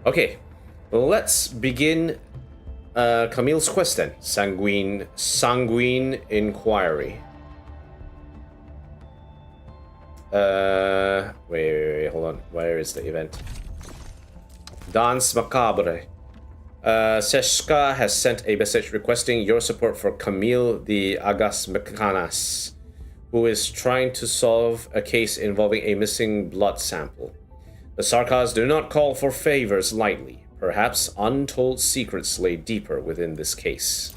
Okay, let's begin Camille's quest then. Sanguine Inquiry. Wait, hold on. Where is the event? Danse Macabre. Ses'qa has sent a message requesting your support for Camille the Agas Mecanas, who is trying to solve a case involving a missing blood sample. The ses'qas do not call for favors lightly. Perhaps untold secrets lay deeper within this case.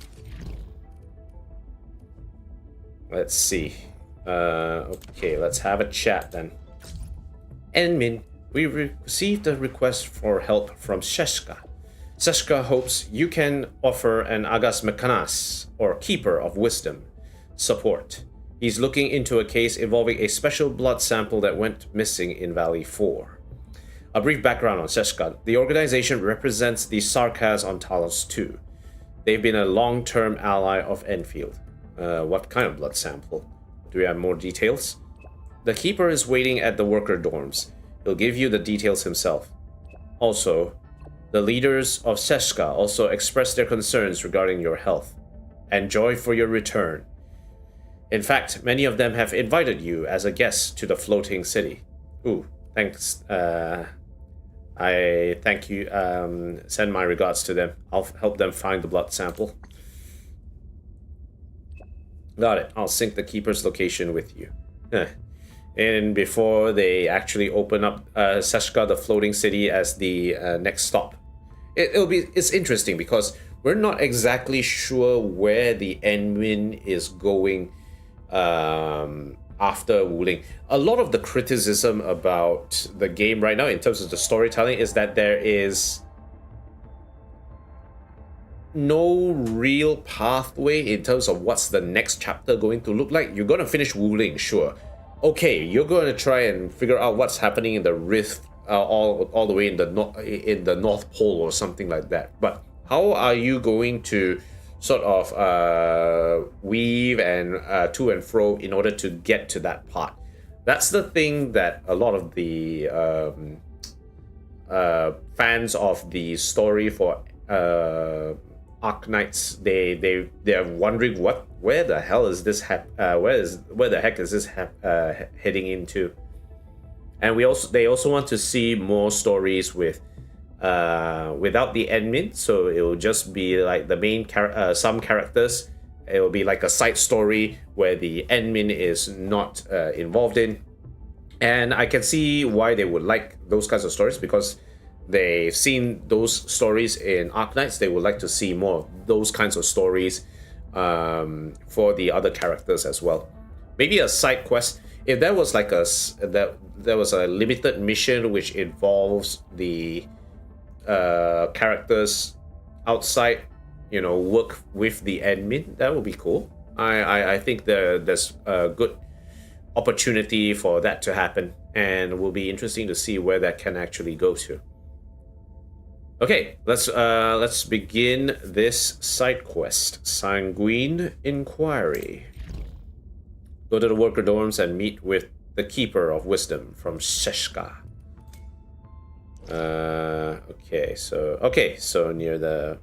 Let's see. Okay, let's have a chat then. Enmin, we received a request for help from ses'qa. Ses'qa hopes you can offer an Agas Mekanas, or Keeper of Wisdom, support. He's looking into a case involving a special blood sample that went missing in Valley 4. A brief background on ses'qa. The organization represents the ses'qas on Talos 2. They've been a long-term ally of Endfield. What kind of blood sample? Do we have more details? The Keeper is waiting at the worker dorms. He'll give you the details himself. Also, the leaders of ses'qa also expressed their concerns regarding your health and joy for your return. In fact, many of them have invited you as a guest to the floating city. Ooh, thanks. I thank you. Send my regards to them. I'll help them find the blood sample. Got it. I'll sync the Keeper's location with you. And before they actually open up ses'qa, the floating city, as the next stop. It's interesting because we're not exactly sure where the Enmin is going after Wuling. A lot of the criticism about the game right now in terms of the storytelling is that there is no real pathway in terms of what's the next chapter going to look like. You're going to finish Wuling, sure. Okay, you're going to try and figure out what's happening in the Rift all the way in the North Pole or something like that. But how are you going to sort of weave and to and fro in order to get to that part? That's the thing that a lot of the fans of the story for Arknights, they're wondering where the hell is this where the heck is this heading into? And they also want to see more stories with without the admin, so it will just be like the main some characters. It will be like a side story where the admin is not involved in, and I can see why they would like those kinds of stories because they've seen those stories in Arknights. They would like to see more of those kinds of stories for the other characters as well. Maybe a side quest. If there was like there was a limited mission which involves the characters outside, work with the admin, that would be cool. I think there's a good opportunity for that to happen, and it will be interesting to see where that can actually go to. Okay, let's begin this side quest. Sanguine Inquiry. Go to the worker dorms and meet with the Keeper of Wisdom from ses'qa. Okay, so near the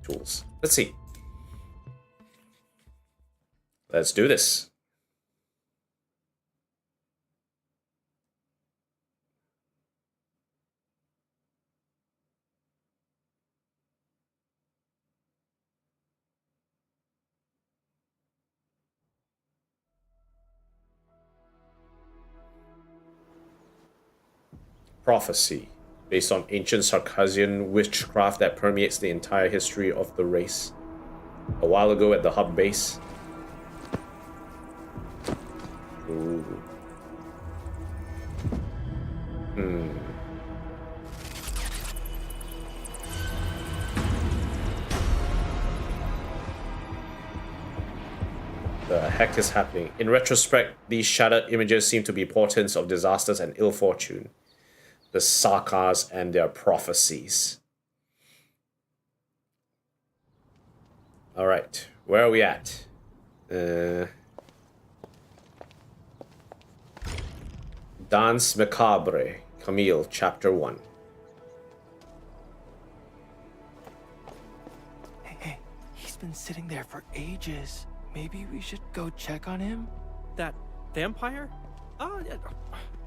tools. Let's see. Let's do this. Prophecy, based on ancient Sarkazian witchcraft that permeates the entire history of the race. A while ago at the hub base. Ooh. The heck is happening? In retrospect, these shattered images seem to be portents of disasters and ill fortune. The ses'qas and their prophecies. Alright, where are we at? Danse Macabre, Camille, Chapter 1. been sitting there for ages. Maybe we should go check on him? That vampire? Oh,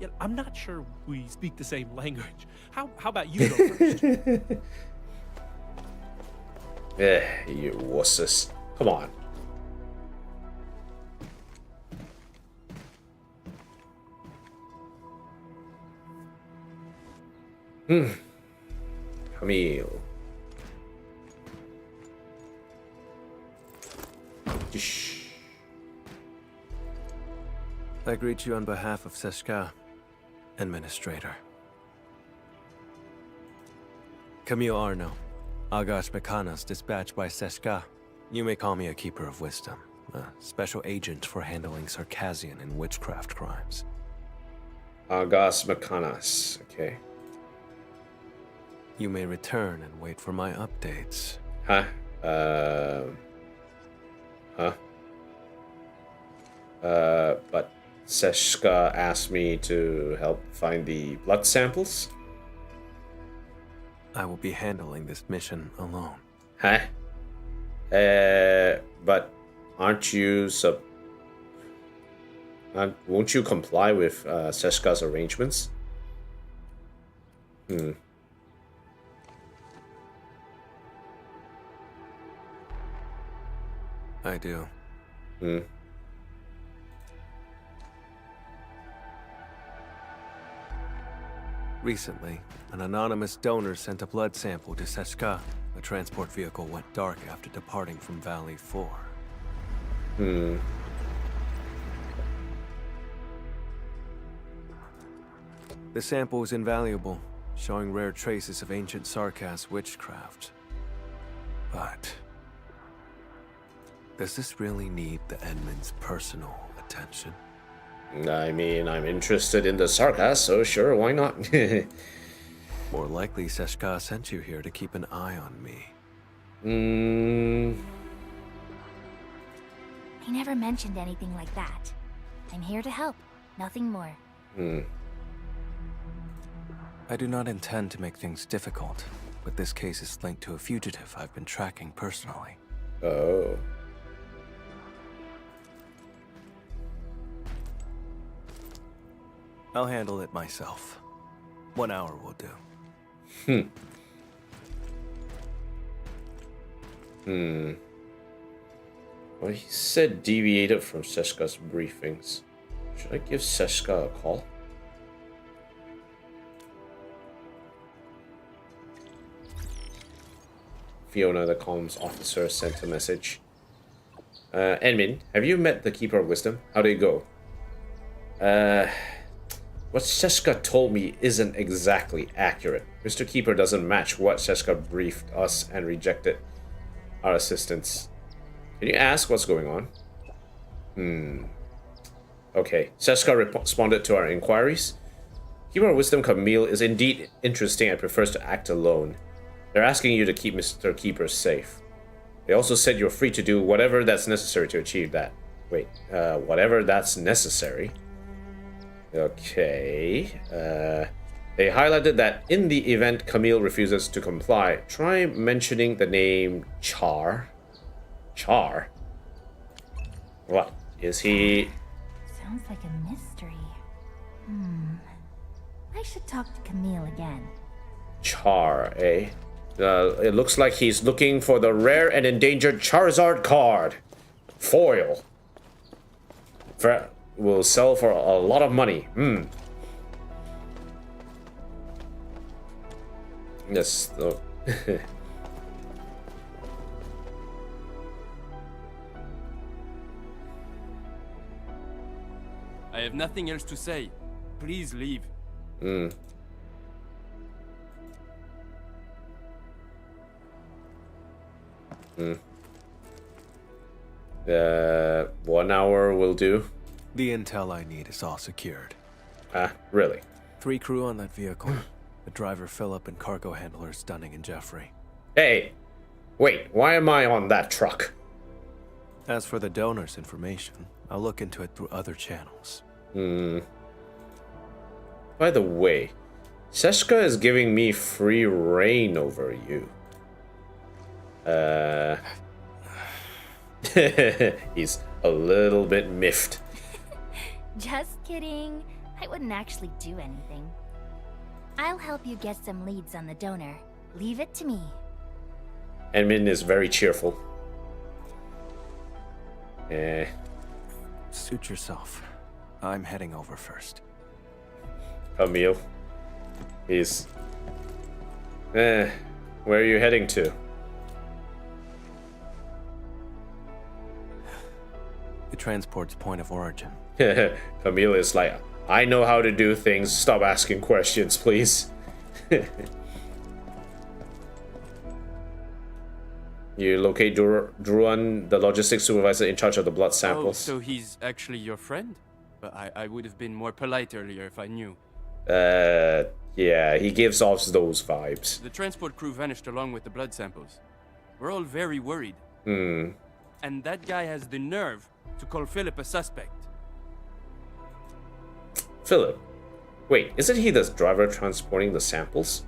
yeah, I'm not sure we speak the same language. How about you go first? You wusses. Come on. Camille. I greet you on behalf of ses'qa, Administrator. Camille Arno, Agash Mekanas, dispatched by ses'qa. You may call me a Keeper of Wisdom, a special agent for handling Circassian and witchcraft crimes. Agash Mekanas, okay. You may return and wait for my updates. Huh? But ses'qa asked me to help find the blood samples? I will be handling this mission alone. Huh? But aren't you won't you comply with ses'qa's arrangements? I do. Recently, an anonymous donor sent a blood sample to ses'qa. The transport vehicle went dark after departing from Valley 4. The sample is invaluable, showing rare traces of ancient Sarkas witchcraft. But does this really need the Edmund's personal attention? I mean, I'm interested in the Sarkas, so sure, why not? More likely, ses'qa sent you here to keep an eye on me. He never mentioned anything like that. I'm here to help, nothing more. I do not intend to make things difficult, but this case is linked to a fugitive I've been tracking personally. Oh. I'll handle it myself. 1 hour will do. Well, he said deviated from ses'qa's briefings. Should I give ses'qa a call? Fiona, the comms officer, sent a message. Edmin, have you met the Keeper of Wisdom? How did it go? What ses'qa told me isn't exactly accurate. Mr. Keeper doesn't match what ses'qa briefed us and rejected our assistance. Can you ask what's going on? Okay, ses'qa responded to our inquiries. Keeper of Wisdom Camille is indeed interesting and prefers to act alone. They're asking you to keep Mr. Keeper safe. They also said you're free to do whatever that's necessary to achieve that. Wait, whatever that's necessary? Okay. They highlighted that in the event Camille refuses to comply, try mentioning the name Char. Char? What? Is he... Sounds like a mystery. I should talk to Camille again. Char, eh? It looks like he's looking for the rare and endangered Charizard card. Foil. Will sell for a lot of money. Yes. I have nothing else to say. Please leave. 1 hour will do. The intel I need is all secured. Really? 3 crew on that vehicle. The driver Philip and cargo handlers Dunning and Jeffrey. Hey! Wait, why am I on that truck? As for the donor's information, I'll look into it through other channels. By the way, ses'qa is giving me free reign over you. He's a little bit miffed. Just kidding. I wouldn't actually do anything. I'll help you get some leads on the donor. Leave it to me. Enmin is very cheerful. Suit yourself. I'm heading over first. Camille. He's... where are you heading to? The transport's point of origin. Camille is like, I know how to do things. Stop asking questions, please. You locate Druan, the logistics supervisor in charge of the blood samples. Oh, so he's actually your friend? But I would have been more polite earlier if I knew. Yeah, he gives off those vibes. The transport crew vanished along with the blood samples. We're all very worried. And that guy has the nerve to call Philip a suspect. Philip? Wait, isn't he the driver transporting the samples?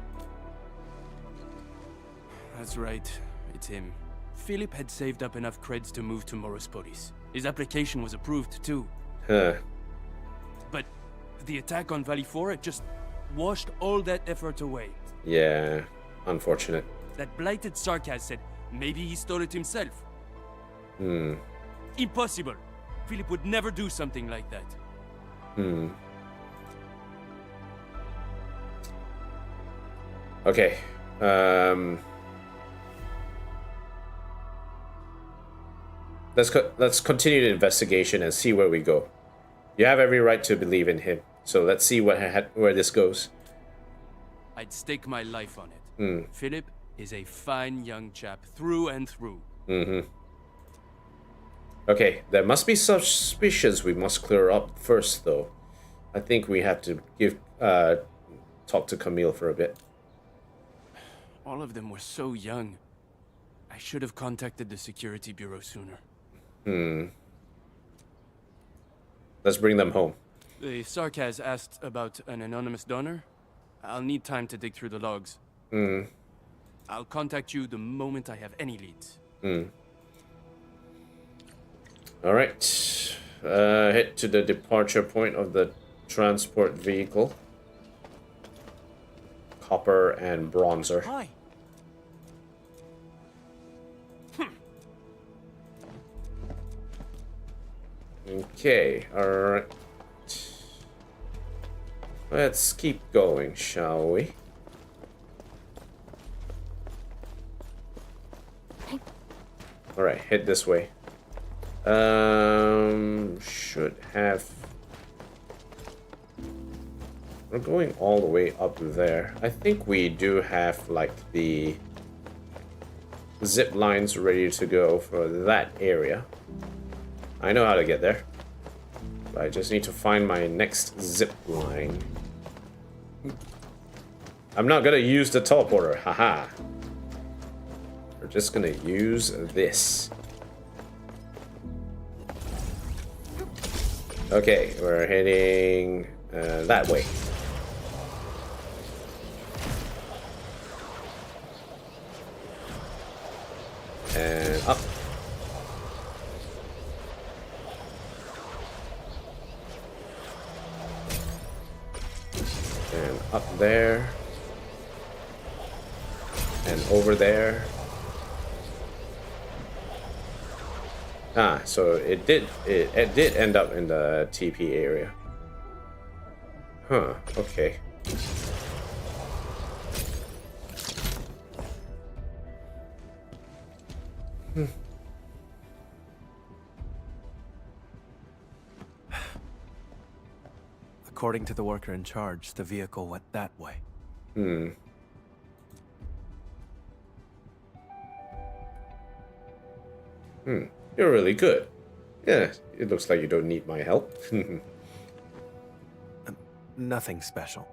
That's right, it's him. Philip had saved up enough creds to move to Morospolis. His application was approved too. Huh. But the attack on Valley 4 just washed all that effort away. Yeah, unfortunate. That blighted Sarkaz said maybe he stole it himself. Impossible. Philip would never do something like that. Okay. Let's continue the investigation and see where we go. You have every right to believe in him. So let's see where this goes. I'd stake my life on it. Philip is a fine young chap through and through. Okay, there must be suspicions we must clear up first, though. I think we have to talk to Camille for a bit. All of them were so young. I should have contacted the security bureau sooner. Let's bring them home. The Sarkaz asked about an anonymous donor. I'll need time to dig through the logs. I'll contact you the moment I have any leads. Alright. Head to the departure point of the transport vehicle. Copper and bronzer. Hi. Okay, alright. Let's keep going, shall we? Alright, head this way. Should have... We're going all the way up there. I think we do have, like, the zip lines ready to go for that area. I know how to get there. But I just need to find my next zip line. I'm not gonna use the teleporter, haha. We're just gonna use this. Okay, we're heading that way. And up. And up there. And over there. Ah, so it did end up in the TP area. Huh, okay. According to the worker in charge, the vehicle went that way. You're really good. Yeah, it looks like you don't need my help. Nothing special.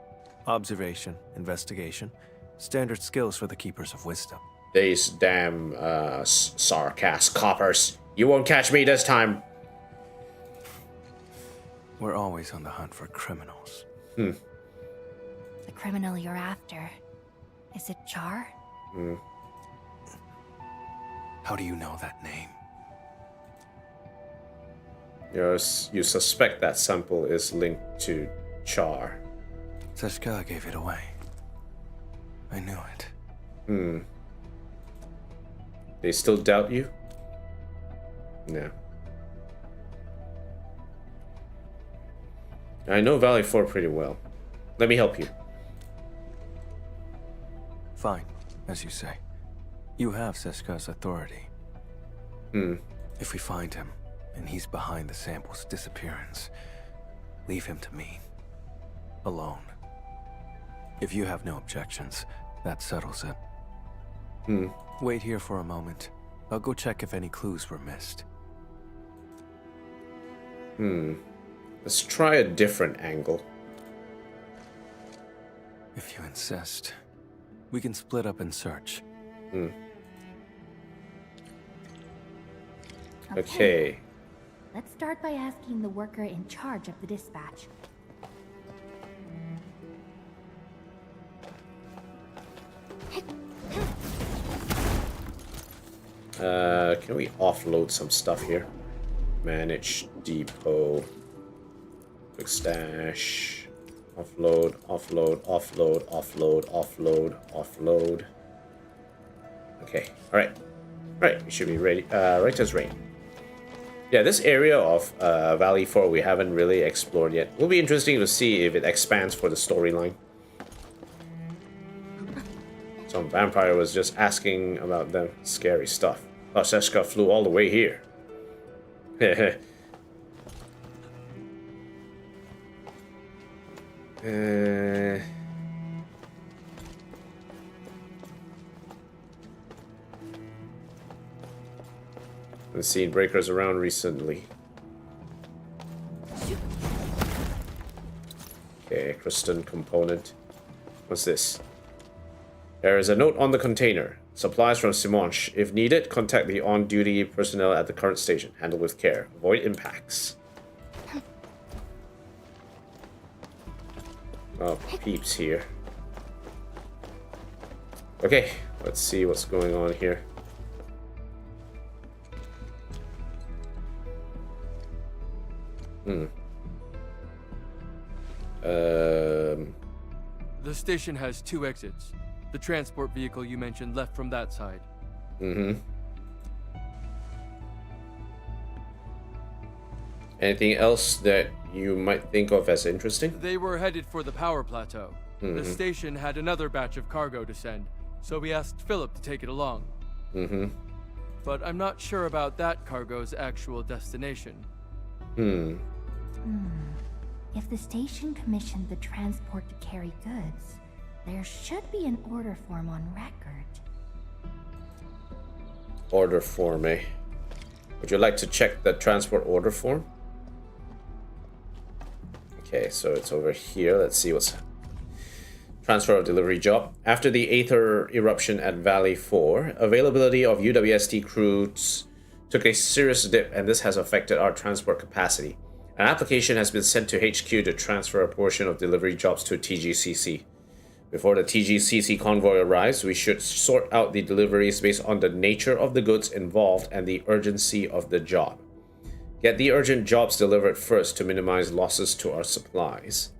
Observation, investigation, standard skills for the Keepers of Wisdom. These damn sarcastic coppers. You won't catch me this time. We're always on the hunt for criminals. The criminal you're after, is it Char? How do you know that name? You suspect that sample is linked to Char. Ses'qa gave it away. I knew it. They still doubt you? No. I know Valley 4 pretty well. Let me help you. Fine, as you say. You have Ses'qa's authority. If we find him, and he's behind the sample's disappearance, leave him to me. Alone. If you have no objections, that settles it. Wait here for a moment. I'll go check if any clues were missed. Let's try a different angle. If you insist, we can split up and search. Okay. Let's start by asking the worker in charge of the dispatch. Can we offload some stuff here? Manage depot. Quick stash. Offload, offload, offload, offload, offload, offload. Okay, alright. Right, we should be ready. Right as rain. Yeah, this area of Valley 4 we haven't really explored yet. Will be interesting to see if it expands for the storyline. Some vampire was just asking about them scary stuff. Oh, ses'qa flew all the way here. I've seen breakers around recently. Okay, crystal component. What's this? There is a note on the container. Supplies from Simonch. If needed, contact the on-duty personnel at the current station. Handle with care. Avoid impacts. Oh, peeps here. Okay, let's see what's going on here. The station has 2 exits. The transport vehicle you mentioned left from that side. Anything else that you might think of as interesting? They were headed for the power plateau. The station had another batch of cargo to send, so we asked Philip to take it along. But I'm not sure about that cargo's actual destination. If the station commissioned the transport to carry goods, there should be an order form on record. Order form, eh? Would you like to check the transport order form? Okay, so it's over here. Let's see what's... Transfer of delivery job. After the Aether eruption at Valley 4, availability of UWST crews took a serious dip, and this has affected our transport capacity. An application has been sent to HQ to transfer a portion of delivery jobs to TGCC. Before the TGCC convoy arrives, we should sort out the deliveries based on the nature of the goods involved and the urgency of the job. Get the urgent jobs delivered first to minimize losses to our supplies.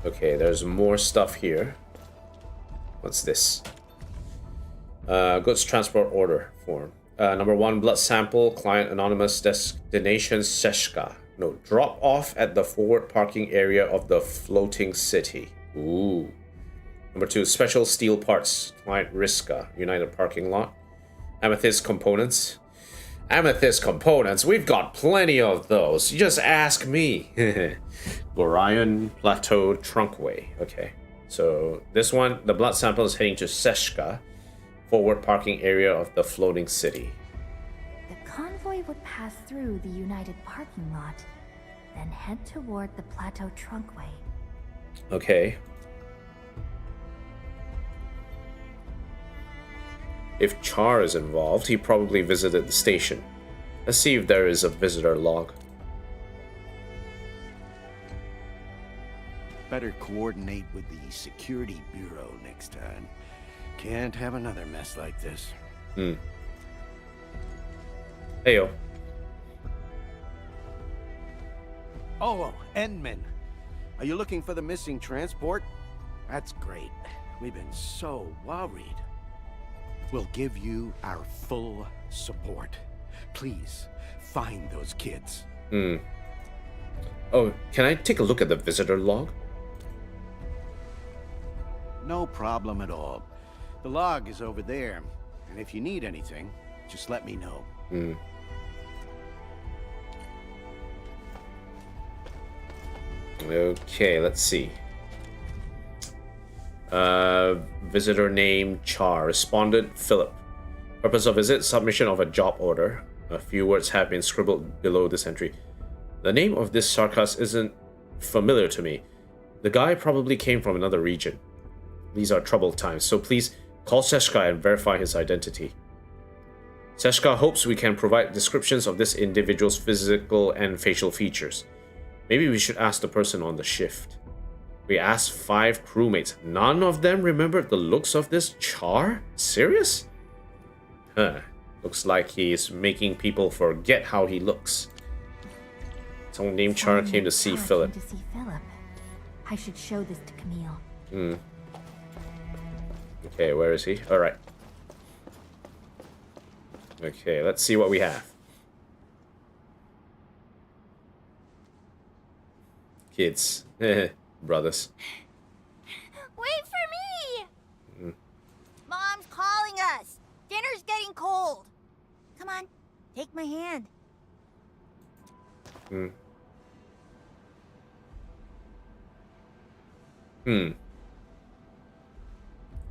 Okay, there's more stuff here. What's this? Goods transport order form. Number 1, blood sample, client anonymous, destination ses'qa. No, drop off at the forward parking area of the floating city. Ooh. Number 2, special steel parts, client Risca, United parking lot. Amethyst components. Amethyst components, we've got plenty of those. You just ask me. Gorion Plateau Trunkway. Okay, so this one, the blood sample is heading to ses'qa, forward parking area of the floating city. The convoy would pass through the United parking lot, then head toward the Plateau Trunkway. Okay. If Char is involved, he probably visited the station. Let's see if there is a visitor log. Better coordinate with the security bureau next time. Can't have another mess like this. Heyo. Oh, Endman. Are you looking for the missing transport? That's great. We've been so worried. We'll give you our full support. Please, find those kids. Oh, can I take a look at the visitor log? No problem at all. The log is over there. And if you need anything, just let me know. Okay, let's see. Visitor name Char. Respondent Philip. Purpose of visit: submission of a job order. A few words have been scribbled below this entry. The name of this sarcas isn't familiar to me. The guy probably came from another region. These are troubled times, so please call ses'qa and verify his identity. Ses'qa hopes we can provide descriptions of this individual's physical and facial features. Maybe we should ask the person on the shift. We asked 5 crewmates. None of them remembered the looks of this Char? Serious? Looks like he's making people forget how he looks. Someone named Char came to see Philip. I should show this to Camille. Okay, where is he? Alright. Okay, let's see what we have. Kids. Brothers. Wait for me! Mom's calling us. Dinner's getting cold. Come on, take my hand.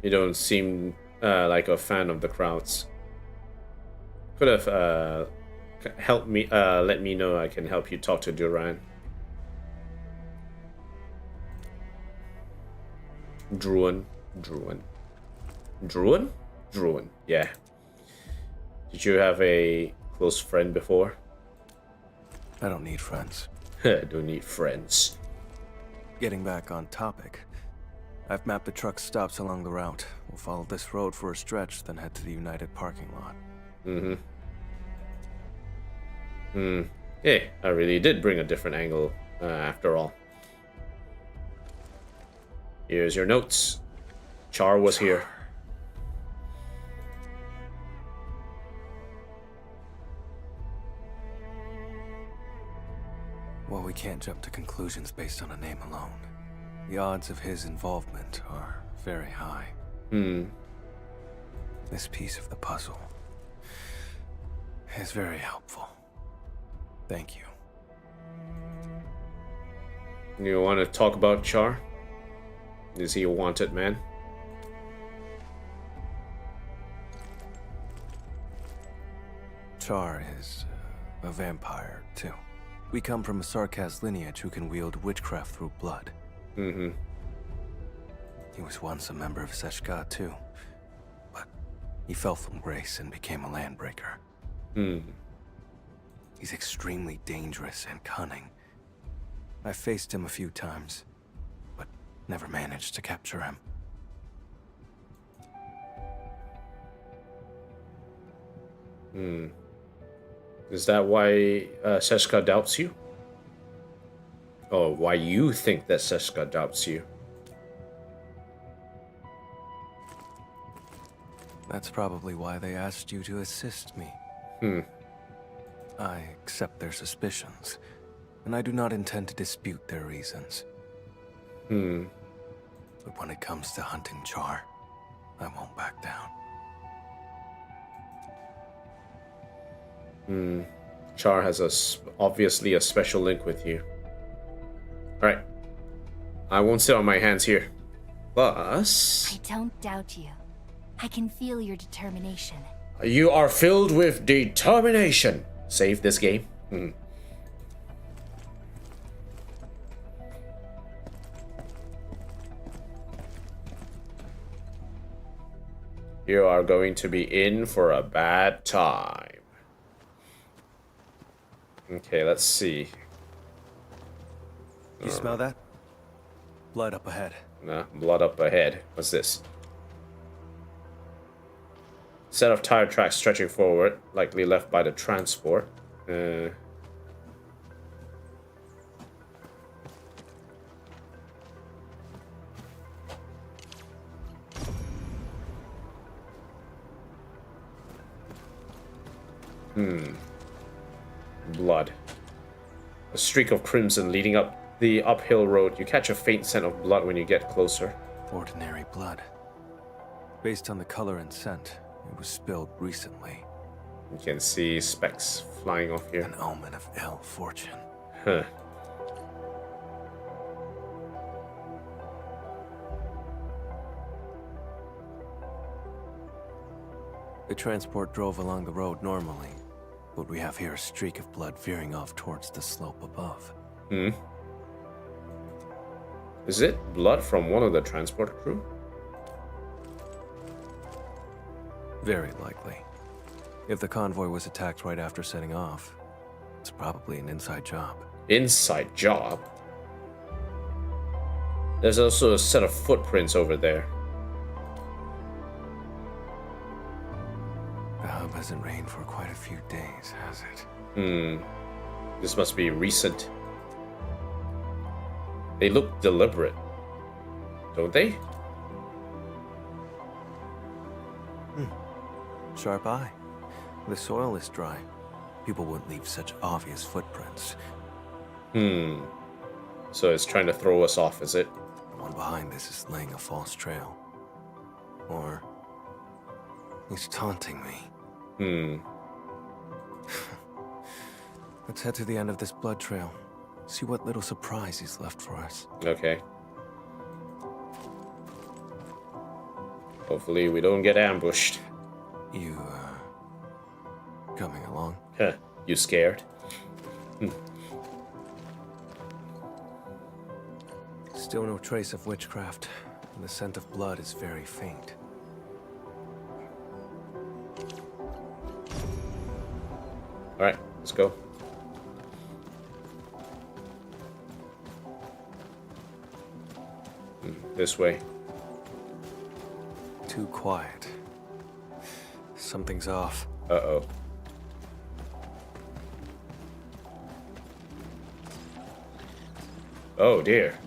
You don't seem like a fan of the crowds. Could have helped me. Let me know I can help you talk to Duran. Druin. Yeah. Did you have a close friend before? I don't need friends. Don't need friends. Getting back on topic. I've mapped the truck stops along the route. We'll follow this road for a stretch, then head to the United parking lot. Hey, I really did bring a different angle after all. Here's your notes. Char was here. Well, we can't jump to conclusions based on a name alone. The odds of his involvement are very high. This piece of the puzzle is very helpful. Thank you. You want to talk about Char? Is he a wanted man? Char is a vampire, too. We come from a Sarkaz lineage who can wield witchcraft through blood. He was once a member of ses'qa, too. But he fell from grace and became a landbreaker. He's extremely dangerous and cunning. I faced him a few times, but never managed to capture him. Is that why ses'qa doubts you? Or why you think that ses'qa doubts you? That's probably why they asked you to assist me. I accept their suspicions, and I do not intend to dispute their reasons. But when it comes to hunting Char, I won't back down. Char has obviously a special link with you. Alright. I won't sit on my hands here. Plus... I don't doubt you. I can feel your determination. You are filled with determination. Save this game. You are going to be in for a bad time. Okay, let's see. You smell that? Blood up ahead. Nah, blood up ahead. What's this? Set of tire tracks stretching forward, likely left by the transport. Blood. A streak of crimson leading up the uphill road. You catch a faint scent of blood when you get closer. Ordinary blood. Based on the color and scent, it was spilled recently. You can see specks flying off here. An omen of ill fortune. Huh. The transport drove along the road normally, but we have here a streak of blood veering off towards the slope above. Is it blood from one of the transport crew? Very likely. If the convoy was attacked right after setting off, it's probably an inside job. Inside job? There's also a set of footprints over there. The hub hasn't rained for quite a few days, has it? This must be recent. They look deliberate, don't they? Sharp eye. The soil is dry. People wouldn't leave such obvious footprints. So it's trying to throw us off, is it? The one behind this is laying a false trail. Or he's taunting me. Let's head to the end of this blood trail. See what little surprise he's left for us. Okay. Hopefully we don't get ambushed. You, coming along? Huh. You scared? Still no trace of witchcraft, and the scent of blood is very faint. Alright, let's go. This way. Too quiet. Something's off. Uh-oh. Oh dear.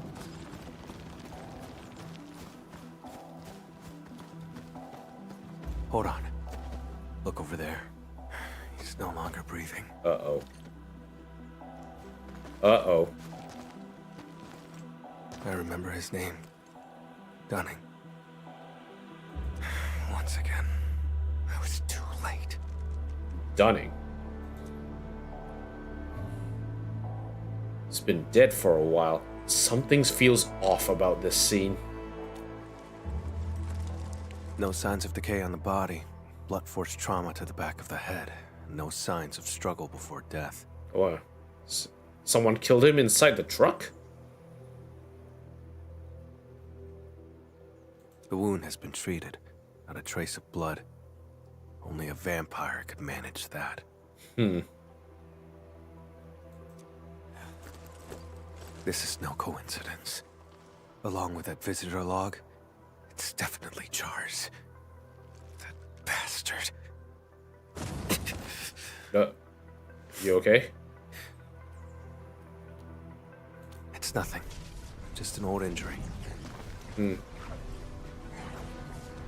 Hold on. Look over there. He's no longer breathing. Uh-oh. Uh-oh. I remember his name. Dunning. Once again, I was too late. Dunning. It's been dead for a while. Something feels off about this scene. No signs of decay on the body. Blunt force trauma to the back of the head. No signs of struggle before death. Or someone killed him inside the truck? The wound has been treated. Not a trace of blood. Only a vampire could manage that. This is no coincidence. Along with that visitor log, it's definitely Char's. That bastard. You okay? It's nothing. Just an old injury.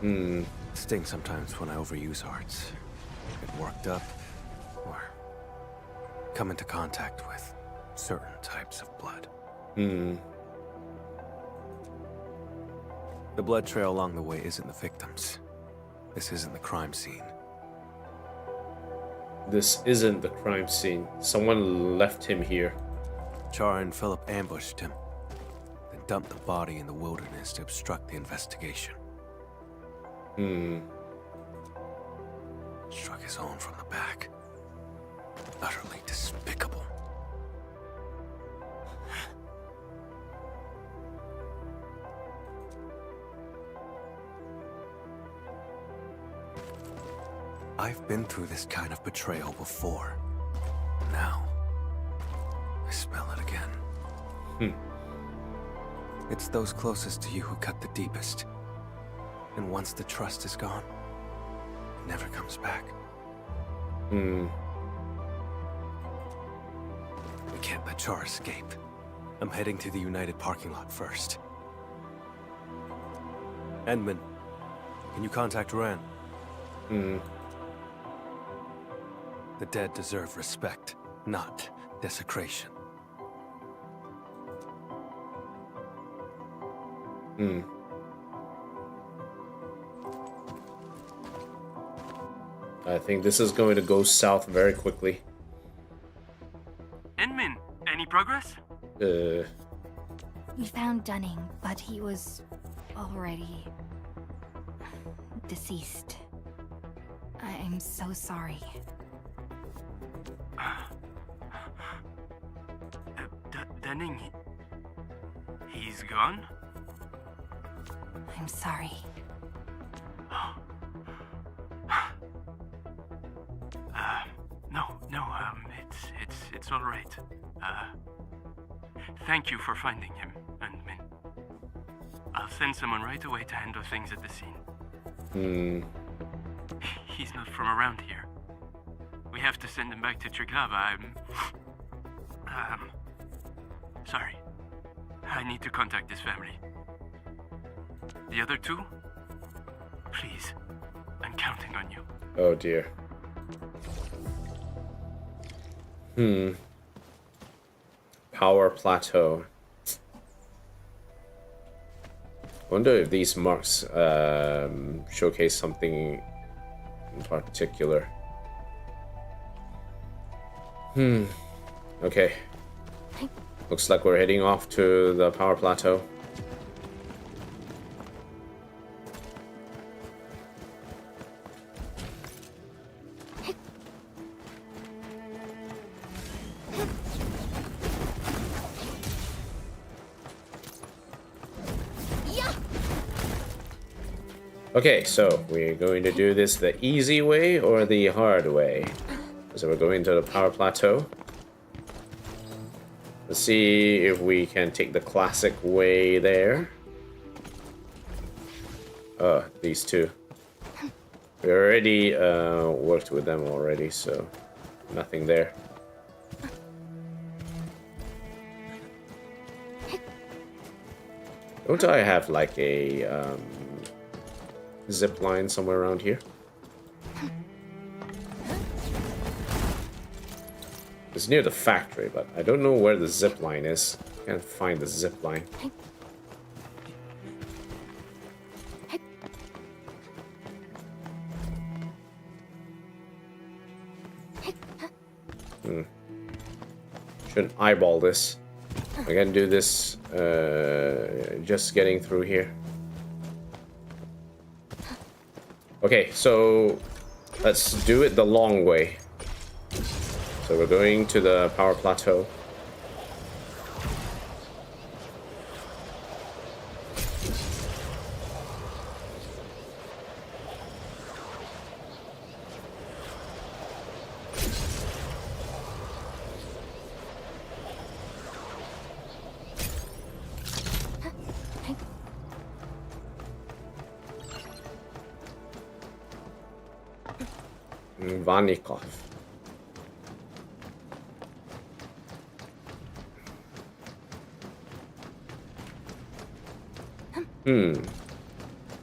It stings sometimes when I overuse arts. Get worked up, or come into contact with certain types of blood. The blood trail along the way isn't the victims. This isn't the crime scene. This isn't the crime scene. Someone left him here. Char and Philip ambushed him, then dumped the body in the wilderness to obstruct the investigation. Struck his own from the back. Utterly despicable. I've been through this kind of betrayal before. Now, I smell it again. It's those closest to you who cut the deepest. And once the trust is gone, it never comes back. Hmm. We can't let Char escape. I'm heading to the United parking lot first. Endman, can you contact Ren? Hmm. The dead deserve respect, not desecration. Hmm. I think this is going to go south very quickly. Endman, any progress? We found Dunning, but he was already deceased. I'm so sorry. Dunning, he's gone? I'm sorry. No, it's all right. Thank you for finding him, Endman. I'll send someone right away to handle things at the scene. Hmm. He's not from around here. We have to send him back to Triglav. Sorry. I need to contact his family. The other two? Please. I'm counting on you. Oh dear. Hmm. Power plateau. Wonder if these marks showcase something in particular. Okay. Looks like we're heading off to the power plateau. Okay, so we're going to do this the easy way or the hard way. So we're going to the power plateau. Let's see if we can take the classic way there. These two. We already worked with them already, so nothing there. Don't I have like a zip line somewhere around here? It's near the factory, but I don't know where the zip line is. Can't find the zip line. Shouldn't eyeball this. I can do this just getting through here. Okay, so let's do it the long way. So we're going to the power plateau. Vanikov.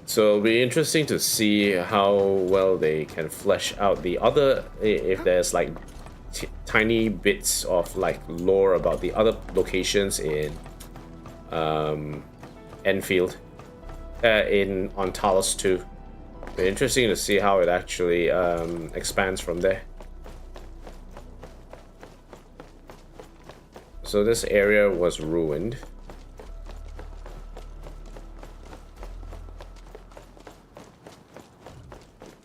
So it'll be interesting to see how well they can flesh out the other, if there's like tiny bits of like lore about the other locations in Enfield, on Talos 2. Be interesting to see how it actually expands from there. So this area was ruined.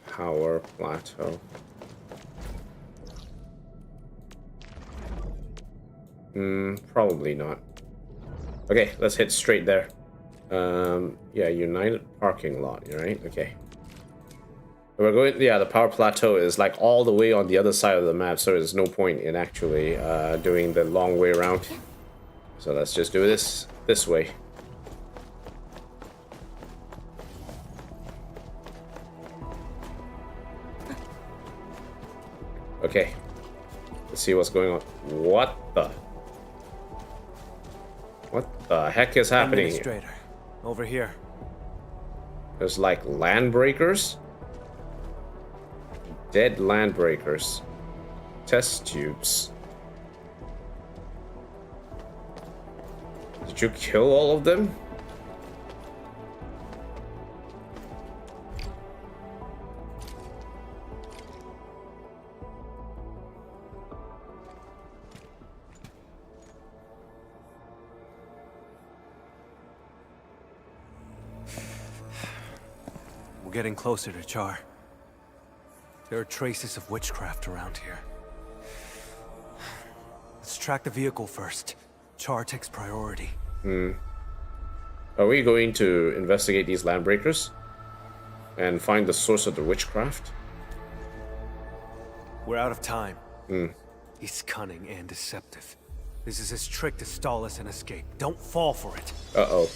Power plateau. Probably not. Okay, let's head straight there. Yeah, United parking lot, right? Okay. We're going, yeah, the power plateau is like all the way on the other side of the map, so there's no point in actually doing the long way around. So let's just do this way. Okay. Let's see what's going on. What the heck is happening here? Administrator, over here. There's like land breakers? Dead land breakers. Test tubes. Did you kill all of them? We're getting closer to Char. There are traces of witchcraft around here. Let's track the vehicle first. Char takes priority. Are we going to investigate these land breakers? And find the source of the witchcraft? We're out of time. He's cunning and deceptive. This is his trick to stall us and escape. Don't fall for it. Uh-oh.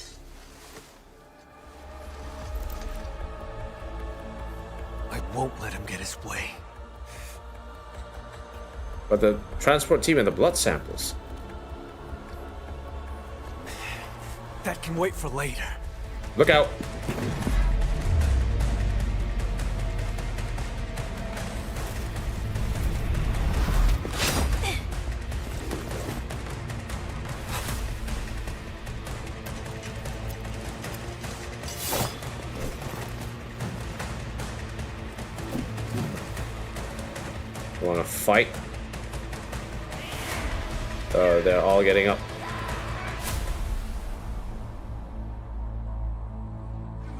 I won't let him get his way. But the transport team and the blood samples. That can wait for later. Look out! Wanna fight? They're all getting up.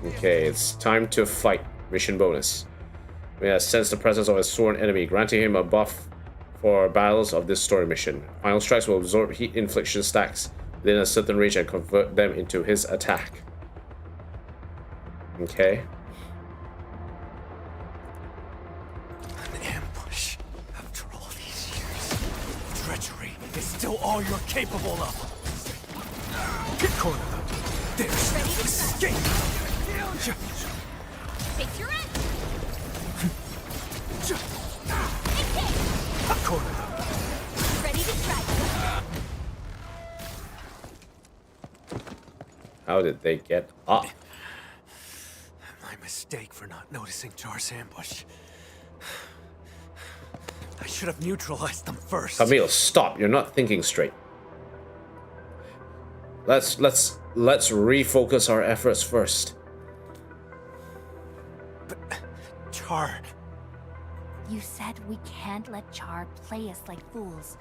Okay, it's time to fight. Mission bonus. We have sensed the presence of a sworn enemy, granting him a buff for battles of this story mission. Final strikes will absorb heat infliction stacks within a certain range and convert them into his attack. Okay. An ambush. After all these years, treachery is still all you're capable of. Get cornered. There's no escape. Fix your end. Cornered. Ready to try. How did they get up? My mistake for not noticing Char's ambush. I should have neutralized them first. Camille, stop. You're not thinking straight. Let's refocus our efforts first. But Char, You said we can't let Char play us like fools,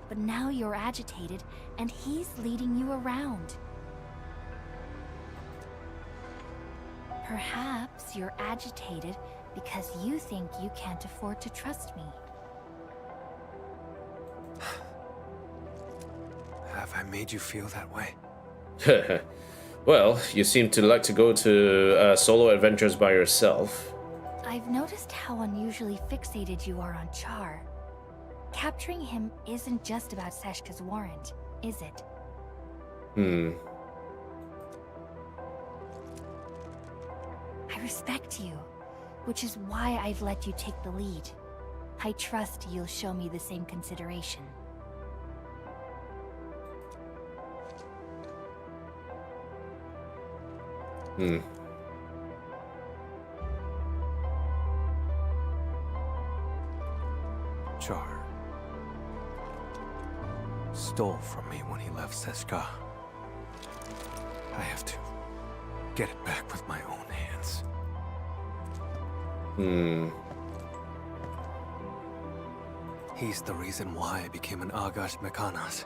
but now you're agitated and he's leading you around. Perhaps you're agitated because you think you can't afford to trust me. have I made you feel that way? Well, you seem to like to go to solo adventures by yourself. I've noticed how unusually fixated you are on Char. Capturing him isn't just about Ses'qa's warrant, is it? I respect you, which is why I've let you take the lead. I trust you'll show me the same consideration. Char stole from me when he left Ses'qa. I have to get it back with my own hands. He's the reason why I became an Agash Mekanas.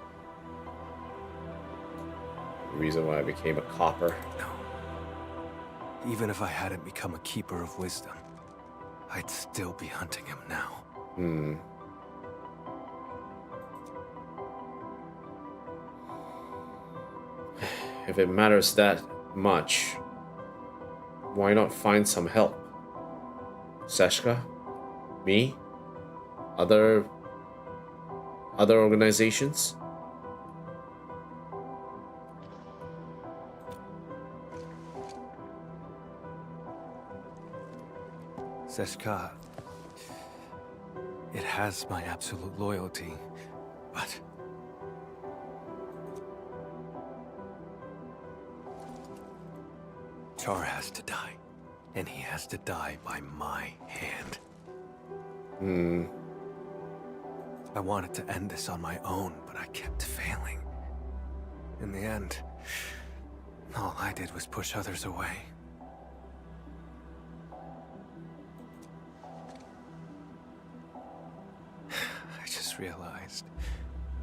The reason why I became a copper. No. Even if I hadn't become a keeper of wisdom, I'd still be hunting him now. If it matters that much, why not find some help? Ses'qa? Me? Other organizations? Ses'qa It has my absolute loyalty, but... Char has to die, and he has to die by my hand. I wanted to end this on my own, but I kept failing. In the end, all I did was push others away. I just realized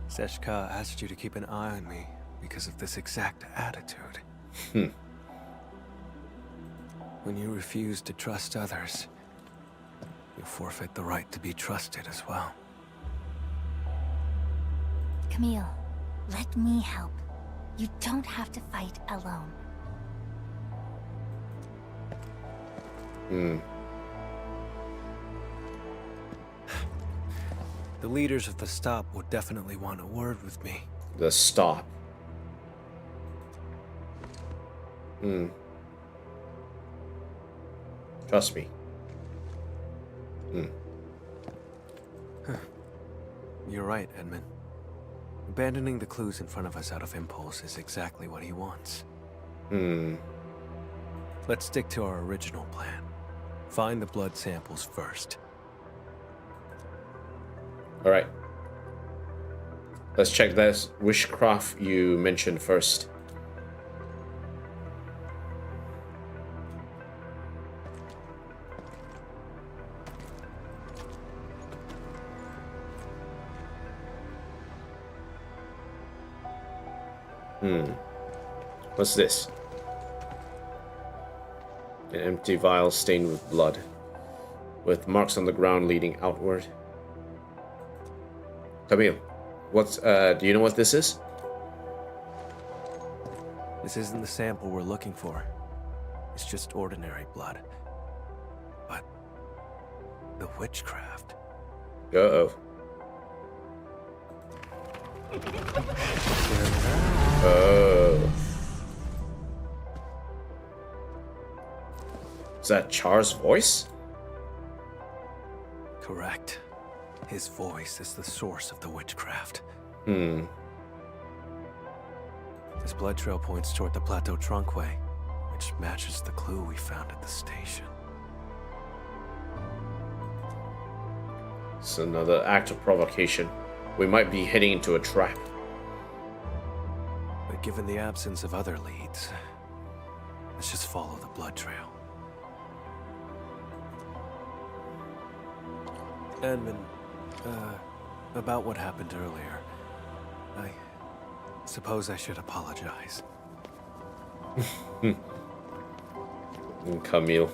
ses'qa asked you to keep an eye on me because of this exact attitude. When you refuse to trust others, you forfeit the right to be trusted as well. Camille, let me help. You don't have to fight alone. The leaders of the stop would definitely want a word with me. The stop. Trust me. You're right, Edmund. Abandoning the clues in front of us out of impulse is exactly what he wants. Let's stick to our original plan. Find the blood samples first. Alright. Let's check this witchcraft you mentioned first. What's this? An empty vial stained with blood, with marks on the ground leading outward. Camille, what's do you know what this is? This isn't the sample we're looking for. It's just ordinary blood. But the witchcraft. Uh-oh. Oh. Is that Char's voice? Correct. His voice is the source of the witchcraft. Hmm. This blood trail points toward the Plateau Trunkway, which matches the clue we found at the station. It's another act of provocation. We might be heading into a trap. But given the absence of other leads, let's just follow the blood trail. Edmund, about what happened earlier, I suppose I should apologize. Camille.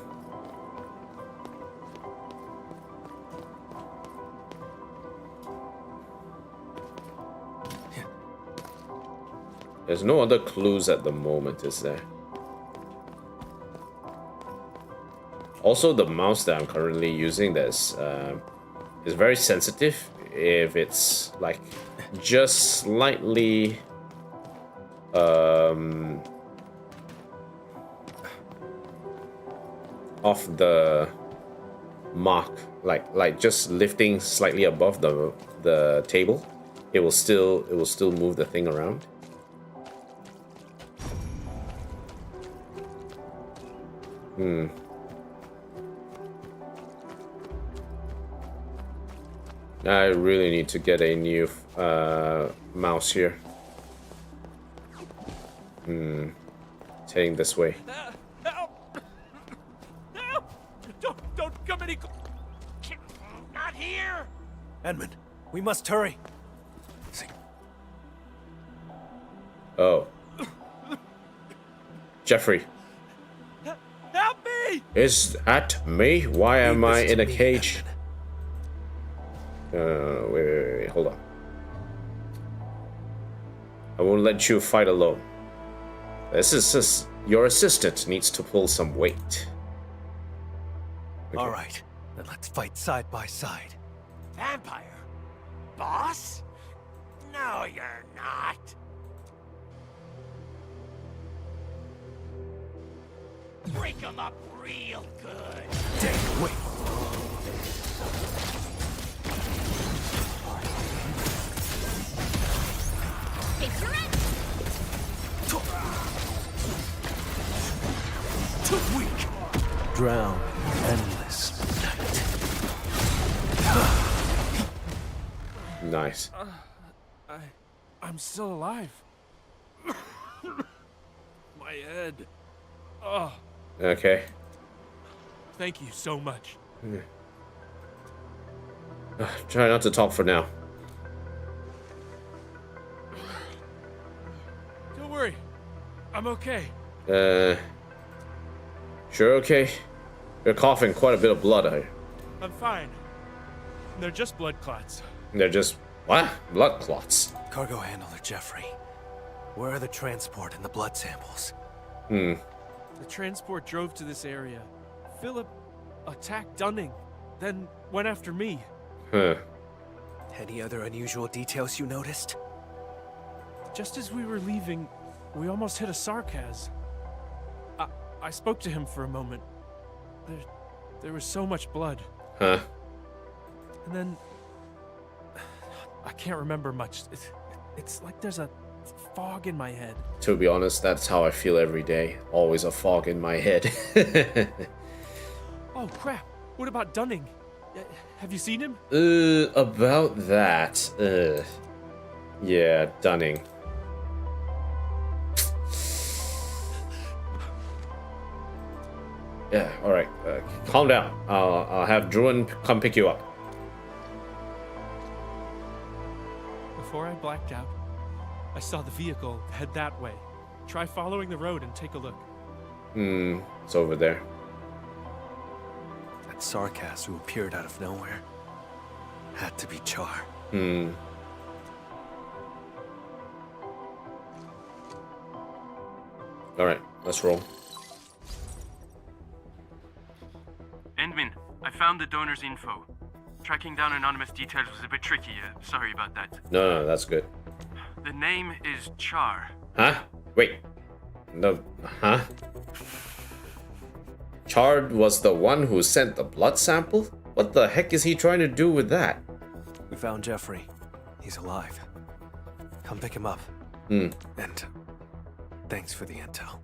There's no other clues at the moment, is there? Also, the mouse that I'm currently using is very sensitive. If it's like just slightly off the mark, like just lifting slightly above the table, it will still move the thing around. I really need to get a new mouse here. It's heading this way. Help! Help! Don't come any Not here! Edmund, we must hurry. Oh. Jeffrey. Help me! Is that me? Why am I in a cage? Wait, hold on. I won't let you fight alone. Your assistant needs to pull some weight. Okay. All right, then let's fight side by side. Vampire? Boss? No, you're not. Break him up real good. Dang, wait. drown in endless night. Nice. I'm still alive. My head. Oh, Okay. thank you so much. Try not to talk for now. Don't worry. I'm okay. Sure, okay. You're coughing quite a bit of blood here. I'm fine. They're just blood clots. They're just, what? Blood clots. Cargo handler Jeffrey. Where are the transport and the blood samples? The transport drove to this area. Philip attacked Dunning, then went after me. Huh. Any other unusual details you noticed? Just as we were leaving, we almost hit a sarcas. I spoke to him for a moment. There was so much blood. Huh. And then... I can't remember much. It's like there's a fog in my head. To be honest, that's how I feel every day. Always a fog in my head. Oh, crap. What about Dunning? Have you seen him? About that. Yeah, Dunning. Yeah, alright. Calm down. I'll have Druin come pick you up. Before I blacked out, I saw the vehicle head that way. Try following the road and take a look. It's over there. That sarcas who appeared out of nowhere had to be Char. Alright, let's roll. Endmin, I found the donor's info. Tracking down anonymous details was a bit tricky. Sorry about that. No, that's good. The name is Char. Huh? Wait. No, huh? Chard was the one who sent the blood sample? What the heck is he trying to do with that? We found Jeffrey. He's alive. Come pick him up. And thanks for the intel.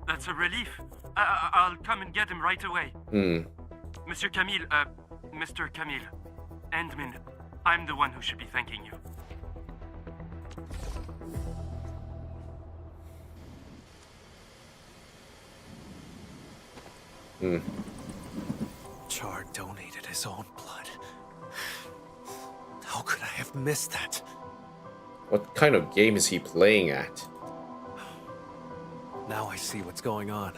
That's a relief. I'll come and get him right away. Monsieur Camille, Mr. Camille, Endmin, I'm the one who should be thanking you. Char donated his own blood. How could I have missed that? What kind of game is he playing at? Now I see what's going on.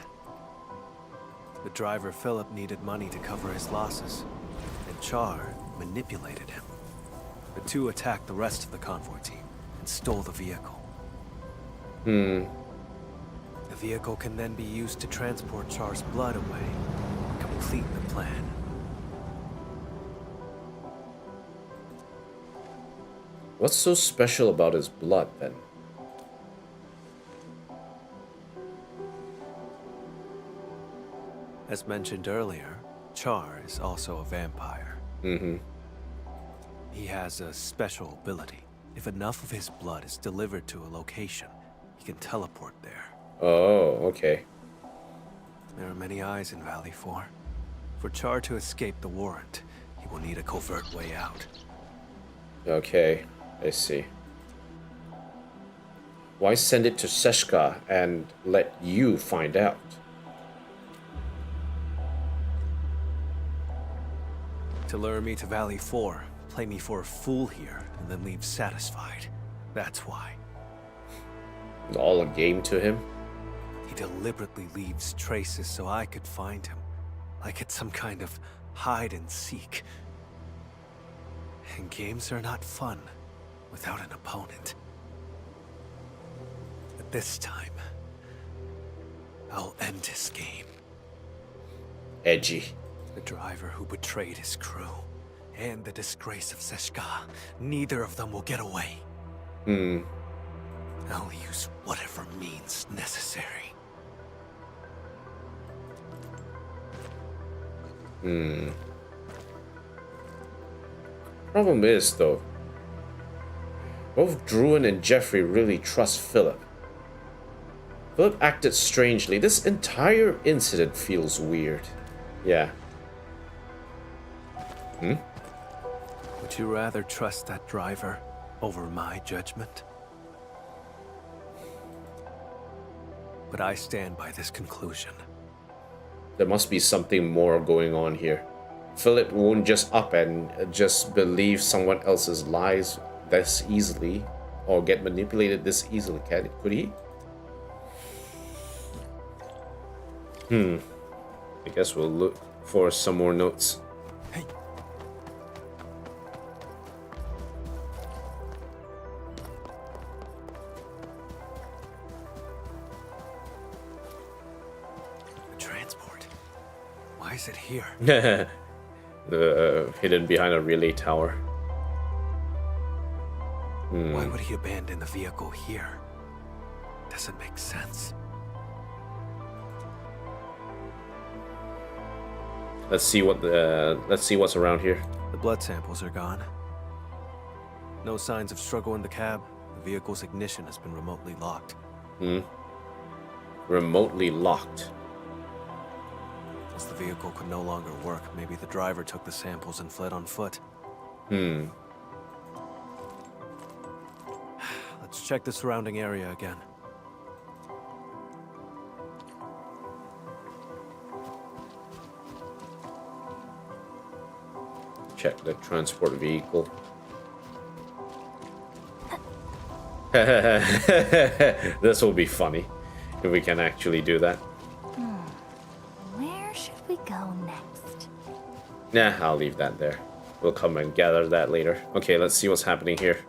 The driver Philip needed money to cover his losses, and Char manipulated him. The two attacked the rest of the convoy team and stole the vehicle. The vehicle can then be used to transport Char's blood away, complete the plan. What's so special about his blood, then? As mentioned earlier, Char is also a vampire. He has a special ability. If enough of his blood is delivered to a location, he can teleport there. Oh, okay. There are many eyes in Valley 4. For Char to escape the warrant, he will need a covert way out. Okay, I see. Why send it to ses'qa and let you find out? To lure me to Valley 4, play me for a fool here, and then leave satisfied. That's why. All a game to him? He deliberately leaves traces so I could find him. Like it's some kind of hide and seek. And games are not fun without an opponent. But this time, I'll end this game. Edgy. The driver who betrayed his crew, and the disgrace of ses'qa, neither of them will get away. I'll use whatever means necessary. Problem is, though, both Druin and Jeffrey really trust Philip. Philip acted strangely. This entire incident feels weird. Yeah. Would you rather trust that driver over my judgment? But I stand by this conclusion. There must be something more going on here. Philip won't just up and just believe someone else's lies this easily, or get manipulated this easily, could he? I guess we'll look for some more notes. Hey. The transport. Why is it here? Hidden behind a relay tower. Why would he abandon the vehicle here? Doesn't make sense. Let's see what's around here. The blood samples are gone. No signs of struggle in the cab. The vehicle's ignition has been remotely locked. Remotely locked. As the vehicle could no longer work, maybe the driver took the samples and fled on foot. Let's check the surrounding area again. Check the transport vehicle. This will be funny if we can actually do that. Where should we go next? Nah, I'll leave that there. We'll come and gather that later. Okay, let's see what's happening here.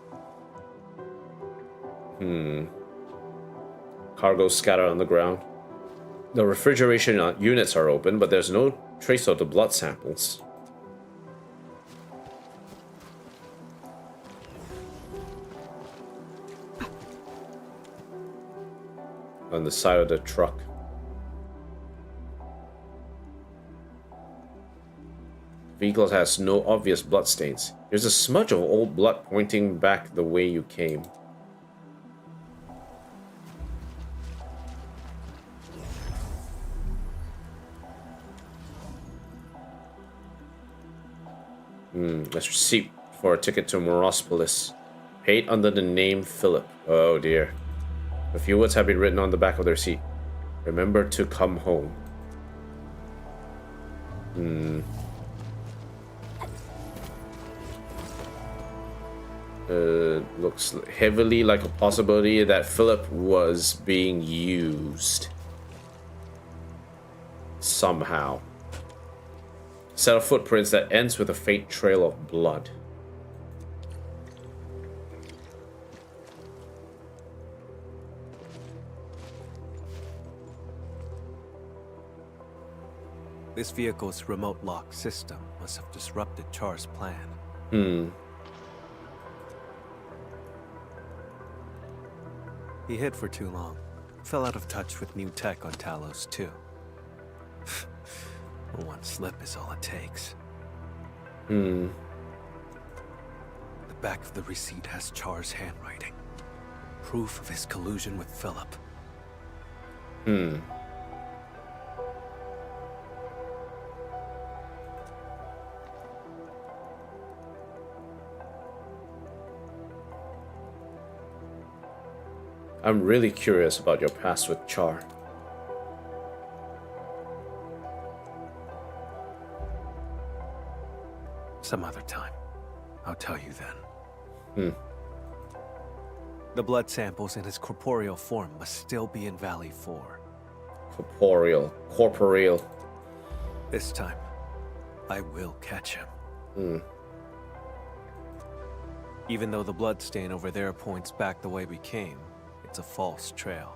Cargo scattered on the ground. The refrigeration units are open, but there's no trace of the blood samples. On the side of the truck. Vehicle has no obvious blood stains. There's a smudge of old blood pointing back the way you came. Let's receipt for a ticket to Morospolis. Paid under the name Philip. Oh dear. A few words have been written on the back of the receipt. Remember to come home. Looks heavily like a possibility that Philip was being used. Somehow. Set of footprints that ends with a faint trail of blood. This vehicle's remote lock system must have disrupted Char's plan. He hid for too long. Fell out of touch with new tech on Talos, too. One slip is all it takes. The back of the receipt has Char's handwriting. Proof of his collusion with Philip. I'm really curious about your past with Char. Some other time. I'll tell you then. The blood samples in his corporeal form must still be in Valley 4. Corporeal. This time, I will catch him. Even though the blood stain over there points back the way we came, it's a false trail.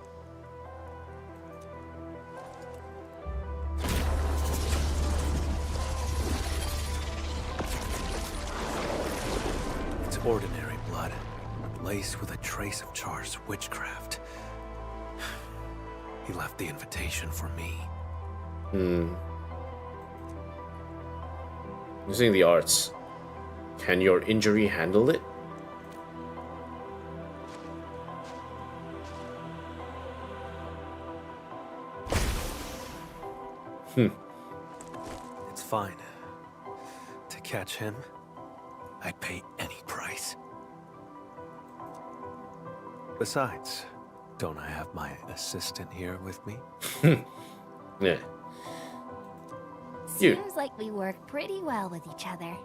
It's ordinary blood, laced with a trace of Char's witchcraft. He left the invitation for me. Using the arts, can your injury handle it? It's fine. To catch him, I'd pay any price. Besides, don't I have my assistant here with me? Yeah. You. Seems like we work pretty well with each other.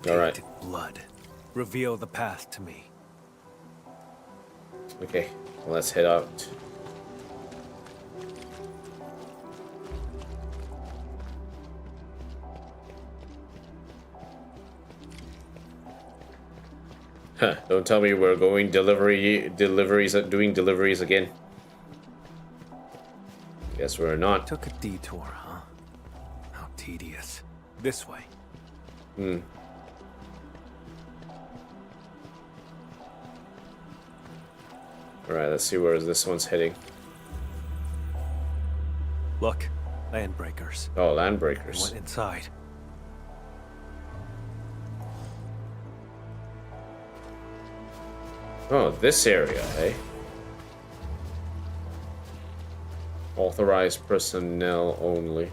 All right. Tainted blood. Reveal the path to me. Okay, let's head out. Huh, don't tell me we're going doing deliveries again. Guess we're not. Took a detour, huh? How tedious. This way. Alright, let's see where this one's heading. Look, landbreakers. Oh, I landbreakers. went inside. Oh, this area, eh? Authorized personnel only.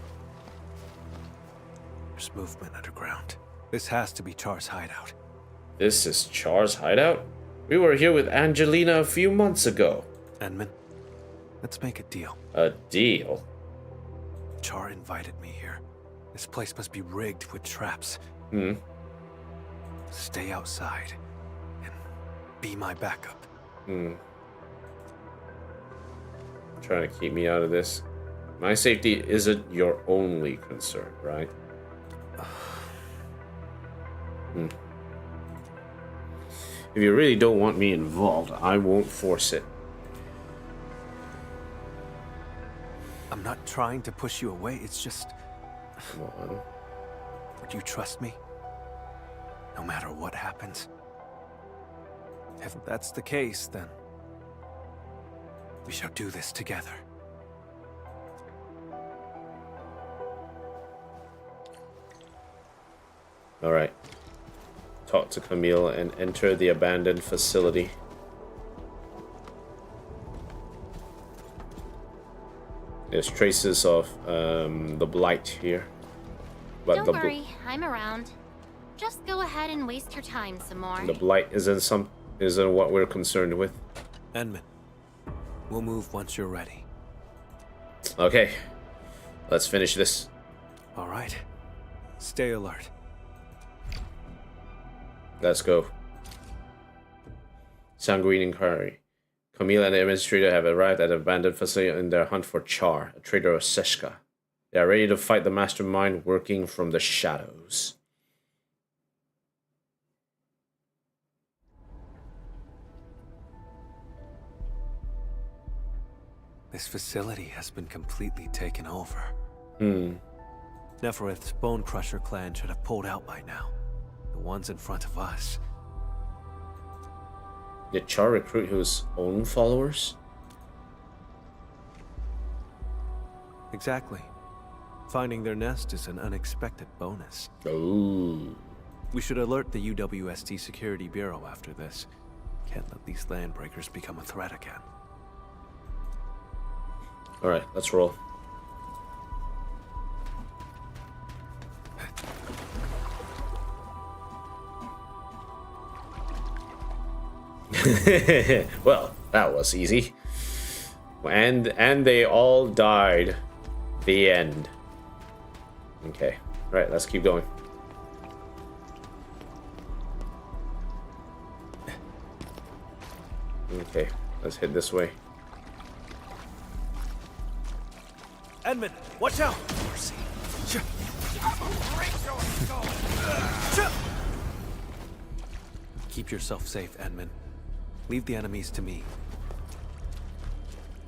There's movement underground. This has to be Char's hideout. This is Char's hideout? We were here with Angelina a few months ago. Enman, let's make a deal. A deal? Char invited me here. This place must be rigged with traps. Stay outside and be my backup. Trying to keep me out of this. My safety isn't your only concern, right? If you really don't want me involved, I won't force it. I'm not trying to push you away, it's just... Come on. Would you trust me? No matter what happens? If that's the case, then... we shall do this together. Alright. Talk to Camille and enter the abandoned facility. There's traces of the blight here. But Don't worry, I'm around. Just go ahead and waste your time some more. The blight isn't what we're concerned with. Enman, we'll move once you're ready. Okay. Let's finish this. All right. Stay alert. Let's go. Sanguine Inquiry. Camille and the administrator have arrived at the abandoned facility in their hunt for Char, a traitor of ses'qa. They are ready to fight the mastermind working from the shadows. This facility has been completely taken over. Neferith's Bone Crusher clan should have pulled out by now. The ones in front of us. Did Char recruit his own followers? Exactly. Finding their nest is an unexpected bonus. Oh. We should alert the UWST Security Bureau after this. Can't let these landbreakers become a threat again. Alright, let's roll. Well, that was easy. And they all died. The end. Okay. Right, let's keep going. Okay, let's head this way. Enman, watch out! Mercy. Keep yourself safe, Enman. Leave the enemies to me.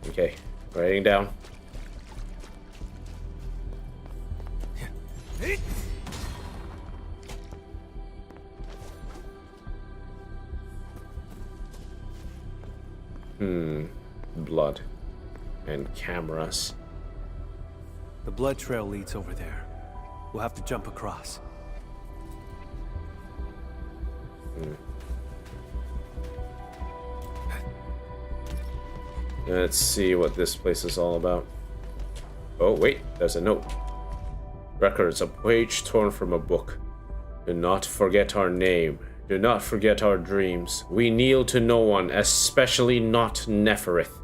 Okay, writing down. Blood. And cameras. The blood trail leads over there. We'll have to jump across. Let's see what this place is all about. Oh, wait, there's a note. Records, a page torn from a book. Do not forget our name. Do not forget our dreams. We kneel to no one, especially not Neferith.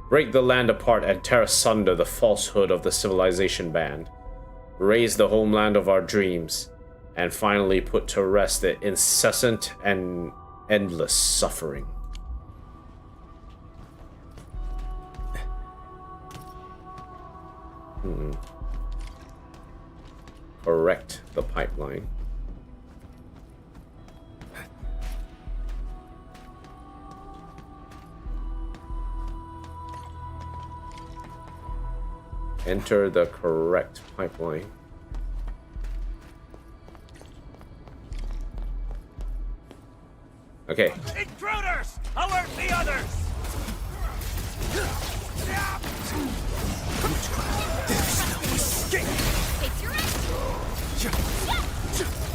Break the land apart and tear asunder the falsehood of the civilization band. Raise the homeland of our dreams. And finally put to rest the incessant and endless suffering. Correct the pipeline. Enter the correct pipeline. Okay. Intruders! Alert the others!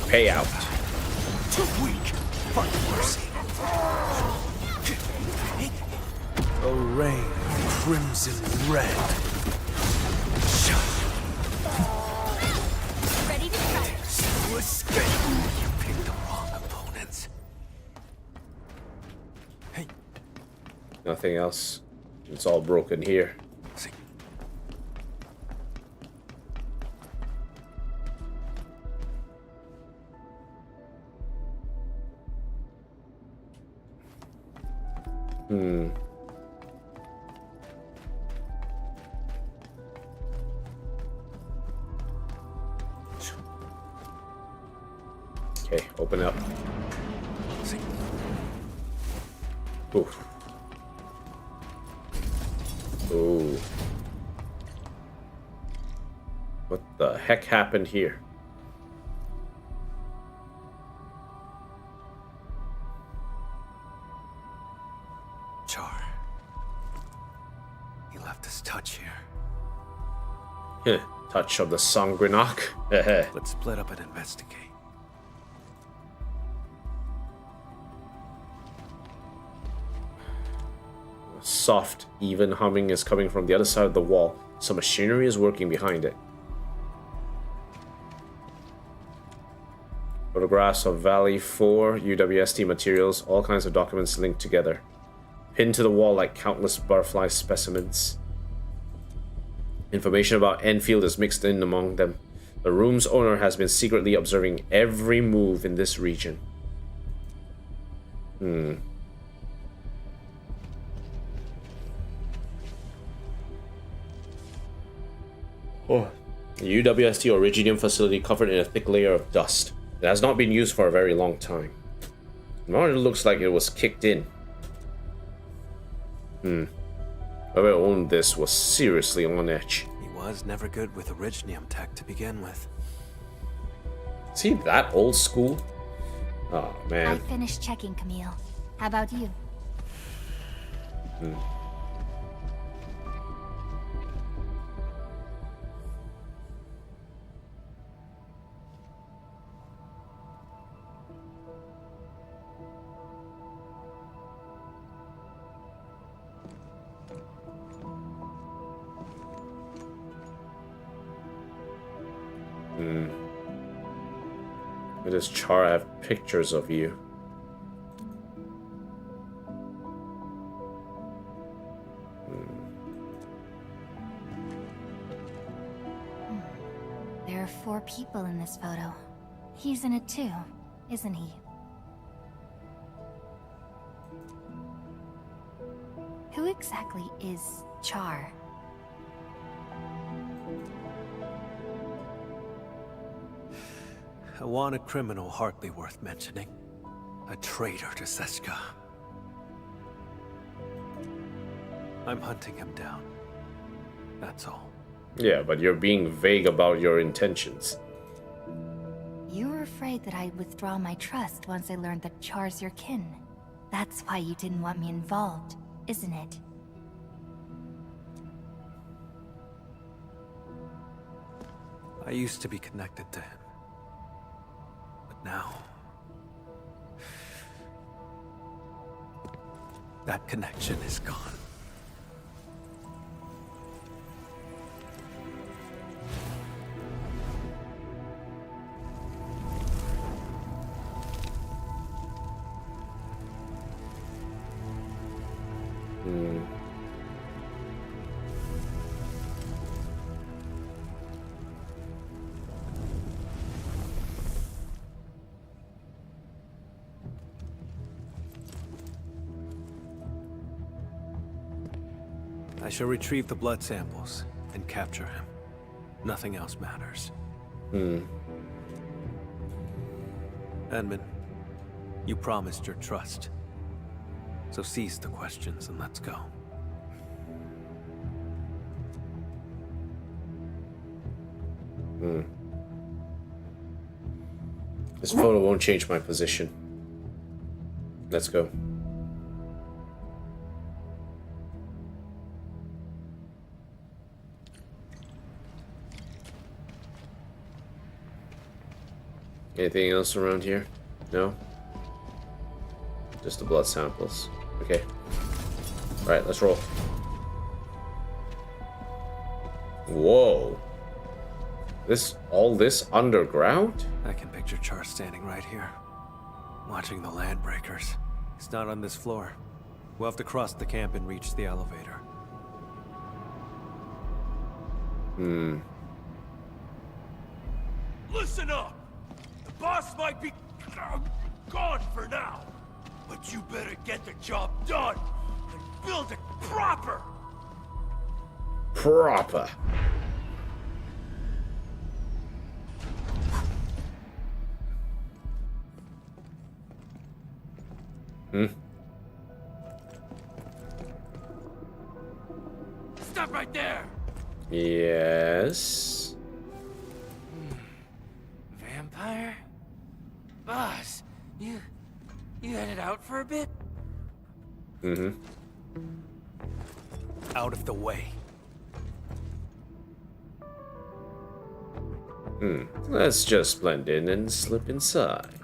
Payout. Too weak. Find mercy. A rain of crimson red. Ready to strike. To escape. You picked the wrong opponents. Hey. Nothing else. It's all broken here. See. Okay, open up. See. Oof. Ooh. What the heck happened here? Char. He left his touch here. Touch of the Sangrenak. Let's split up and investigate. Soft, even humming is coming from the other side of the wall. Some machinery is working behind it. Photographs of Valley 4, UWST materials, all kinds of documents linked together. Pinned to the wall like countless butterfly specimens. Information about Enfield is mixed in among them. The room's owner has been secretly observing every move in this region. Oh. The UWST Origidium facility covered in a thick layer of dust. It has not been used for a very long time. Now it looks like it was kicked in. Whoever owned this was seriously on edge. He was never good with Originium tech to begin with. See that old school? Oh I man. finished checking, Camille. How about you? Why does Char have pictures of you? There are 4 people in this photo. He's in it too, isn't he? Who exactly is Char? A wanted criminal hardly worth mentioning. A traitor to ses'qa. I'm hunting him down. That's all. Yeah, but you're being vague about your intentions. You were afraid that I'd withdraw my trust once I learned that Char's your kin. That's why you didn't want me involved. isn't it? I used to be connected to him. But now... that connection is gone. I shall retrieve the blood samples and capture him. Nothing else matters. Edmund, you promised your trust. So cease the questions and let's go. This photo won't change my position. Let's go. Anything else around here? No? Just the blood samples. Okay. Alright, let's roll. Whoa. All this underground? I can picture Char standing right here, watching the landbreakers. He's not on this floor. We'll have to cross the camp and reach the elevator. Listen up! The boss might be gone for now, but you better get the job done and build it proper! Proper. Stop right there! Yes. Vampire? Boss, you headed out for a bit? Out of the way. Let's just blend in and slip inside.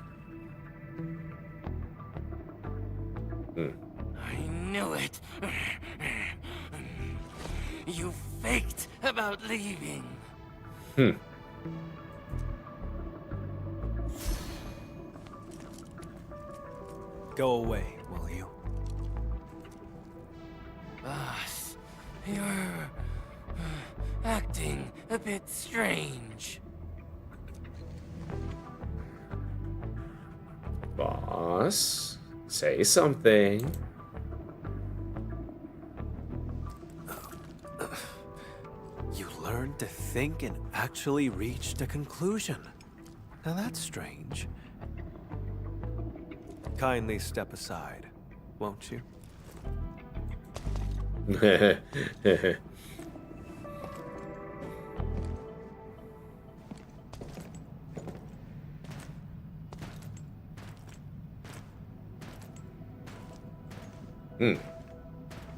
I knew it. You faked about leaving. Go away, will you? Boss, you're acting a bit strange. Boss, say something. You learned to think and actually reached a conclusion. Now that's strange. Kindly step aside, won't you?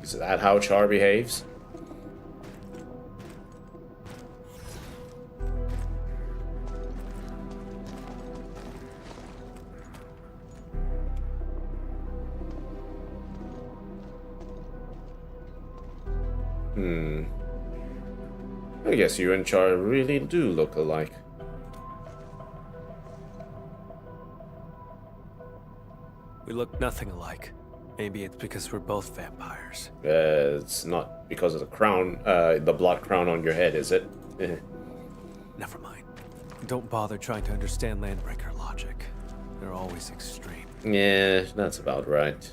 Is that how Char behaves? I guess you and Char really do look alike. We look nothing alike. Maybe it's because we're both vampires. It's not because of the crown, the blood crown on your head, is it? Never mind. Don't bother trying to understand Landbreaker logic. They're always extreme. Yeah, that's about right.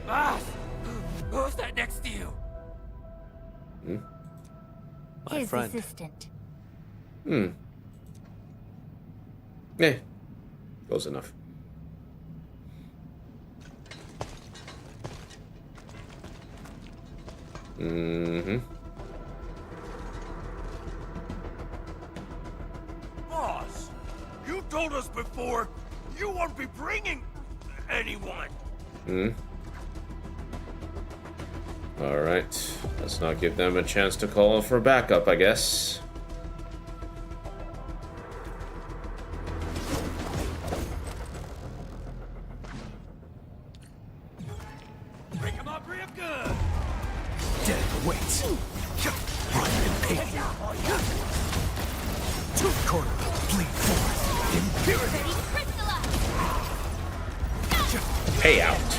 Boss! Who's that next to you? My His friend. assistant. Close enough. Boss! You told us before you won't be bringing anyone. Alright. Let's not give them a chance to call for backup, I guess. Break him up real good. Dead weights. Run and pay. To the corner. Bleed forth. Impurity. Payout.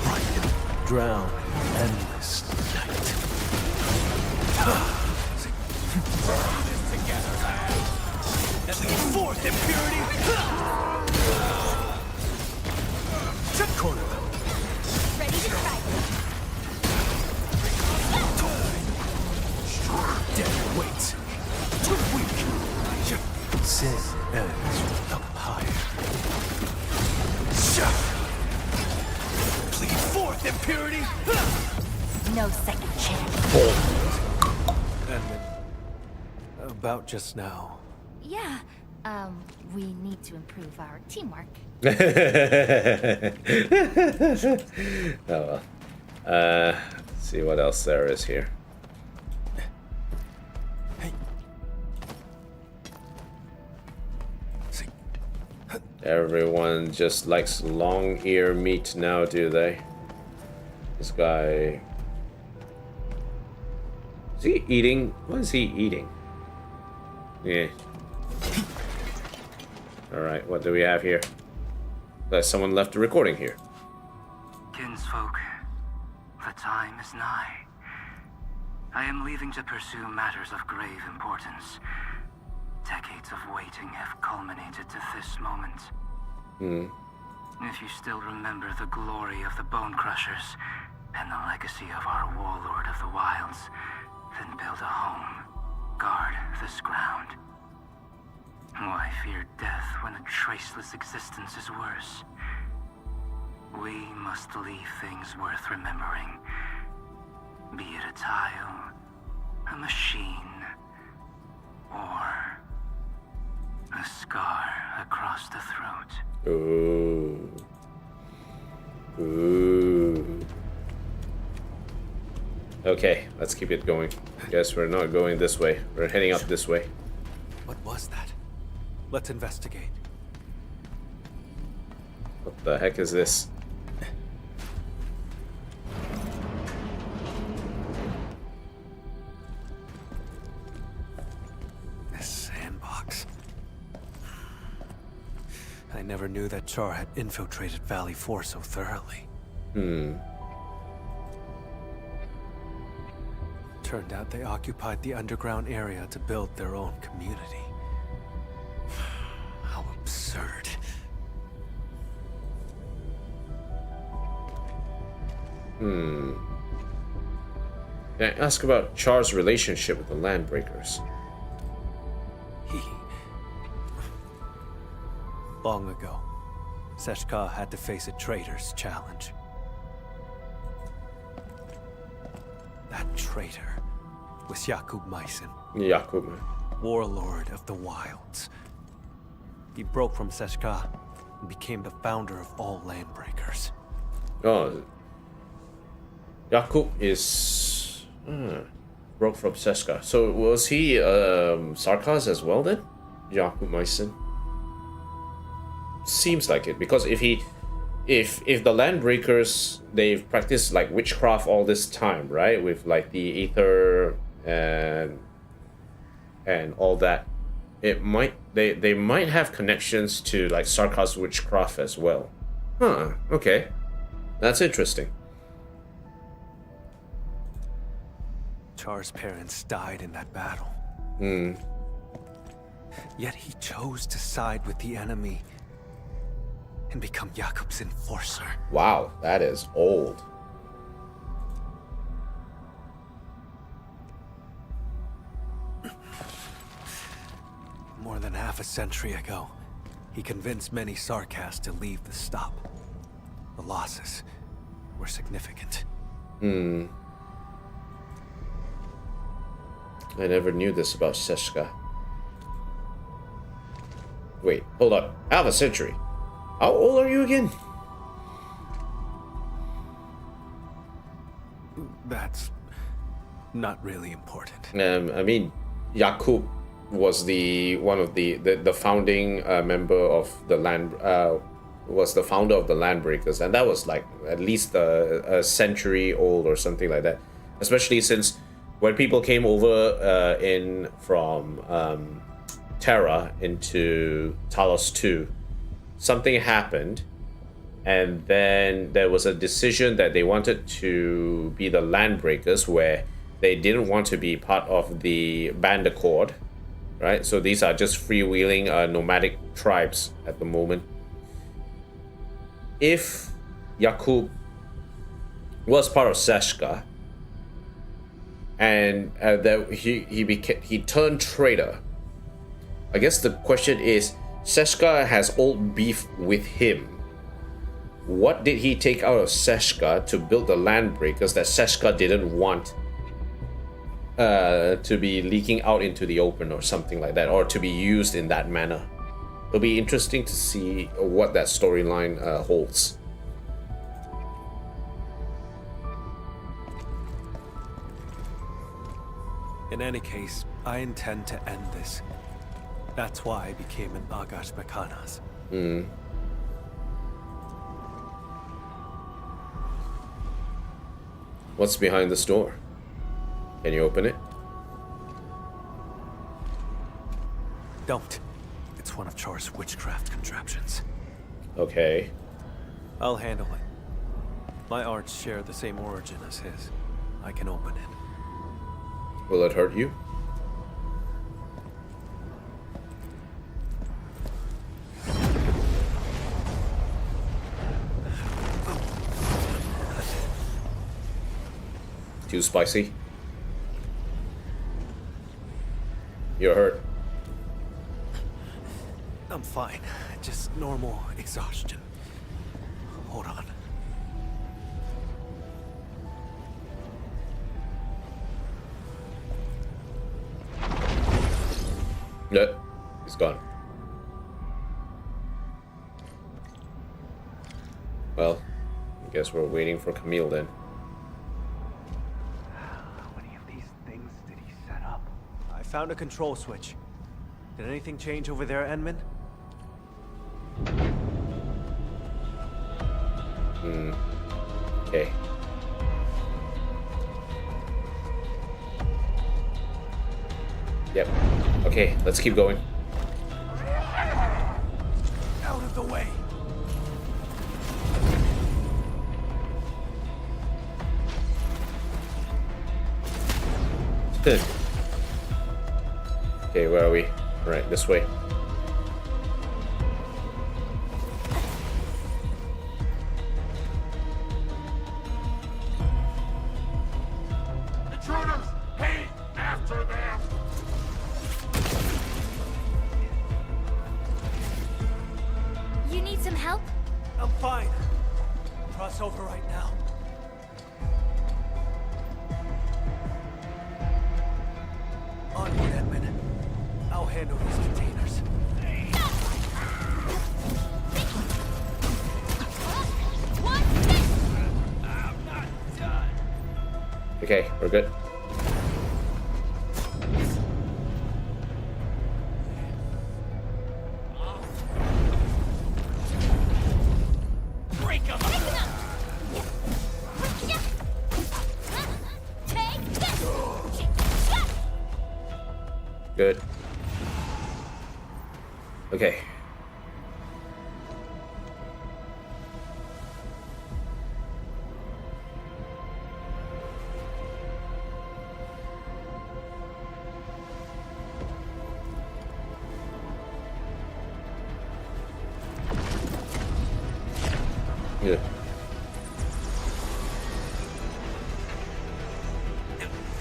Run and drown. Endless night. Bleed forth. Impurity. To the corner. Ready to try it. Dead weights. Too weak. Sin ends with umpire. Bleed forth, impurity! No second chance. And about just now. Yeah, we need to improve our teamwork. Oh well. Let's see what else there is here. Everyone just likes long ear meat now, do they? This guy... Is he eating? What is he eating? Yeah. Alright, what do we have here? Someone left a recording here. Kinsfolk, the time is nigh. I am leaving to pursue matters of grave importance. Decades of waiting have culminated to this moment. If you still remember the glory of the Bone Crushers and the legacy of our warlord of the wilds, then build a home, guard this ground. Why fear death when a traceless existence is worse? We must leave things worth remembering. Be it a tile, a machine, or a scar across the throat. Ooh. Ooh. Okay, let's keep it going. Guess we're not going this way. We're heading up this way. What was that? Let's investigate. What the heck is this? This sandbox. I never knew that Char had infiltrated Valley 4 so thoroughly. Turned out they occupied the underground area to build their own community. How absurd. Can I ask about Char's relationship with the Landbreakers? Long ago, ses'qa had to face a traitor's challenge. That traitor was Jakub Meissen. Jakub. Warlord of the Wilds. He broke from ses'qa and became the founder of all Landbreakers. Oh. Jakub is... broke from ses'qa. So was he Sarkaz as well then? Jakub Meissen? Seems like it, because if the Landbreakers, they've practiced like witchcraft all this time, right, with like the ether and all that, it might they might have connections to like Sarkaz witchcraft as well. Huh, okay, that's interesting. Char's parents died in that battle. Yet he chose to side with the enemy and become Jakub's enforcer. Wow, that is old. More than half a century ago, he convinced many Sarkaz to leave the stop. The losses were significant. I never knew this about ses'qa. Wait, hold on. Half a century? How old are you again? that's not really important. I mean, Jakub was one of the founding member of the land. Was the founder of the Landbreakers, and that was like at least a century old or something like that. Especially since when people came over from Terra into Talos 2, something happened, and then there was a decision that they wanted to be the Landbreakers, where they didn't want to be part of the Band Accord, right? So these are just freewheeling nomadic tribes at the moment. If Jakub was part of ses'qa, and that he turned traitor, I guess the question is, ses'qa has old beef with him. What did he take out of ses'qa to build the Landbreakers that ses'qa didn't want to be leaking out into the open or something like that, or to be used in that manner? It'll be interesting to see what that storyline holds. In any case, I intend to end this. That's why I became an Agash Mekanas. What's behind this door? Can you open it? Don't. It's one of Char's witchcraft contraptions. Okay. I'll handle it. My arts share the same origin as his. I can open it. Will it hurt you? Too spicy? You're hurt. I'm fine. Just normal exhaustion. Hold on. No, he's gone. Well, I guess we're waiting for Camille then. How many of these things did he set up? I found a control switch. Did anything change over there, Enman? Okay. Yep. Okay, let's keep going. Out of the way. Okay, where are we? Right, this way. Intruders! Hey, after them! You need some help? I'm fine. Cross over right now. Onward, Edmund. I'll handle these containers. I'm not done. Okay, we're good. Break them! Good. Okay. Good.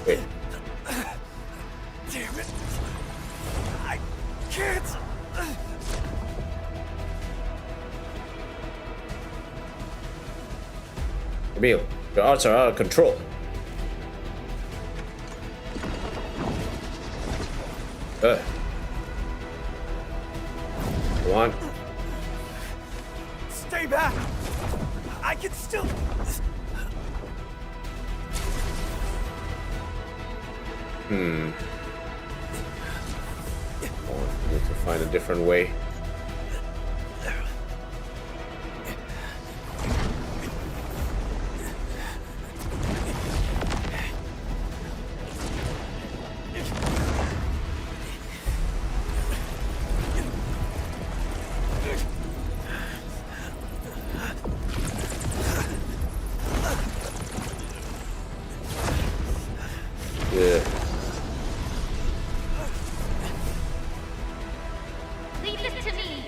Wait. Damn it! I can't! Camille, your arts are out of control. Good. Go on. Stay back! I can still... Oh, I need to find a different way. Yeah. Leave this to me.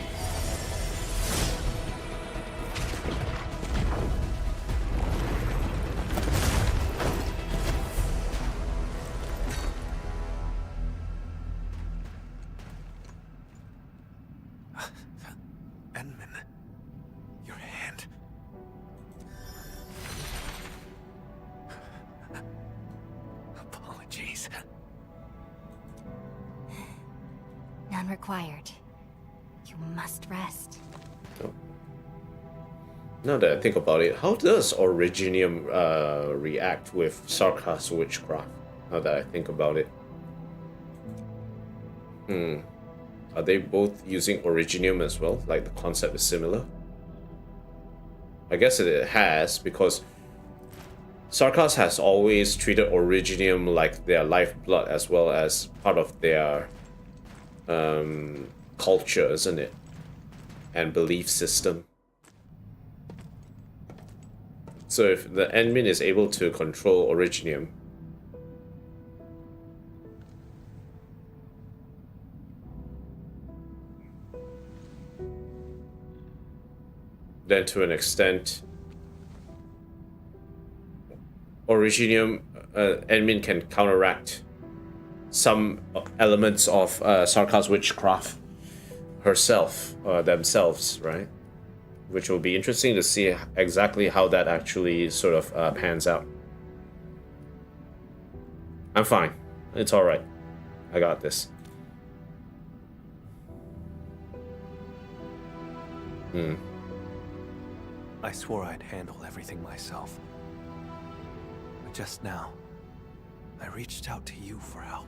Enmin, your hand. Apologies. None required. You must rest. Now that I think about it, how does Originium react with ses'qa's witchcraft? Now that I think about it. Are they both using Originium as well? Like the concept is similar? I guess it has, because ses'qa has always treated Originium like their lifeblood as well as part of their culture, isn't it? And belief system. So if the admin is able to control Originium, then to an extent, Originium admin can counteract some elements of ses'qa's witchcraft herself, themselves, right? Which will be interesting to see exactly how that actually sort of pans out. I'm fine. It's alright. I got this. I swore I'd handle everything myself. But just now, I reached out to you for help.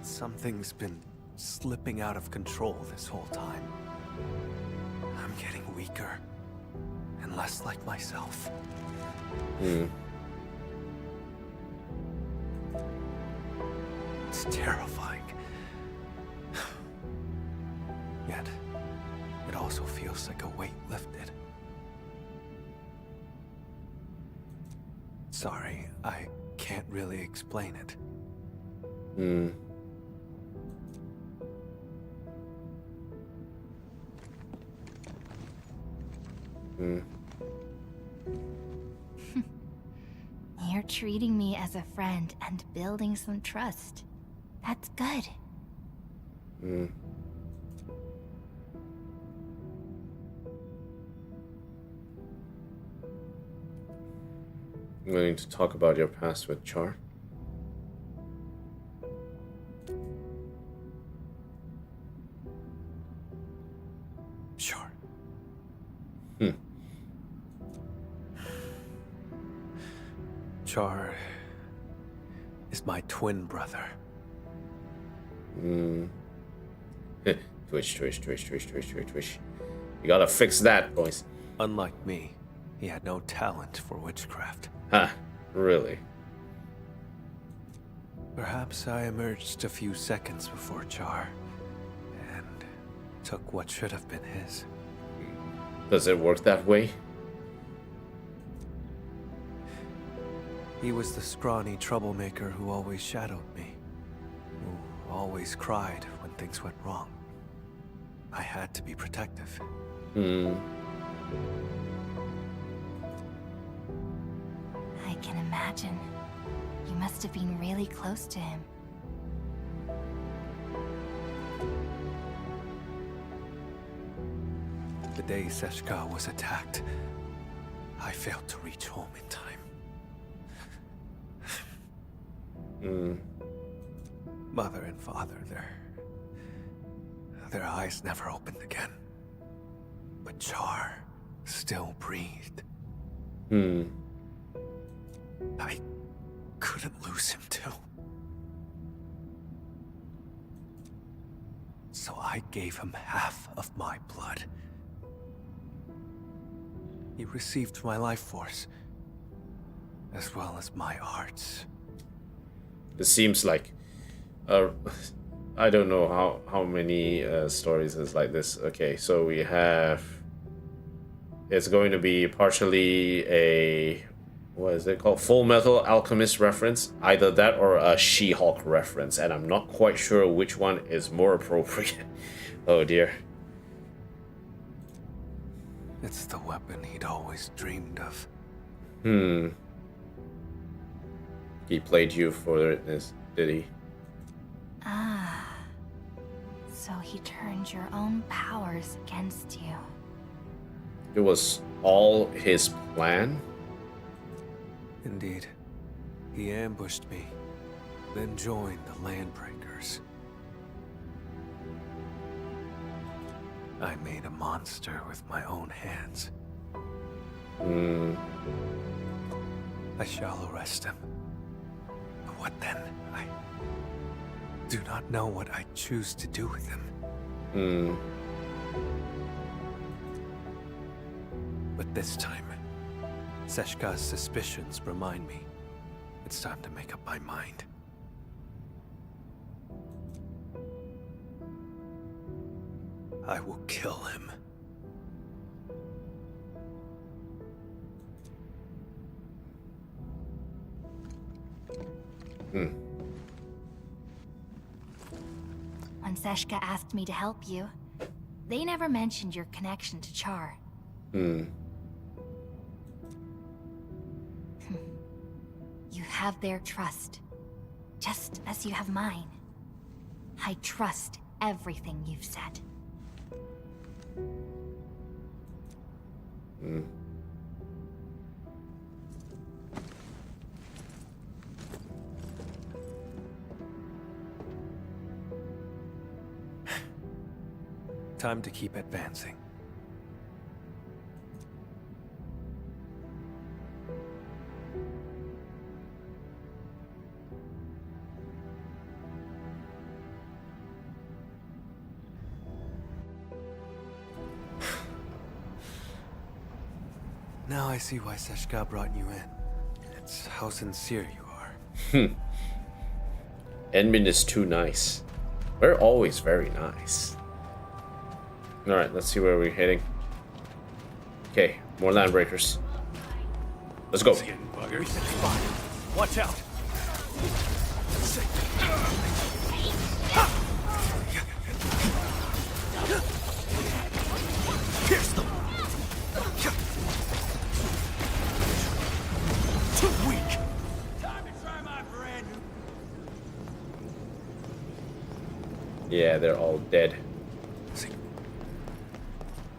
Something's been slipping out of control this whole time. I'm getting weaker and less like myself. It's terrifying. Yet, it also feels like a weight lifted. Sorry, I can't really explain it. You're treating me as a friend and building some trust. That's good. I'm going to talk about your past with Char. Sure. Char is my twin brother. Twitch. You gotta fix that, boys. Unlike me, he had no talent for witchcraft. Huh, really? Perhaps I emerged a few seconds before Char, and took what should have been his. Does it work that way? He was the scrawny troublemaker who always shadowed me, who always cried when things went wrong. I had to be protective. I can imagine. You must have been really close to him. The day ses'qa was attacked, I failed to reach home in time. Mother and father, their eyes never opened again. But Char still breathed. I couldn't lose him too. So I gave him half of my blood. He received my life force, as well as my arts. It seems like, I don't know how many stories is like this. Okay, so we have, it's going to be partially a, what is it called? Full Metal Alchemist reference. Either that or a She-Hulk reference, and I'm not quite sure which one is more appropriate. Oh dear. It's the weapon he'd always dreamed of. He played you for this, did he? Ah. So he turned your own powers against you. It was all his plan? Indeed. He ambushed me, then joined the Landbreakers. I made a monster with my own hands. I shall arrest him. But what then? I do not know what I choose to do with him. But this time, Ses'qa's suspicions remind me it's time to make up my mind. I will kill him. When Ses'qa asked me to help you, they never mentioned your connection to Char. You have their trust, just as you have mine. I trust everything you've said. Time to keep advancing. Now I see why Ses'qa brought you in. It's how sincere you are. Edmund is too nice. We're always very nice. Alright, let's see where we're heading. Okay, more Landbreakers. Let's go. Watch out! Pierce them! Too weak! Time to try my brand new... Yeah, they're all dead.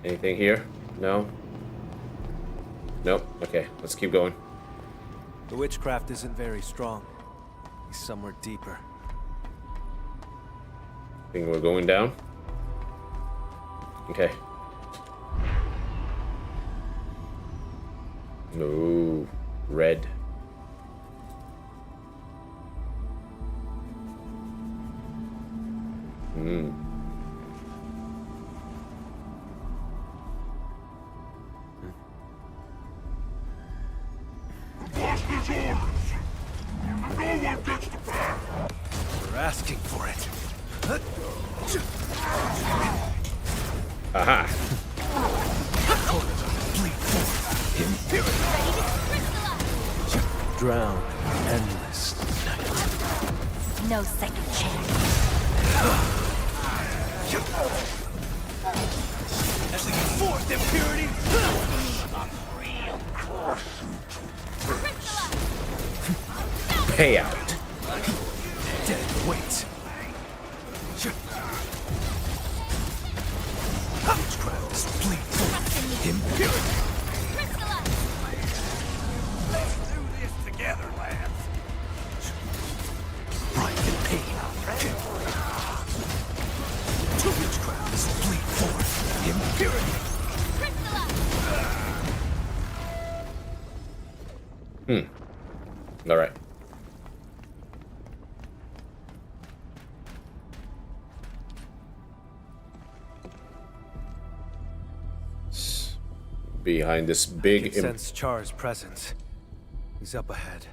Anything here? No? Nope. Okay, let's keep going. The witchcraft isn't very strong. He's somewhere deeper. Think we're going down? Okay. No. Red. We're asking for it. Aha. Drown endless night. No second chance. As we get forth, impurity! Payout. Dead weight. Witchcraft is bleeding. Impurity! Let's do this together, lads. Pride and pain. Witchcraft is bleed forth. Impurity! Alright. Behind this big, sense Char's presence. He's up ahead.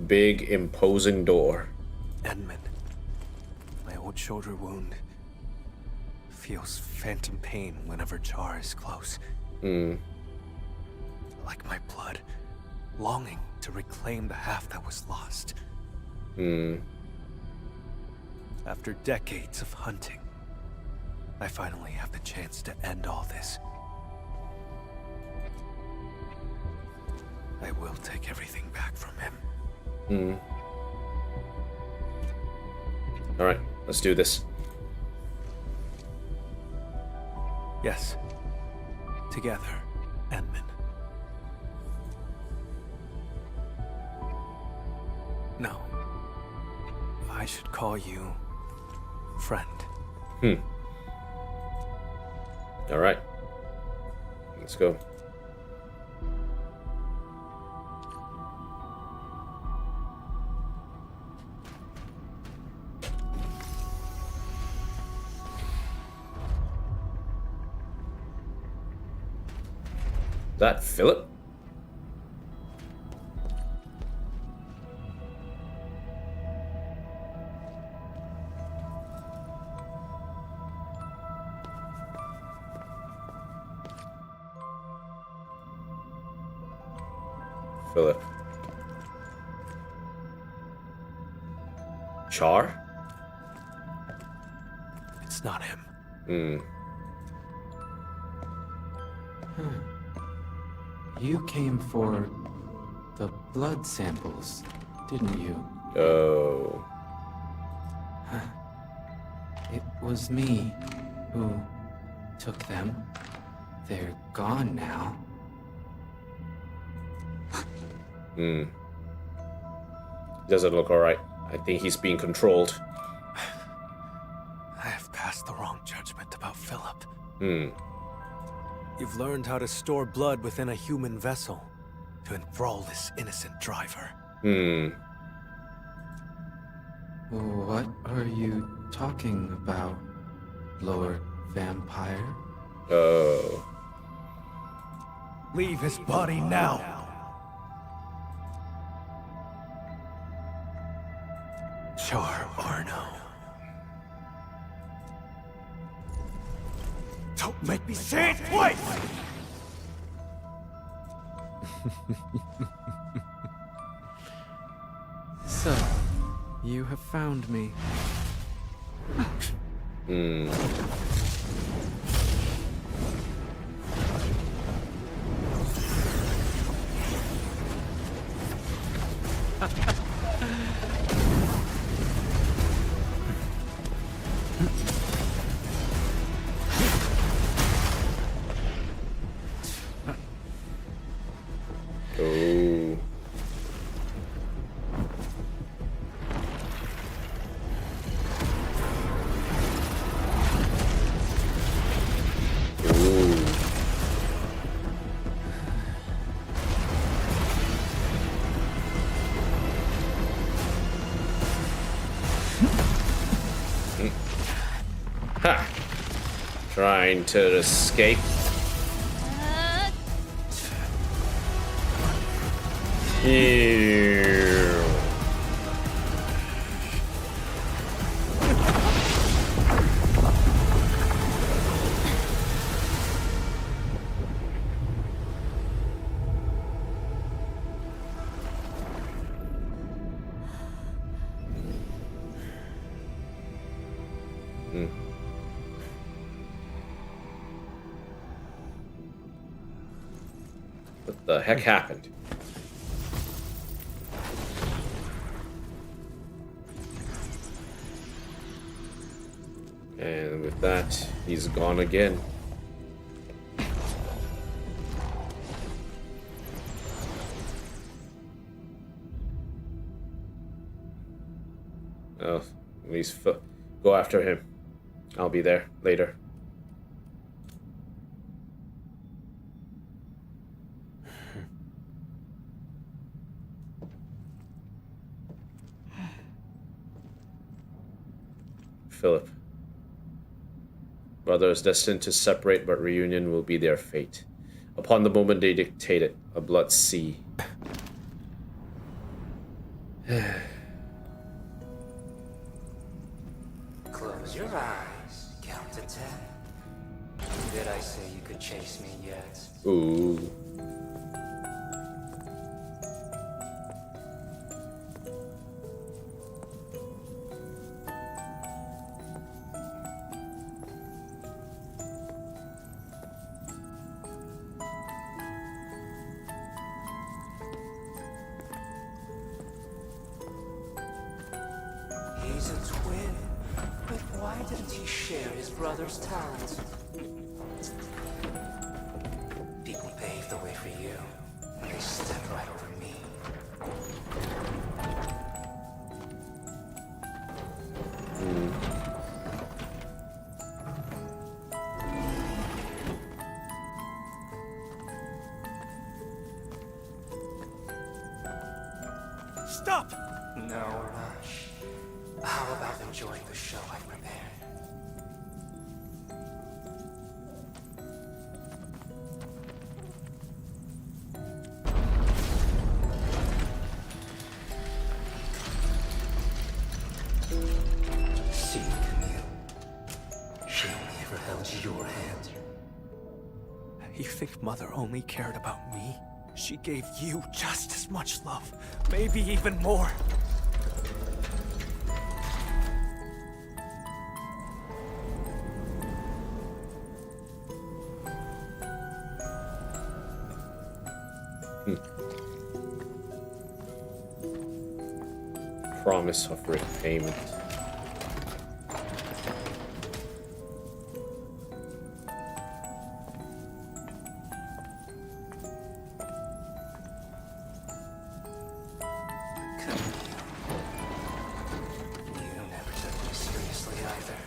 Big, imposing door. Edmund, my old shoulder wound feels phantom pain whenever Char is close. Like my blood, longing to reclaim the half that was lost. After decades of hunting, I finally have the chance to end all this. I will take everything back from him. Alright, let's do this. Yes. Together, Edmund. No. I should call you friend. Alright. Let's go. That Philip? Philip. Char? It's not him. You came for the blood samples, didn't you? Oh. It was me who took them. They're gone now. Doesn't look alright. I think he's being controlled. I have passed the wrong judgment about Philip. You've learned how to store blood within a human vessel to enthrall this innocent driver. What are you talking about, Lord Vampire? Oh. Leave his body now. Char Arno. Don't make me say it twice! So, you have found me. Oh. Ha! Trying to escape. Ew. What the heck happened? And with that, he's gone again. Oh, at least go after him. I'll be there later. Philip. Brothers destined to separate, but reunion will be their fate. Upon the moment they dictate it, a blood sea. Close your eyes. Count to 10. Did I say you could chase me yet? Ooh. He's a twin, but why didn't he share his brother's talent? People paved the way for you, and they stepped right over me. Stop! No rush. How about enjoying the show I prepared? See, Camille. She only ever held your hand. You think Mother only cared about me? She gave you just as much love, maybe even more. Promise of repayment. You never took me seriously either.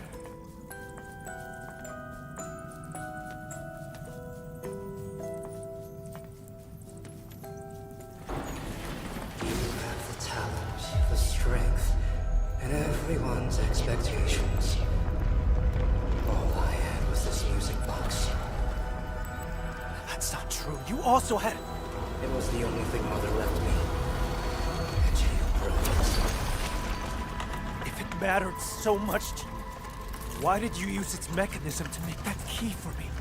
You have the talent, the strength, and everyone's expectations. All I had was this music box. That's not true. You also had... It was the only thing Mother left me. And you broke it. If it mattered so much to you, why did you use its mechanism to make that key for me?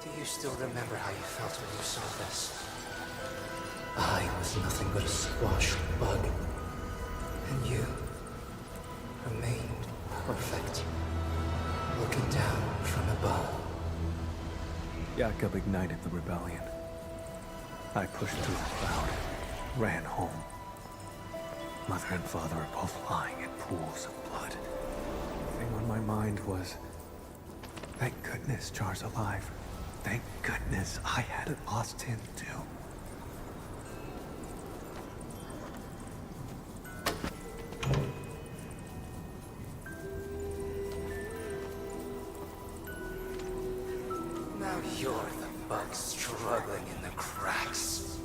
Do you still remember how you felt when you saw this? I was nothing but a squash bug. And you remained perfect, looking down from above. Jakob ignited the rebellion. I pushed through the crowd, ran home. Mother and father are both lying in pools of blood. The thing on my mind was, thank goodness Char's alive. Thank goodness I hadn't lost him too. Now you're the bug struggling in the cracks.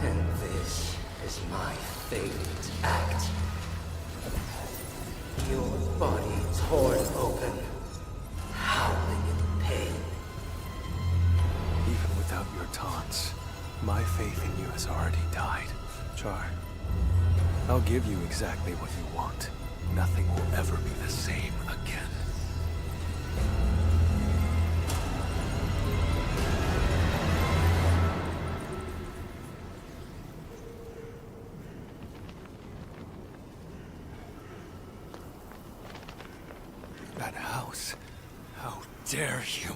And this is my favorite act. Your body torn open, howling in pain. Even without your taunts, my faith in you has already died. Char, I'll give you exactly what you want. Nothing will ever be the same again. That house. How dare you?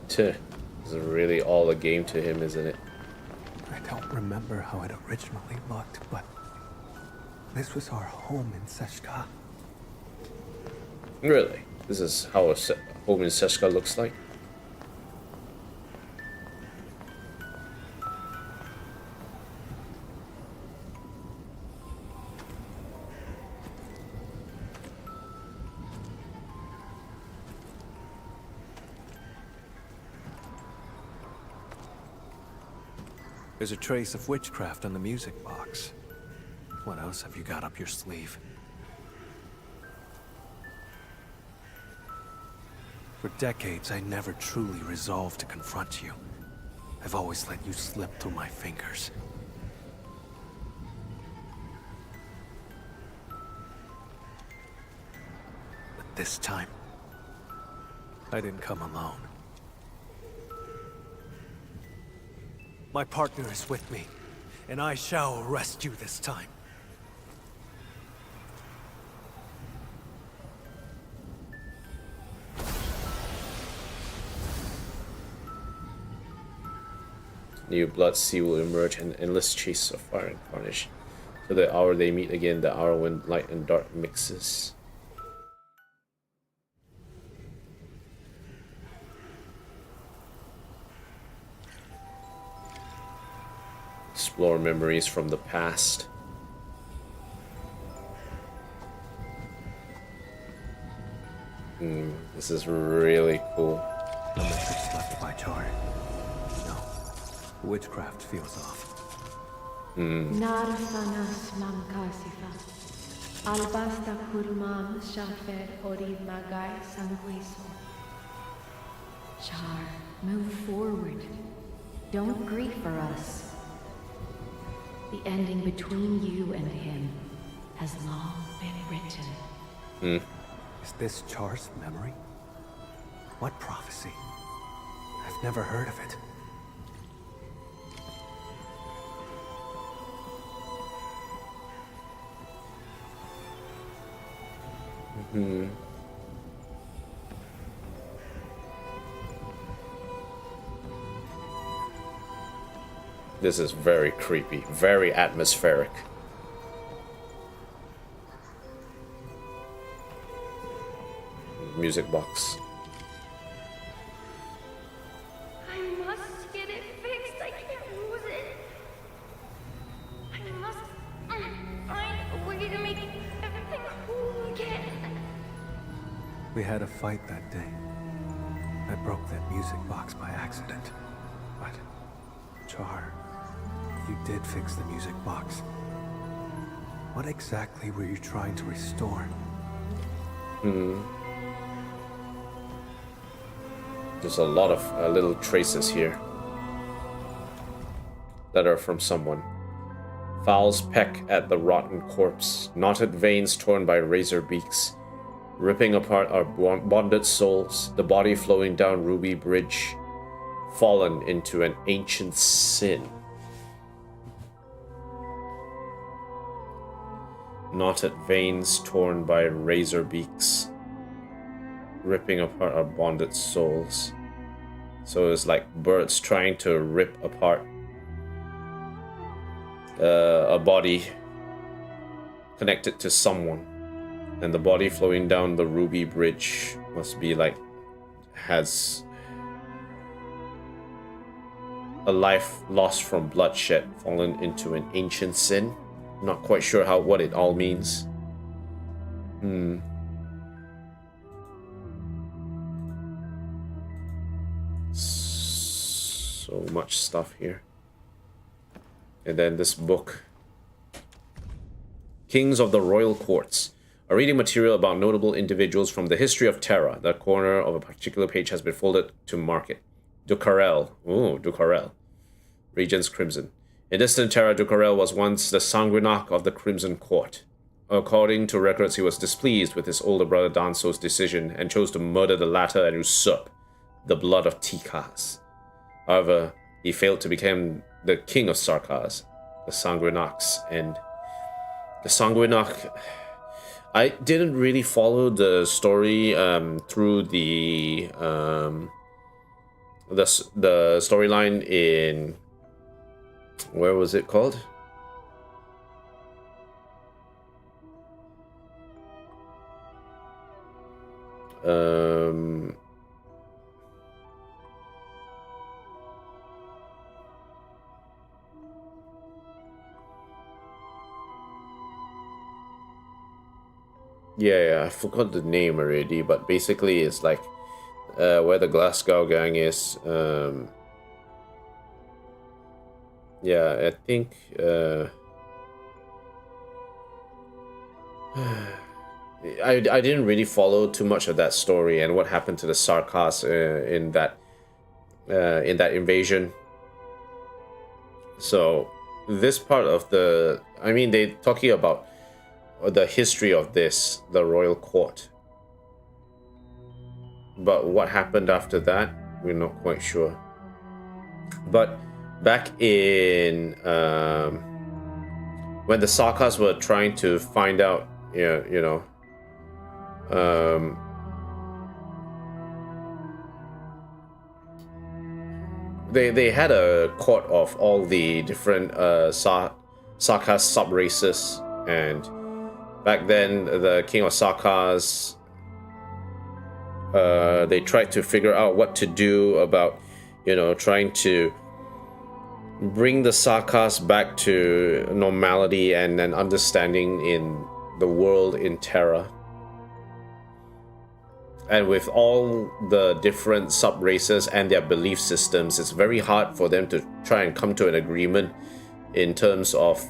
This is really all a game to him, isn't it? I don't remember how it originally looked, but this was our home in ses'qa. Really? This is how a home in ses'qa looks like? There's a trace of witchcraft on the music box. What else have you got up your sleeve? For decades, I never truly resolved to confront you. I've always let you slip through my fingers. But this time, I didn't come alone. My partner is with me, and I shall arrest you this time. New blood sea will emerge and endless chase of fire and carnage. To the hour they meet again, the hour when light and dark mixes. Explore memories from the past. This is really cool. The message left by Char. No, witchcraft feels off. Narsanas mamkasifa. Albasta kurmam shafer orid magai sanguiso. Char, move forward. Don't grieve for us. The ending between you and him has long been written. Is this Char's memory? What prophecy? I've never heard of it. This is very creepy, very atmospheric. Music box. I must get it fixed. I can't lose it. I must find a way to make everything whole again. We had a fight that day. I broke that music box by accident. But, Char, you did fix the music box. What exactly were you trying to restore? There's a lot of little traces here that are from someone. Fowls peck at the rotten corpse, knotted veins torn by razor beaks, ripping apart our bonded souls, the body flowing down Ruby Bridge, fallen into an ancient sin. Knotted veins torn by razor beaks, ripping apart our bonded souls. So it's like birds trying to rip apart a body connected to someone. And the body flowing down the ruby bridge must be like, has a life lost from bloodshed, fallen into an ancient sin. Not quite sure what it all means. So much stuff here. And then this book. Kings of the Royal Courts. A reading material about notable individuals from the history of Terra. The corner of a particular page has been folded to mark it. Ducarel. Ooh, Ducarel. Regent's Crimson. In distant Terra, Ducarel was once the Sanguinac of the Crimson Court. According to records, he was displeased with his older brother Danso's decision and chose to murder the latter and usurp the blood of Tikas. However, he failed to become the king of Sarkaz, the Sanguinacs, and the Sanguinac. I didn't really follow the story through the storyline in, where was it called? Yeah, I forgot the name already, but basically it's like where the Glasgow gang is. Yeah, I think I didn't really follow too much of that story and what happened to the Sarkaz in that invasion. So this part of the, I mean, they talking about the history of this, the royal court, but what happened after that, we're not quite sure. But back in when the Sarkaz were trying to find out, they had a court of all the different Sarkaz sub-races, and back then the king of Sarkaz, they tried to figure out what to do about, trying to bring the Sarkaz back to normality and an understanding in the world in Terra. And with all the different sub-races and their belief systems, it's very hard for them to try and come to an agreement in terms of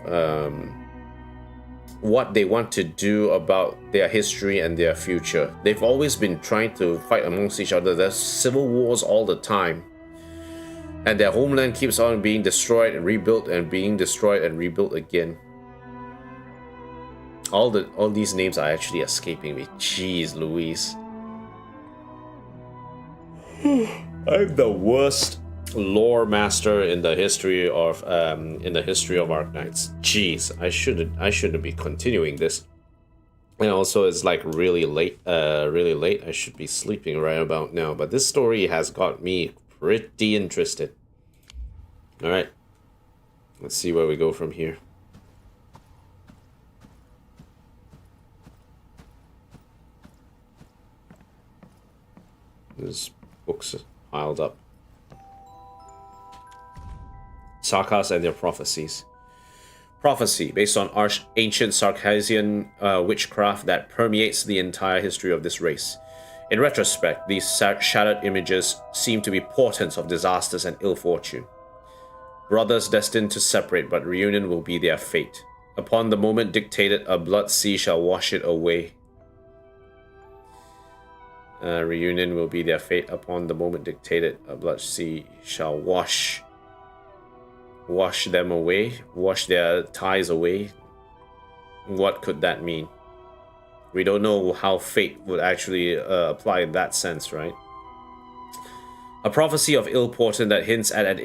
what they want to do about their history and their future. They've always been trying to fight amongst each other. There's civil wars all the time. And their homeland keeps on being destroyed and rebuilt and being destroyed and rebuilt again. All these names are actually escaping me. Jeez Louise. I'm the worst lore master in the history of Arknights. Jeez, I shouldn't be continuing this. And also, it's like really late. I should be sleeping right about now. But this story has got me pretty interested. All right, let's see where we go from here. There's books piled up. Sarkaz and their prophecies. Prophecy, based on ancient Sarkazian witchcraft that permeates the entire history of this race. In retrospect, these shattered images seem to be portents of disasters and ill fortune. Brothers destined to separate, but reunion will be their fate. Upon the moment dictated, a blood sea shall wash it away. Reunion will be their fate. Upon the moment dictated, a blood sea shall wash them away, wash their ties away. What could that mean? We don't know how fate would actually apply in that sense, right? A prophecy of ill portent that hints at an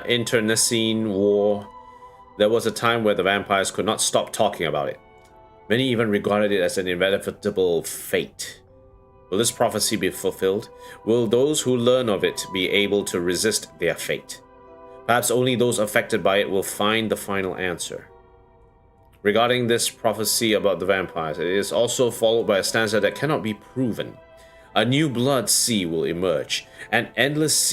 internecine war. There was a time where the vampires could not stop talking about it. Many even regarded it as an inevitable fate. Will this prophecy be fulfilled? Will those who learn of it be able to resist their fate? Perhaps only those affected by it will find the final answer. Regarding this prophecy about the vampires, it is also followed by a stanza that cannot be proven. A new blood sea will emerge, an endless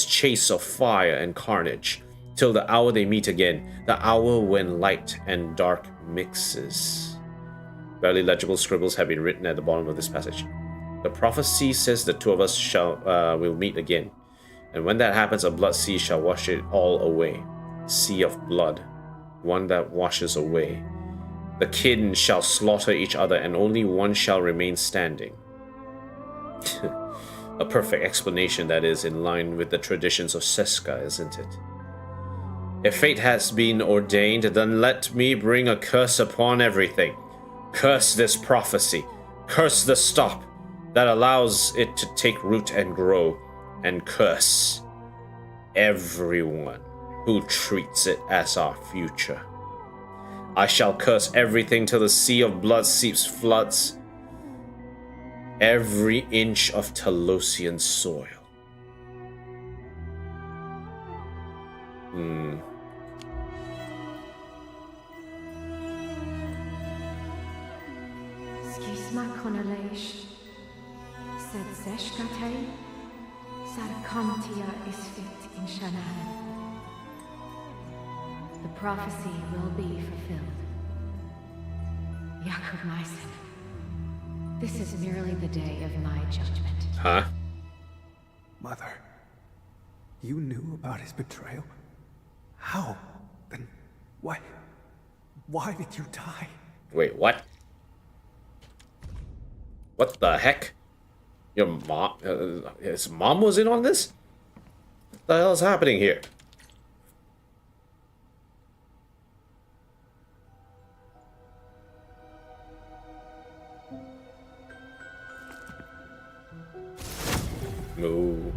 chase of fire and carnage, till the hour they meet again, the hour when light and dark mixes. Barely legible scribbles have been written at the bottom of this passage. The prophecy says the two of us will meet again, and when that happens, a blood sea shall wash it all away. Sea of blood, one that washes away. The kin shall slaughter each other, and only one shall remain standing. A perfect explanation that is in line with the traditions of ses'qa, isn't it? If fate has been ordained, then let me bring a curse upon everything. Curse this prophecy. Curse the stop that allows it to take root and grow. And curse everyone who treats it as our future. I shall curse everything till the sea of blood seeps floods every inch of Talosian soil. Skisma Konalesh, said Ses'qa Sarkantia is fit in Shannon. The prophecy will be fulfilled. Jakob Meissen, this is merely the day of my judgment. Huh? Mother, you knew about his betrayal? How? Then why did you die? Wait, what? What the heck? Your mom? His mom was in on this? What the hell is happening here? Moo.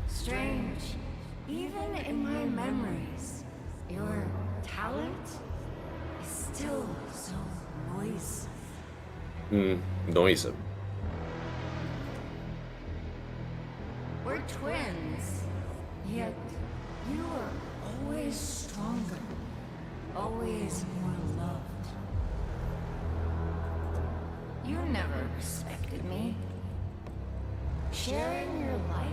Strange. Even in my memories, your talent is still so noisome. Noisome. We're twins, yet you are always stronger, always more loved. You never respected me. Sharing your life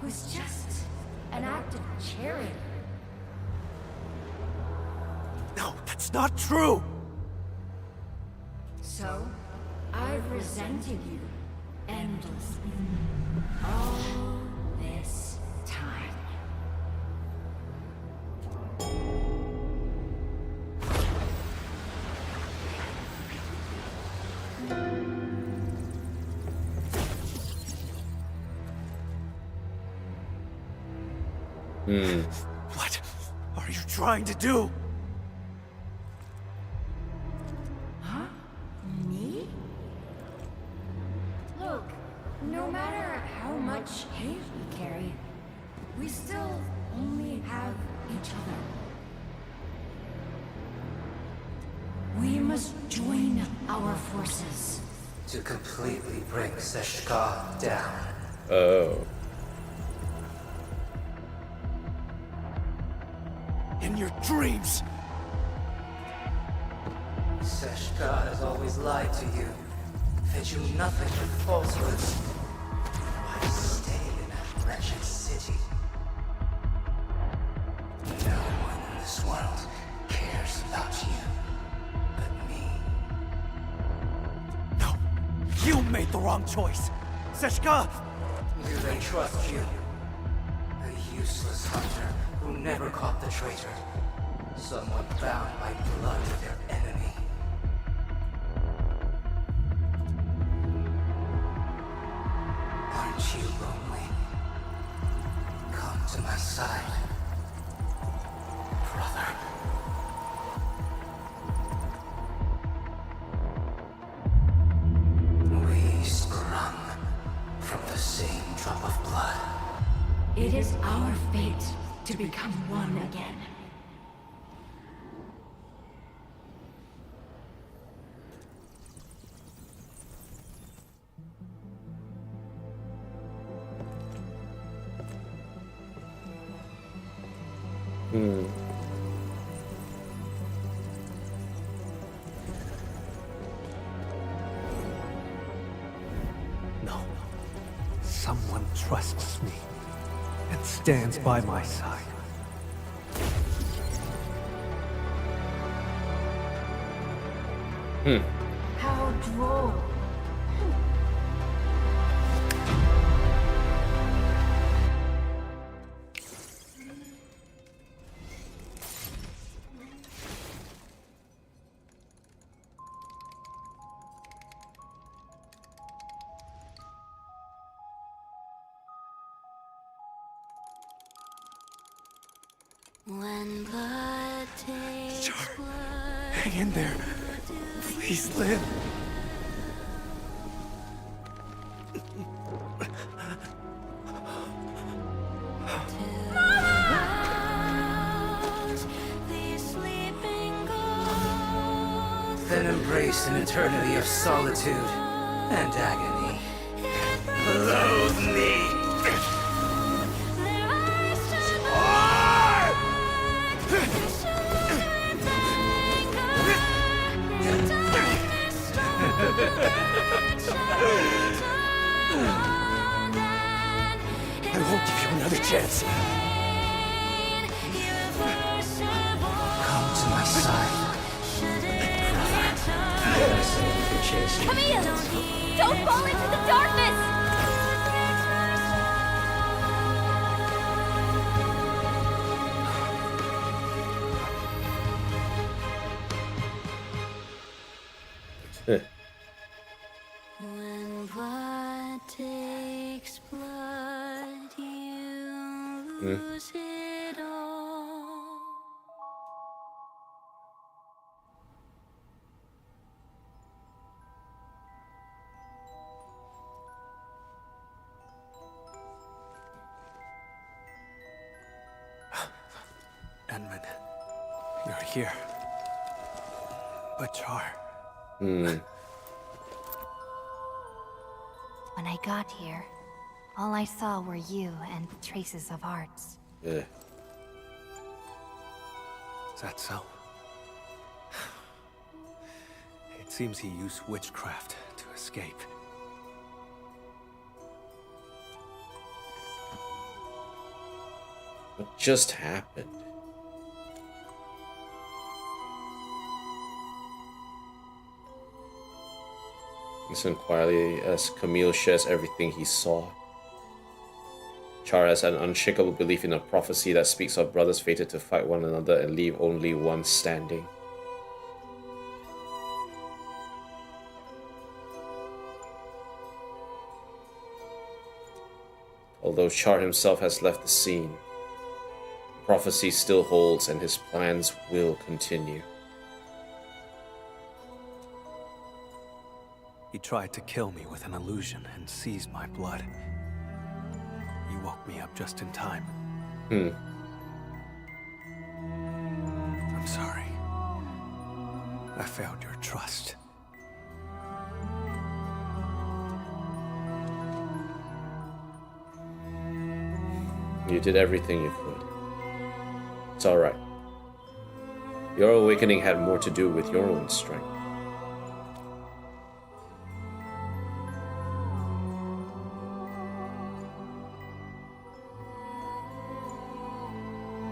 was just an act of charity. No, that's not true! So, I've resented you endlessly. All this time. What are you trying to do? Huh? Me? Look, no matter how much hate we carry, we still only have each other. We must join our forces. To completely bring ses'qa down. Oh. In your dreams! Ses'qa has always lied to you, fed you nothing but falsehoods. Why stay in that wretched city? No one in this world cares about you but me. No! You made the wrong choice! Ses'qa! Do they trust you? A useless hunter who never caught the traitor. Someone bound by blood to their enemy. Aren't you lonely? Come to my side, brother. It is our fate to become one again. No. Someone trusts me and stands by my side. How droll. When blood takes blood, Hang in there. Please live. these sleeping ghosts, Then embrace an eternity of solitude and agony. Loathe me! their eyes turn I won't give you another chance. Come to my side. Camille! Don't fall into the darkness! When blood takes blood, you lose it all. Edmund, you're here. But Char. When I got here, all I saw were you and traces of hearts. Yeah. Is that so? It seems he used witchcraft to escape. What just happened? Listen quietly as Camille shares everything he saw. Char has an unshakable belief in a prophecy that speaks of brothers fated to fight one another and leave only one standing. Although Char himself has left the scene, the prophecy still holds and his plans will continue. He tried to kill me with an illusion and seized my blood. You woke me up just in time. I'm sorry. I failed your trust. You did everything you could. It's alright. Your awakening had more to do with your own strength.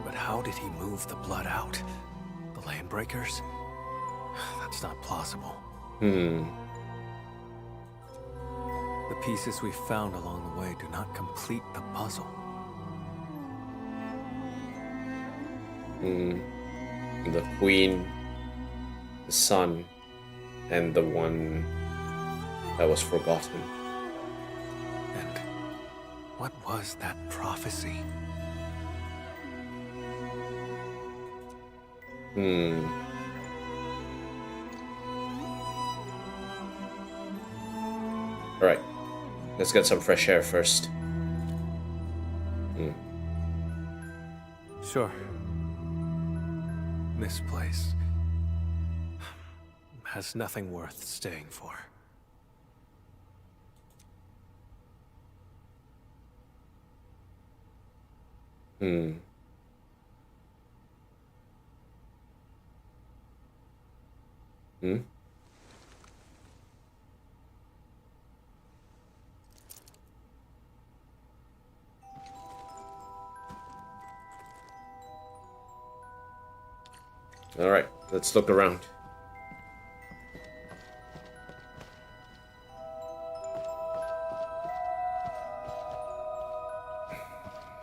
But how did he move the blood out? The land breakers? That's not plausible. The pieces we found along the way do not complete the puzzle. The queen, the son, and the one that was forgotten. And what was that prophecy? Alright, let's get some fresh air first. Sure. This place has nothing worth staying for. Hmm. Hmm? All right, let's look around.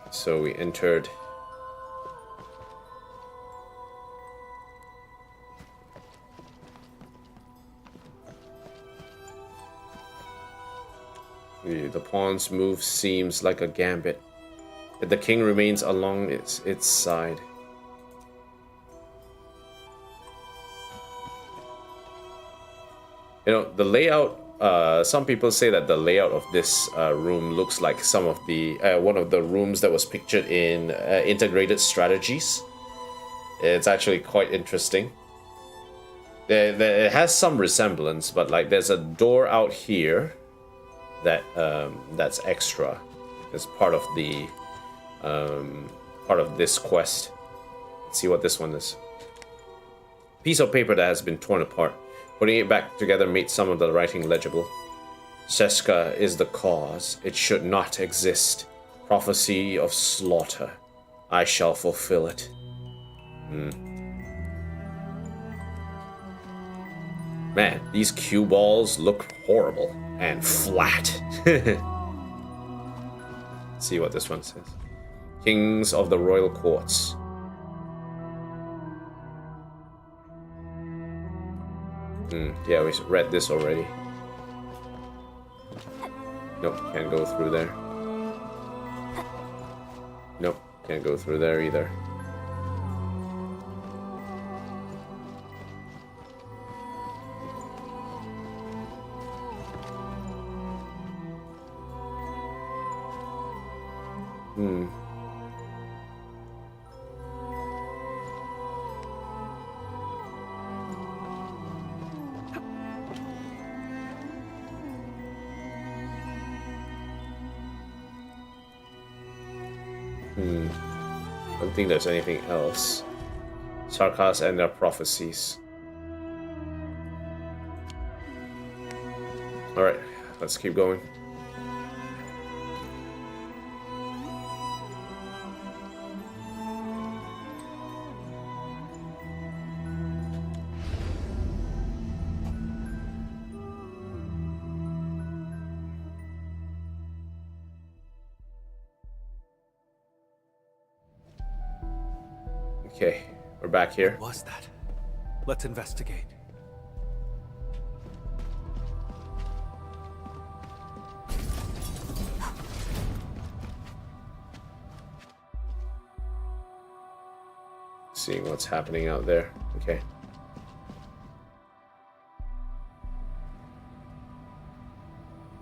So we entered. The pawn's move seems like a gambit. Yet the king remains along its side. You know, the layout, some people say that the layout of this room looks like some of the, one of the rooms that was pictured in Integrated Strategies. It's actually quite interesting. It has some resemblance, but like there's a door out here that that's extra. It's part of the, part of this quest. Let's see what this one is. Piece of paper that has been torn apart. Putting it back together made some of the writing legible. Ses'qa is the cause. It should not exist. Prophecy of slaughter. I shall fulfill it. Man, these cue balls look horrible and flat. See what this one says. Kings of the Royal Courts. Yeah, we read this already. Nope, can't go through there. Nope, can't go through there either. Don't think there's anything else. Ses'qa and their prophecies. Alright, let's keep going. Okay, we're back here. What was that? Let's investigate. Seeing what's happening out there. Okay.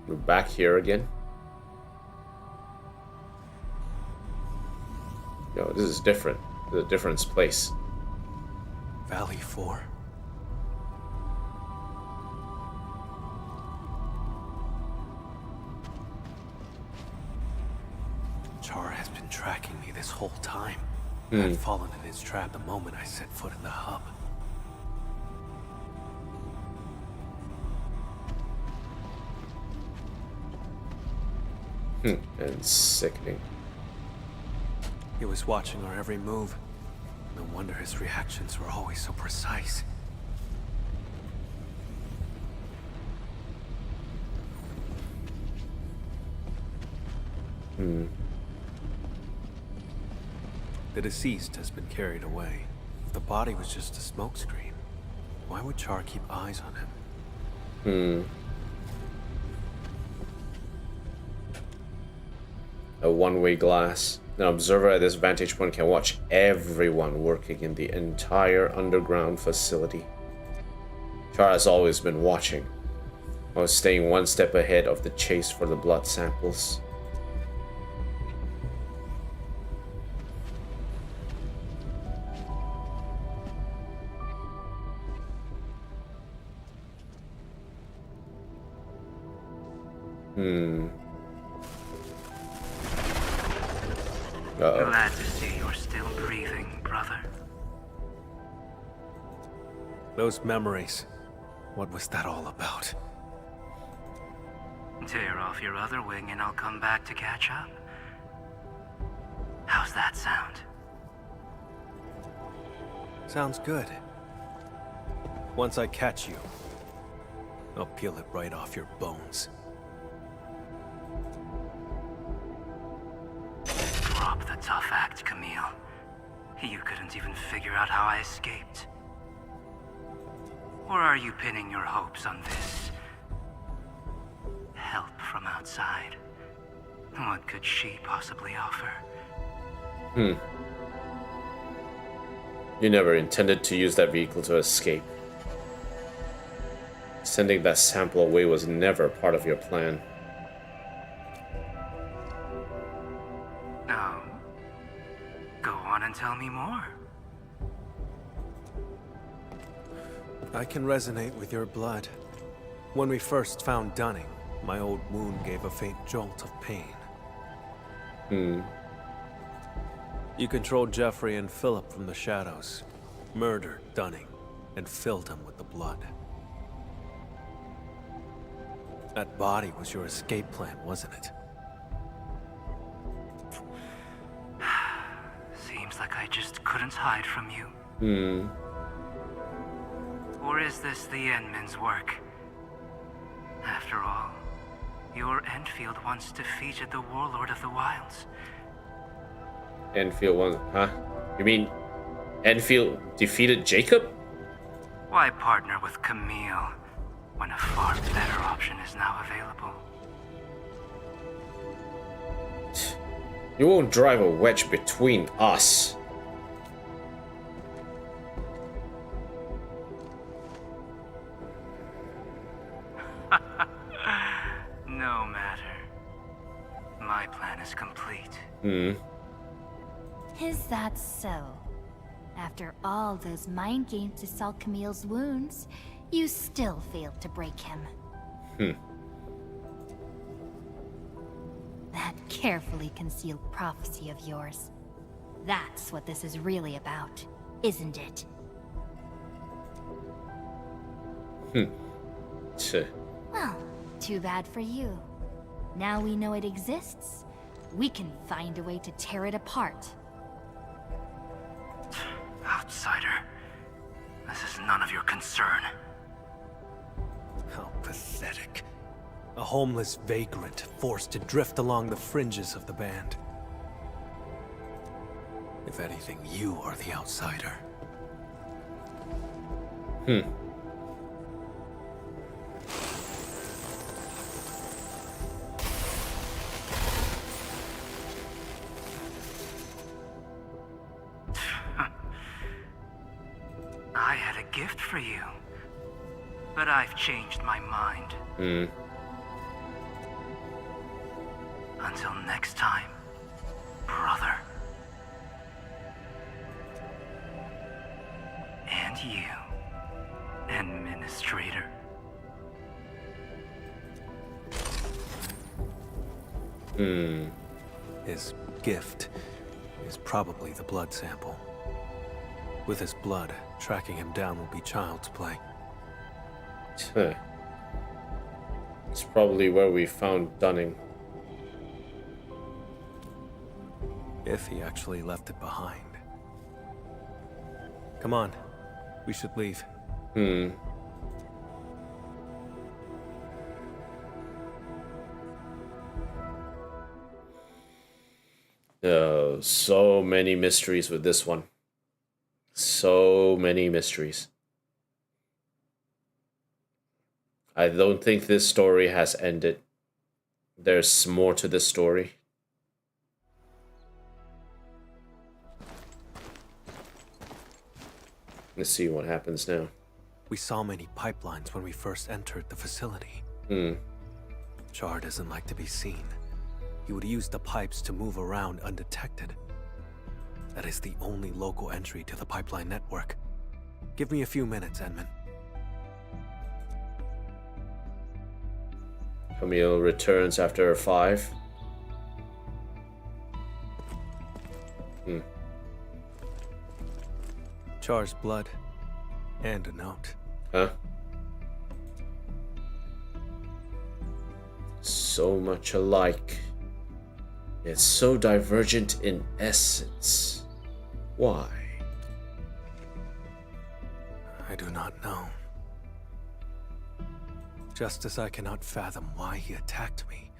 We're back here again. No, this is different. The different place. Valley 4. Char has been tracking me this whole time. I'd fallen in his trap the moment I set foot in the hub. And sickening. He was watching our every move. No wonder his reactions were always so precise. The deceased has been carried away. If the body was just a smokescreen, why would Char keep eyes on him? A one-way glass. An observer at this vantage point can watch everyone working in the entire underground facility. Char has always been watching, while staying one step ahead of the chase for the blood samples. Uh-oh. Glad to see you're still breathing, brother. Those memories. What was that all about? Tear off your other wing and I'll come back to catch up. How's that sound? Sounds good. Once I catch you, I'll peel it right off your bones. Drop the tough act, Camille. You couldn't even figure out how I escaped. Or are you pinning your hopes on this? Help from outside. What could she possibly offer? You never intended to use that vehicle to escape. Sending that sample away was never part of your plan. No. Go on and tell me more. I can resonate with your blood. When we first found Dunning, my old wound gave a faint jolt of pain. You controlled Jeffrey and Philip from the shadows, murdered Dunning, and filled him with the blood. That body was your escape plan, wasn't it? Seems like I just couldn't hide from you. Or is this the Endmen's work? After all, your Endfield once defeated the Warlord of the Wilds. Enfield won, huh? You mean Enfield defeated Jacob? Why partner with Camille when a far better option is now available? You won't drive a wedge between us. No matter. My plan is complete. Is that so? After all those mind games to salve Camille's wounds, you still failed to break him. That carefully concealed prophecy of yours. That's what this is really about, isn't it? Well, too bad for you. Now we know it exists, we can find a way to tear it apart. Outsider, this is none of your concern. How pathetic. A homeless vagrant forced to drift along the fringes of the band. If anything, you are the outsider. I had a gift for you, but I've changed my mind. Until next time, brother. And you, Administrator. His gift is probably the blood sample. With his blood, tracking him down will be child's play. It's probably where we found Dunning. If he actually left it behind. Come on, we should leave. So many mysteries with this one. So many mysteries. I don't think this story has ended. There's more to this story. Let's see what happens now. We saw many pipelines when we first entered the facility. Char doesn't like to be seen. He would use the pipes to move around undetected. That is the only local entry to the pipeline network. Give me a few minutes, Edmund. Camille returns after 5. Char's blood. And a note. Huh? So much alike. Yet so divergent in essence. Why? I do not know. Just as I cannot fathom why he attacked me,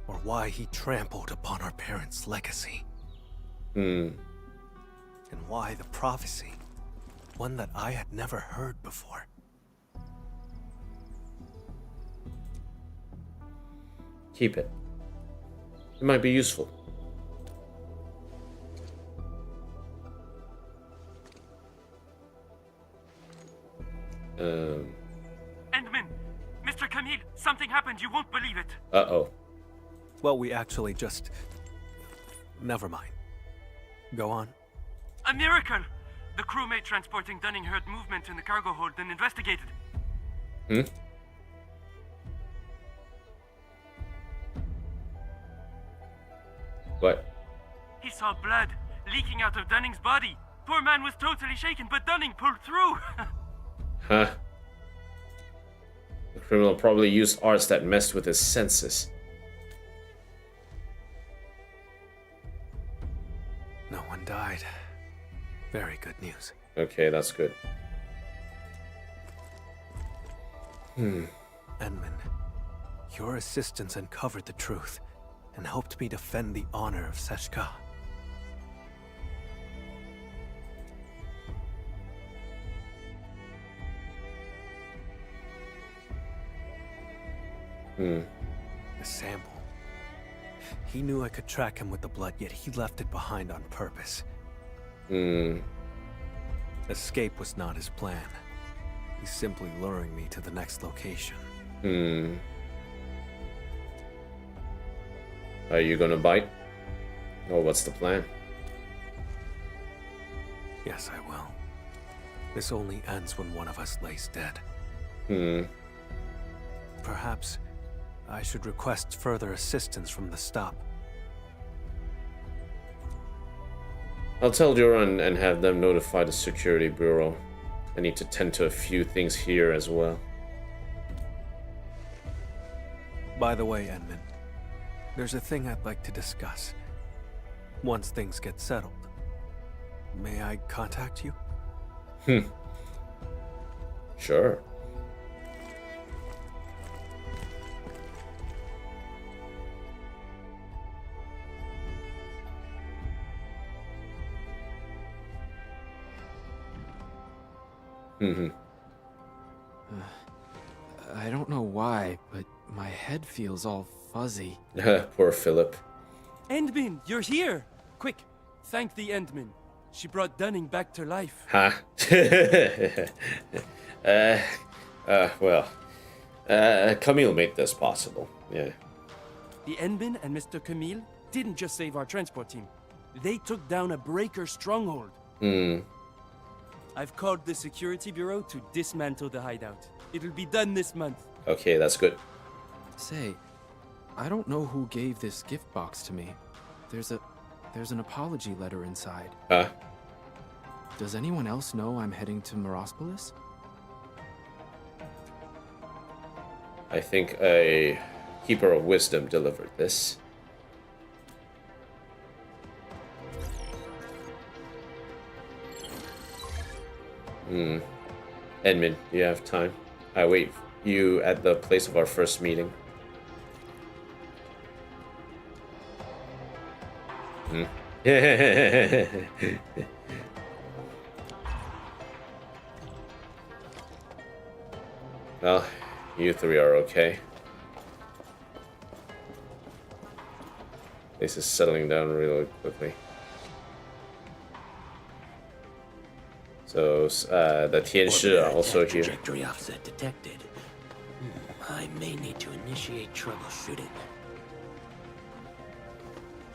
or why he trampled upon our parents' legacy. And why the prophecy, one that I had never heard before. Keep it. It might be useful. Endman, Mr. Camille, something happened. You won't believe it. Uh-oh. Well, we actually just... Never mind. Go on. A miracle! The crewmate transporting Dunning heard movement in the cargo hold and investigated. What? He saw blood leaking out of Dunning's body. Poor man was totally shaken, but Dunning pulled through. Huh? The criminal probably used arts that messed with his senses. No one died. Very good news. Okay, that's good. Edmund, your assistance uncovered the truth and helped me defend the honor of ses'qa. The sample. He knew I could track him with the blood, yet he left it behind on purpose. Escape was not his plan. He's simply luring me to the next location. Are you gonna bite? Or what's the plan? Yes, I will. This only ends when one of us lays dead. Perhaps I should request further assistance from the stop. I'll tell Duran and have them notify the security bureau. I need to tend to a few things here as well. By the way, Edmund, there's a thing I'd like to discuss. Once things get settled, may I contact you? Sure. I don't know why, but my head feels all fuzzy. Poor Philip. Endman, you're here! Quick, thank the Endman. She brought Dunning back to life. Huh? Camille made this possible. Yeah. The Endman and Mr. Camille didn't just save our transport team. They took down a breaker stronghold. I've called the security bureau to dismantle the hideout. It'll be done this month. Okay, that's good. Say, I don't know who gave this gift box to me. There's an apology letter inside. Huh? Does anyone else know I'm heading to Morospolis? I think a Keeper of Wisdom delivered this. Edmund, you have time? I wait you at the place of our first meeting. Well, you three are okay. This is settling down really quickly. So, the Tianshi are also here. Trajectory offset detected. I may need to initiate troubleshooting.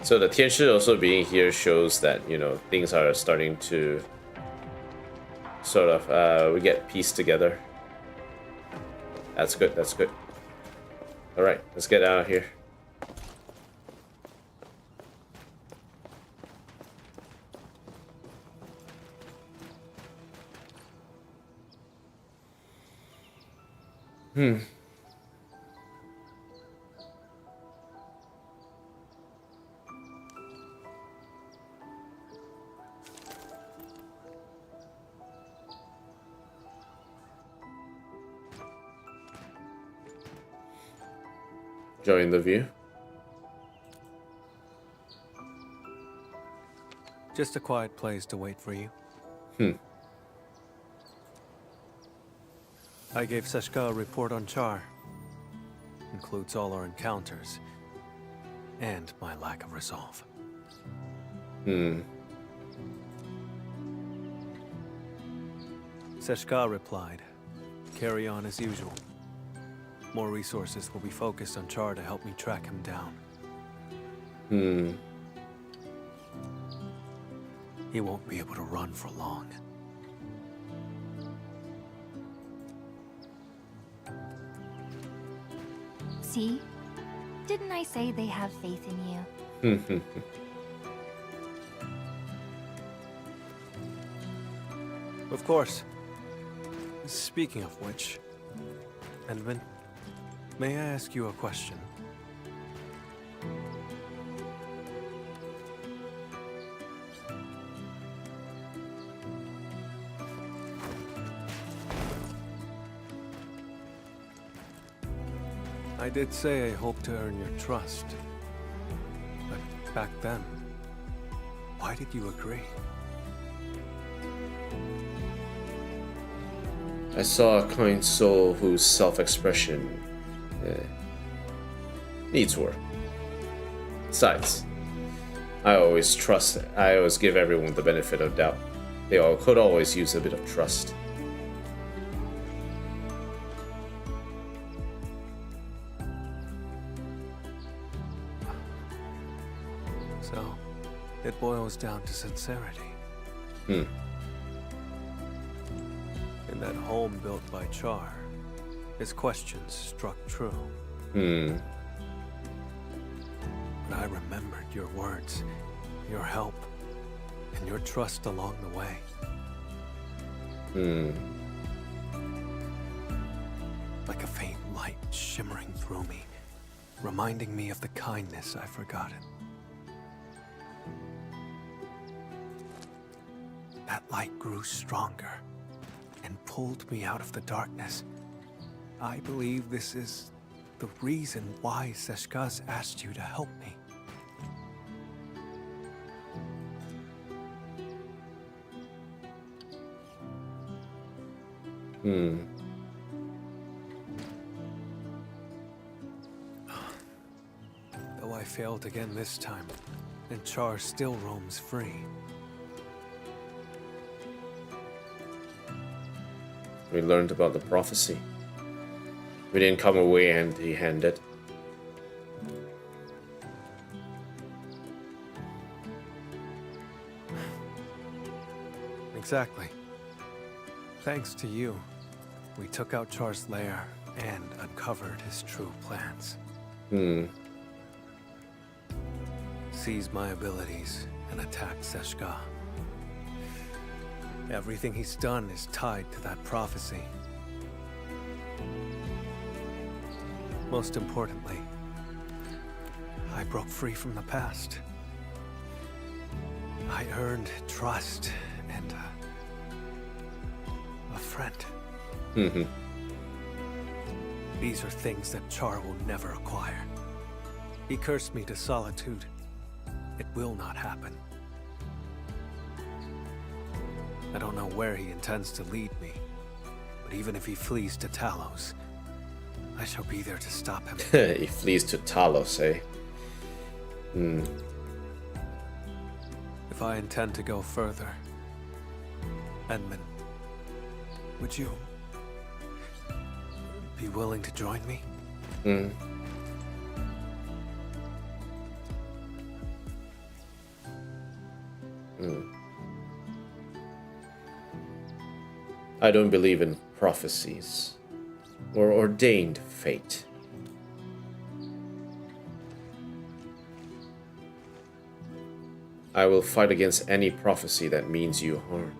So the Tianshi also being here shows that, you know, things are starting to sort of, we get pieced together. That's good, that's good. Alright, let's get out of here. Enjoying the view. Just a quiet place to wait for you. I gave Ses'qa a report on Char. Includes all our encounters. And my lack of resolve. Ses'qa replied, "Carry on as usual. More resources will be focused on Char to help me track him down." He won't be able to run for long. See? Didn't I say they have faith in you? Of course. Speaking of which, Endman, may I ask you a question? I did say I hoped to earn your trust. But back then, why did you agree? I saw a kind soul whose self-expression needs work. Besides, I always give everyone the benefit of doubt. They all could always use a bit of trust. So, it boils down to sincerity. In that home built by Char, his questions struck true. But I remembered your words, your help, and your trust along the way. Like a faint light shimmering through me, reminding me of the kindness I've forgotten. That light grew stronger and pulled me out of the darkness. I believe this is the reason why Ses'qa's asked you to help me. Though I failed again this time, and Char still roams free. We learned about the prophecy. We didn't come away empty-handed. Exactly. Thanks to you, we took out Char's lair and uncovered his true plans. Seized my abilities and attacked Ses'qa. Everything he's done is tied to that prophecy. Most importantly, I broke free from the past. I earned trust and a friend. These are things that Char will never acquire. He cursed me to solitude. It will not happen. I don't know where he intends to lead me, but even if he flees to Talos, I shall be there to stop him. He flees to Talos, eh? If I intend to go further, Endman, would you be willing to join me? I don't believe in prophecies or ordained fate. I will fight against any prophecy that means you harm.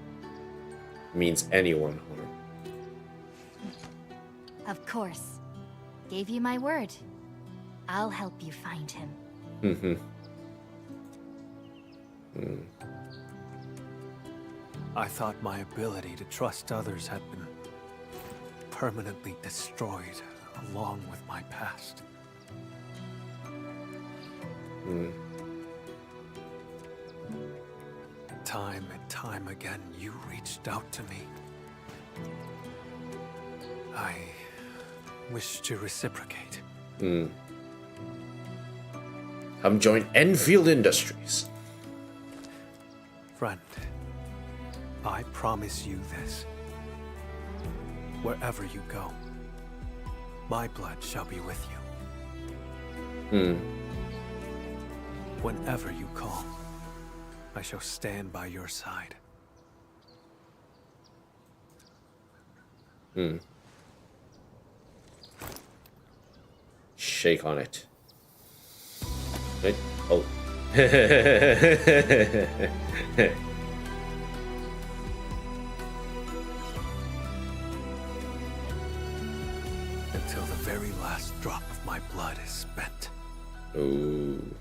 Means anyone harm. Of course. Gave you my word. I'll help you find him. I thought my ability to trust others had been permanently destroyed along with my past. Time and time again, you reached out to me. I wish to reciprocate. Come join Enfield Industries. Friend, I promise you this. Wherever you go, my blood shall be with you. Whenever you call, I shall stand by your side. Shake on it. Right? Oh. Until the very last drop of my blood is spent. Ooh.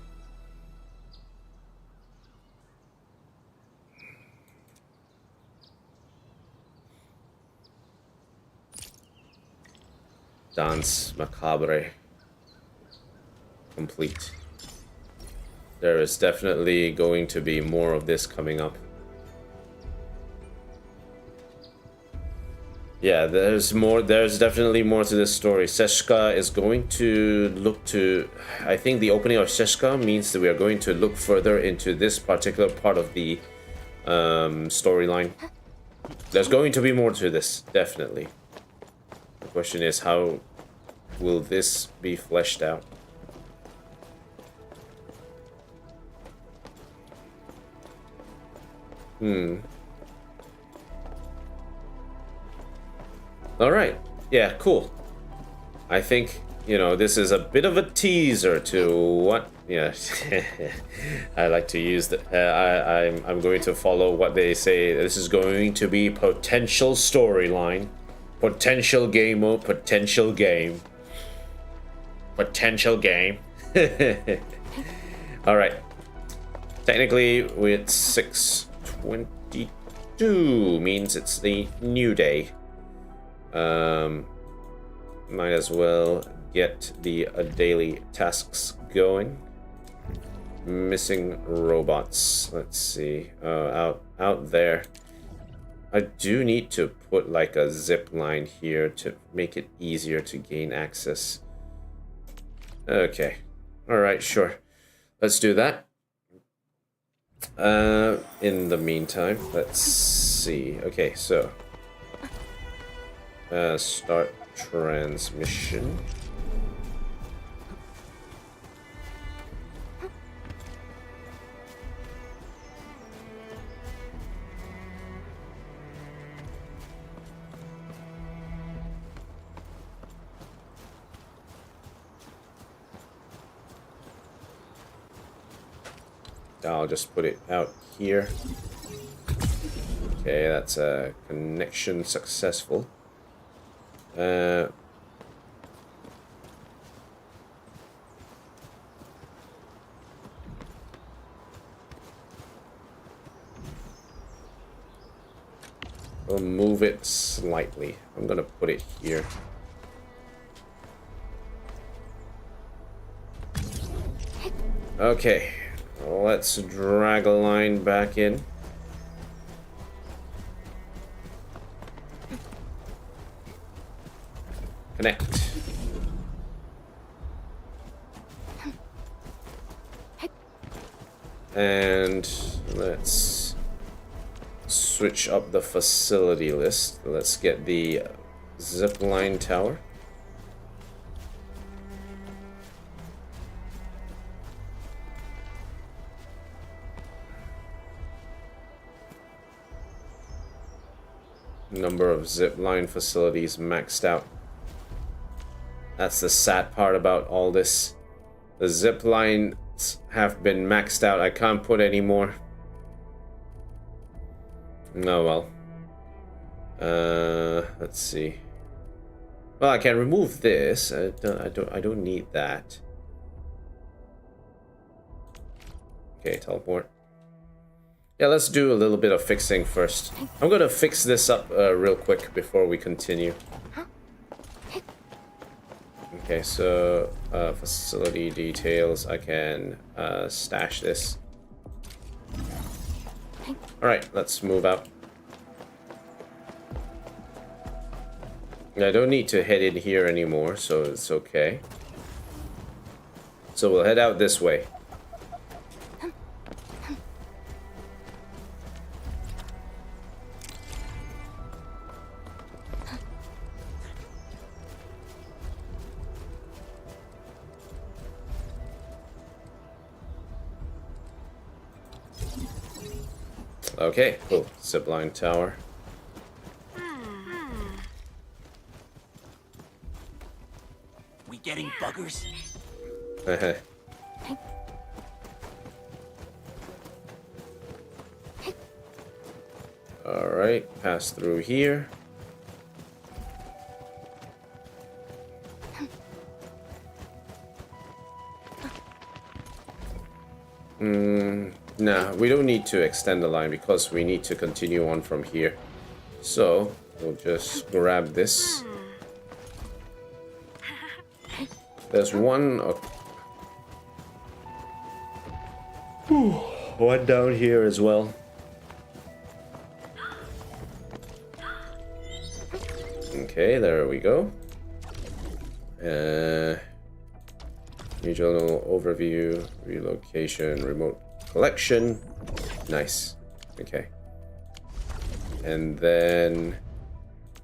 Dance macabre. Complete. There is definitely going to be more of this coming up. Yeah, there's more. There's definitely more to this story. Ses'qa is going to look to... I think the opening of Ses'qa means that we are going to look further into this particular part of the storyline. There's going to be more to this, definitely. The question is, how will this be fleshed out? Alright. Yeah, cool. I think, you know, this is a bit of a teaser to what... Yeah, I like to use the... I'm going to follow what they say. This is going to be potential storyline. Potential game mode. Potential game. Potential game. Alright. Technically, it's 6:22. Means it's the new day. Might as well get the daily tasks going. Missing robots. Let's see. Out there. I do need to put like a zip line here to make it easier to gain access. Okay. Alright, sure. Let's do that. In the meantime, let's see. Okay, so start transmission. I'll just put it out here. Okay, that's a connection successful. We'll move it slightly. I'm gonna put it here. Okay, let's drag a line back in. Connect. And let's switch up the facility list. Let's get the zipline tower. Number of zipline facilities maxed out. That's the sad part about all this. The zipline have been maxed out. I can't put any more. Oh well. Let's see. Well, I can remove this. I don't need that. Okay, teleport. Yeah, let's do a little bit of fixing first. I'm gonna fix this up real quick before we continue. Okay, so facility details. I can stash this. All right, let's move out. I don't need to head in here anymore, so it's okay. So we'll head out this way. Okay, cool. Zipline tower. We getting buggers? Alright, pass through here. Nah, we don't need to extend the line because we need to continue on from here. So, we'll just grab this. There's one... one down here as well. Okay, there we go. Regional overview, relocation, remote collection. Nice. Okay. And then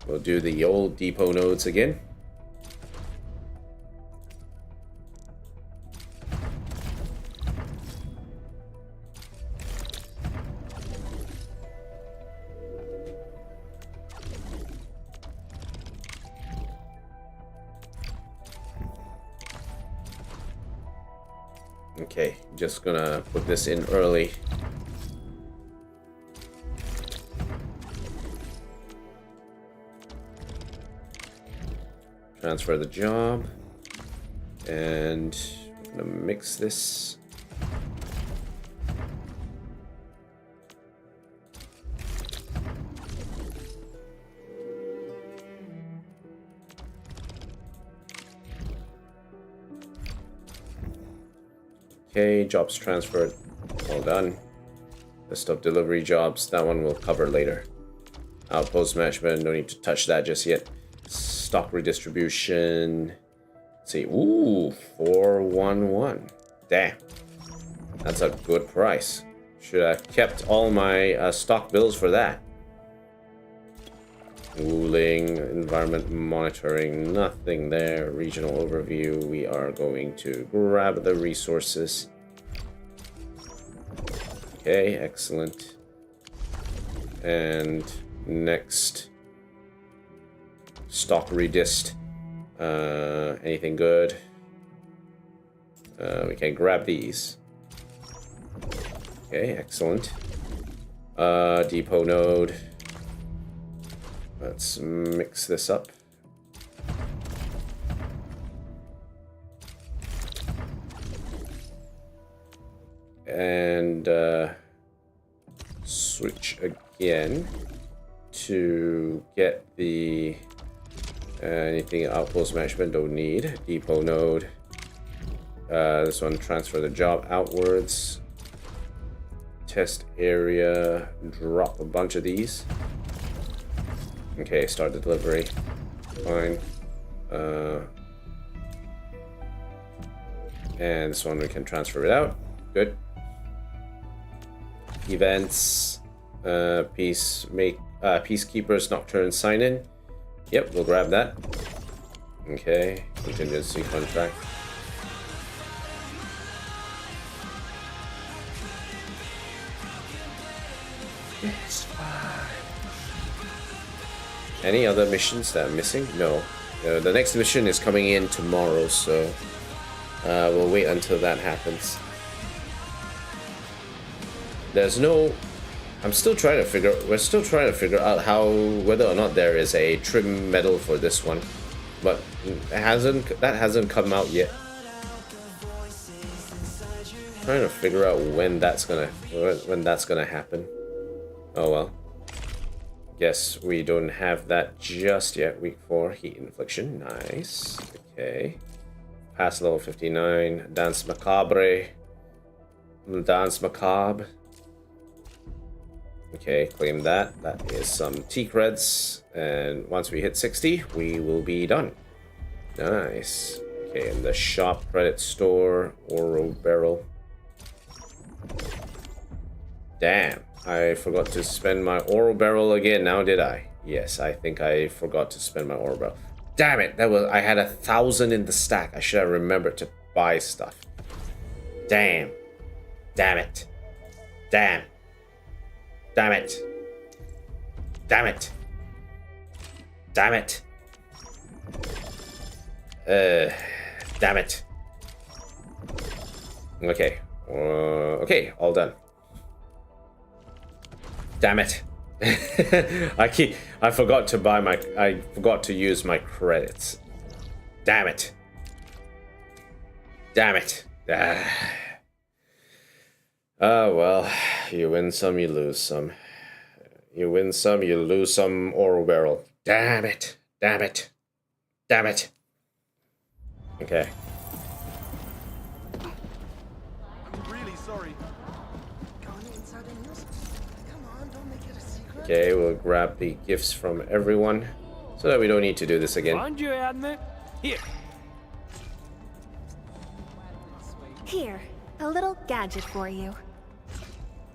we'll do the old depot nodes again. Okay, just gonna put this in early. Transfer the job. And I'm gonna mix this. Okay, jobs transferred. All done. List of delivery jobs. That one we'll cover later. Outpost management. No need to touch that just yet. Stock redistribution. Let's see. Ooh, 411. Damn. That's a good price. Should have kept all my stock bills for that. Cooling, environment monitoring, nothing there. Regional overview, we are going to grab the resources. Okay, excellent. And next, stock redist. Anything good? We can grab these. Okay, excellent. Depot node. Let's mix this up. And switch again to get the anything outpost management don't need. Depot node. This one, transfer the job outwards. Test area, drop a bunch of these. Okay, start the delivery. Fine. And this one we can transfer it out. Good. Events. Peacekeepers Nocturne sign in. Yep, we'll grab that. Okay. Contingency contract. Yes, fine. Any other missions that are missing? No. The next mission is coming in tomorrow, so we'll wait until that happens. there's no. I'm still trying to figure. We're still trying to figure out whether or not there is a trim medal for this one, but that hasn't come out yet. Trying to figure out when that's gonna happen. Oh well. Guess we don't have that just yet. Week 4 heat infliction. Nice. Okay. Pass level 59. Dance macabre. Dance macabre. Okay, claim that. That is some T-creds. And once we hit 60, we will be done. Nice. Okay, in the shop credit store, Oro barrel. Damn, I forgot to spend my Oro barrel again now, did I? Yes, I think I forgot to spend my Oro barrel. Damn it, I had 1,000 in the stack. I should have remembered to buy stuff. Damn. Damn it. Damn. Damn it. Damn it. Damn it. Damn it. Okay. Okay, all done. Damn it. I forgot to use my credits. Damn it. Damn it. Oh well, you win some, you lose some. You win some, you lose some Oro barrel. Damn it. Damn it. Damn it. Okay. Okay, we'll grab the gifts from everyone so that we don't need to do this again. Find you, Admit. Here. Here, a little gadget for you.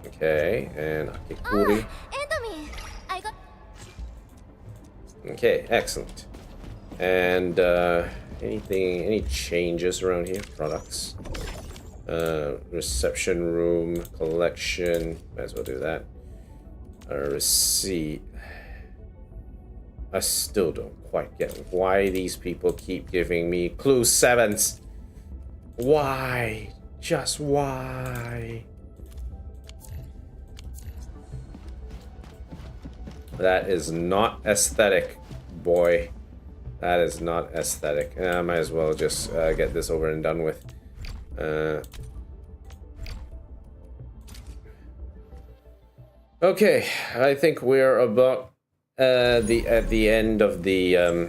Okay, and Akikuri. Okay, excellent. And any changes around here? Products. Reception room, collection. Might as well do that. Receipt. I still don't quite get why these people keep giving me clue 7s. Why? Just why? That is not aesthetic, boy. That is not aesthetic. I might as well just get this over and done with. Okay, I think we're about at the end of the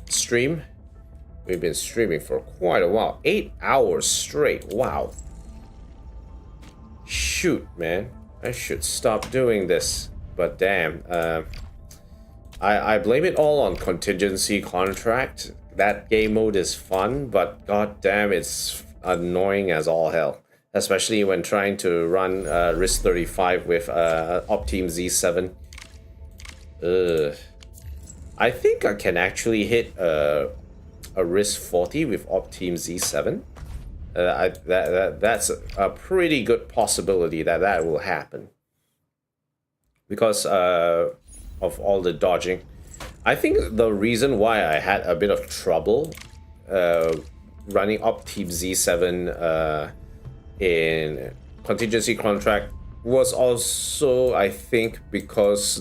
stream. We've been streaming for quite a while. 8 hours straight. Wow. Shoot, man. I should stop doing this. But damn, I blame it all on contingency contract. That game mode is fun, but god damn, it's annoying as all hell. Especially when trying to run RIS 35 with Optime Z7. I think I can actually hit a RIS 40 with Optime Z7. That's a pretty good possibility that will happen. Because of all the dodging. I think the reason why I had a bit of trouble running Optime Z7 in contingency contract was also, I think, because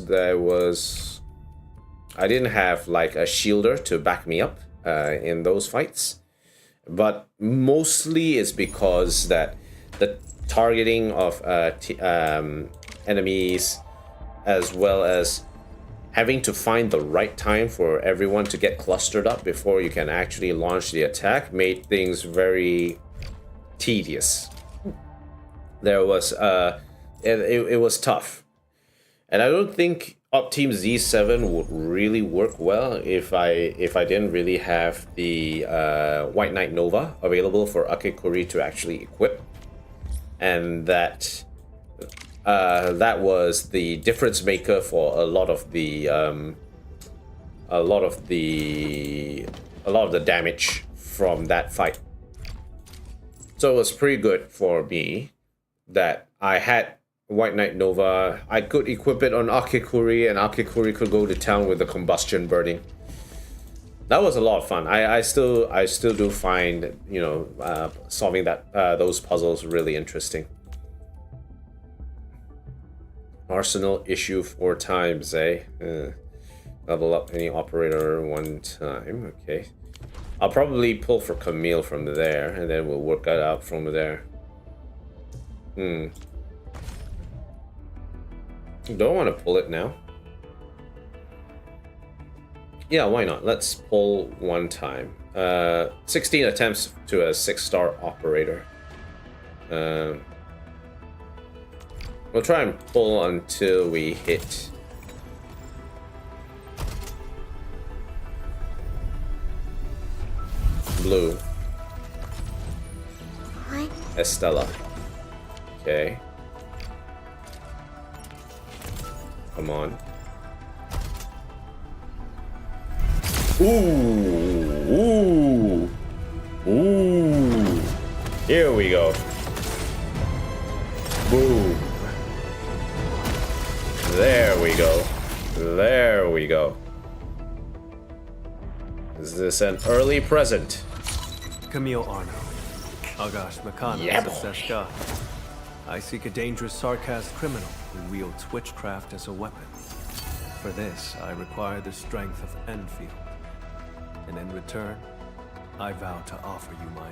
I didn't have like a shielder to back me up in those fights, but mostly it's because that the targeting of enemies, as well as having to find the right time for everyone to get clustered up before you can actually launch the attack, made things very tedious. There was it was tough, and I don't think Optime Z7 would really work well if I didn't really have the White Knight Nova available for Akikuri to actually equip, and that was the difference maker for a lot of the damage from that fight. So it was pretty good for me that I had White Knight Nova. I could equip it on Akikuri, and Akikuri could go to town with the combustion burning. That was a lot of fun. I still do find, you know, solving those puzzles really interesting. Arsenal issue 4 times, eh? Level up any operator 1 time. Okay. I'll probably pull for Camille from there, and then we'll work that out from there. Don't want to pull it now. Yeah, why not? Let's pull 1 time. 16 attempts to a 6-star operator. We'll try and pull until we hit blue. What? Estella. Okay. Come on. Ooh. Ooh. Here we go. Boom. There we go. There we go. Is this an early present? Camille Arno. Agash Makana, Yeah, ses'qa. I seek a dangerous Sarkaz criminal who wields witchcraft as a weapon. For this, I require the strength of Endfield. And in return, I vow to offer you my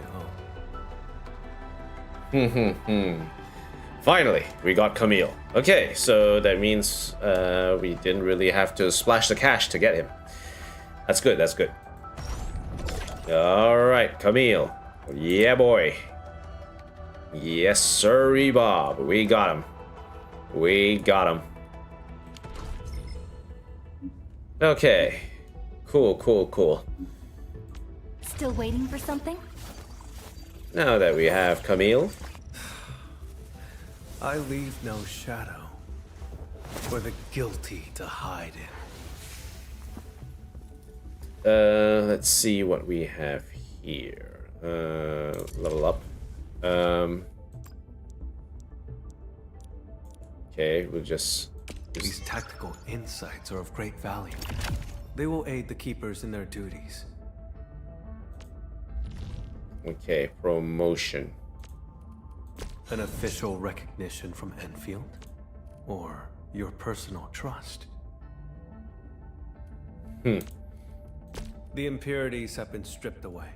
own. Finally, we got Camille. Okay, so that means we didn't really have to splash the cash to get him. That's good, that's good. Alright, Camille. Yeah, boy. Yes, sirree, Bob. We got him. We got him. Okay. Cool, cool, cool. Still waiting for something? Now that we have Camille. I leave no shadow for the guilty to hide in. Let's see what we have here. Level up. Okay, we'll just... These tactical insights are of great value. They will aid the keepers in their duties. Okay, promotion. An official recognition from Enfield? Or your personal trust? The impurities have been stripped away.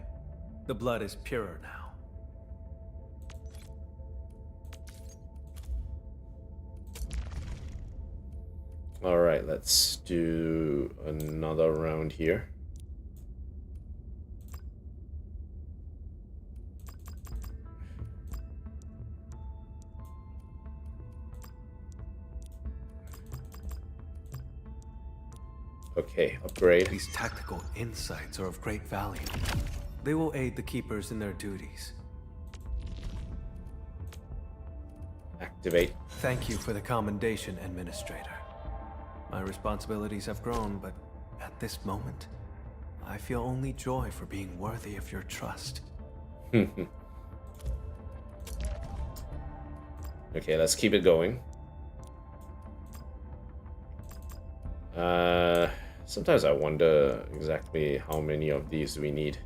The blood is purer now. Alright, let's do another round here. Okay, upgrade. These tactical insights are of great value. They will aid the keepers in their duties. Activate. Thank you for the commendation, Administrator. My responsibilities have grown, but at this moment, I feel only joy for being worthy of your trust. Okay, let's keep it going. Sometimes I wonder exactly how many of these we need.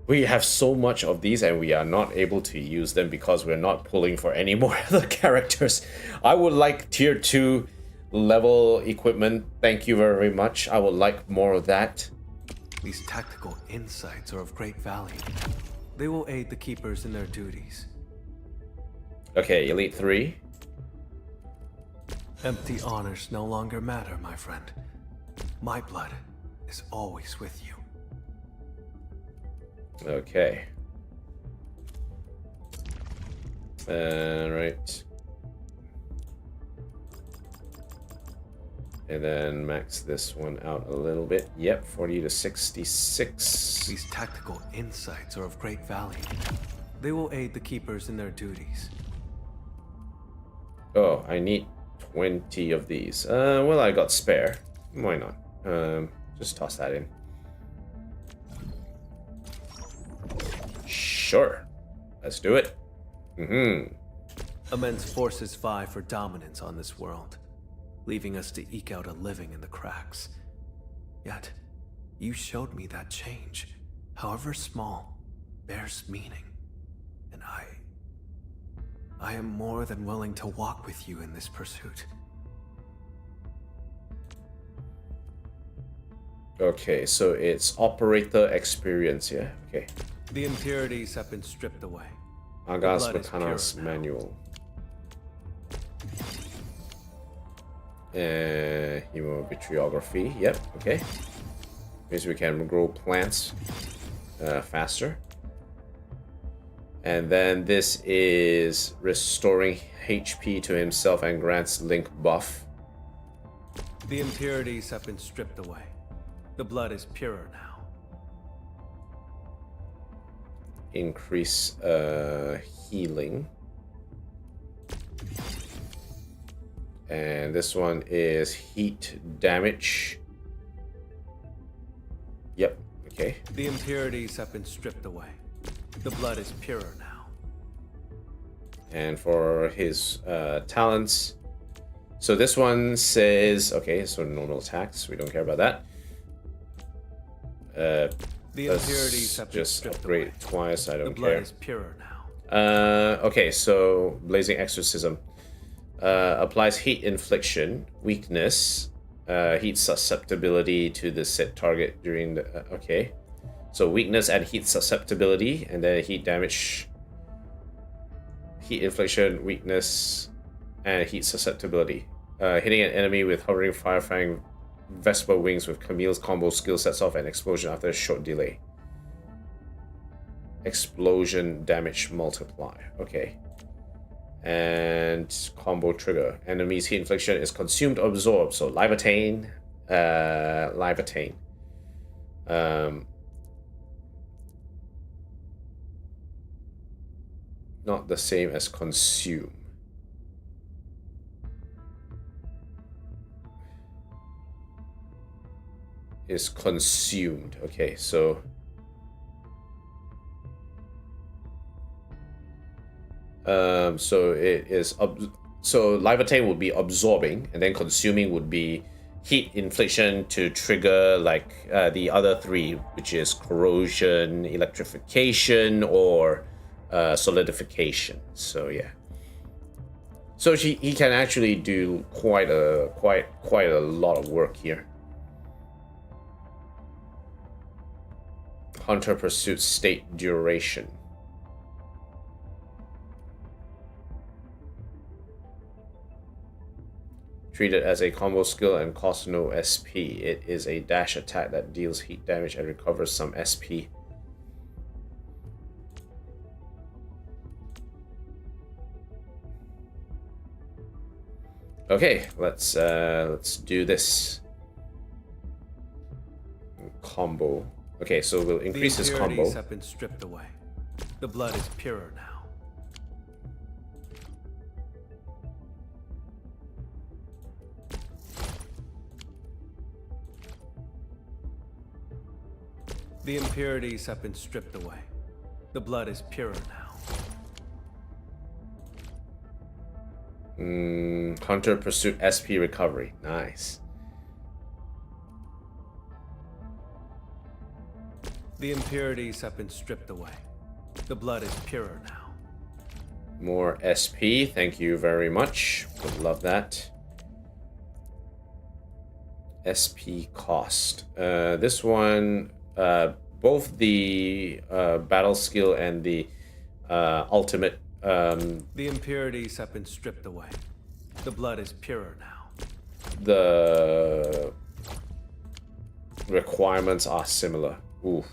We have so much of these and we are not able to use them because we're not pulling for any more other characters. I would like tier 2 level equipment. Thank you very much. I would like more of that. These tactical insights are of great value. They will aid the keepers in their duties. Okay, Elite 3. Empty honors no longer matter, my friend. My blood is always with you. Okay. Right. And then max this one out a little bit. Yep, 40 to 66. These tactical insights are of great value. They will aid the keepers in their duties. Oh, I need 20 of these. Well, I got spare. Why not? Just toss that in. Sure. Let's do it. Immense forces vie for dominance on this world, leaving us to eke out a living in the cracks. Yet, you showed me that change, however small, bears meaning. And I am more than willing to walk with you in this pursuit. Okay, so it's operator experience, yeah? Okay. The impurities have been stripped away. Agas Mechanas manual. Hemovitriography, yep, okay. Means we can grow plants faster. And then this is restoring HP to himself and grants Link buff. The impurities have been stripped away. The blood is purer now. Increase healing. And this one is heat damage. Yep, okay. The impurities have been stripped away. The blood is purer now. And for his talents, so this one says, okay, so normal attacks, we don't care about that. The impurities have been stripped upgrade away. Twice, I don't The blood care. is purer now. Okay, so Blazing Exorcism applies heat infliction, weakness, heat susceptibility to the set target during the okay. So weakness and heat susceptibility, and then heat damage, heat infliction, weakness, and heat susceptibility. Hitting an enemy with hovering firefang Vespa wings with Camille's combo skill sets off an explosion after a short delay. Explosion damage multiply. Okay. And combo trigger. Enemy's heat infliction is consumed or absorbed. So live attain. Live attain. Not the same as consume. Is consumed. Okay, so so it is so live attain would be absorbing, and then consuming would be heat infliction to trigger like the other three, which is corrosion, electrification, or solidification. So yeah. So he can actually do quite a lot of work here. Hunter Pursuit state duration. Treated as a combo skill and costs no SP. It is a dash attack that deals heat damage and recovers some SP. Okay, let's do this combo. Okay, so we'll increase his combo. The impurities have been stripped away. The blood is purer now. The impurities have been stripped away. The blood is purer now. Hunter Pursuit SP recovery. Nice. The impurities have been stripped away. The blood is purer now. More SP. Thank you very much. Would love that. SP cost. This one, both the battle skill and the ultimate. The impurities have been stripped away. The blood is purer now. The requirements are similar. Ooh.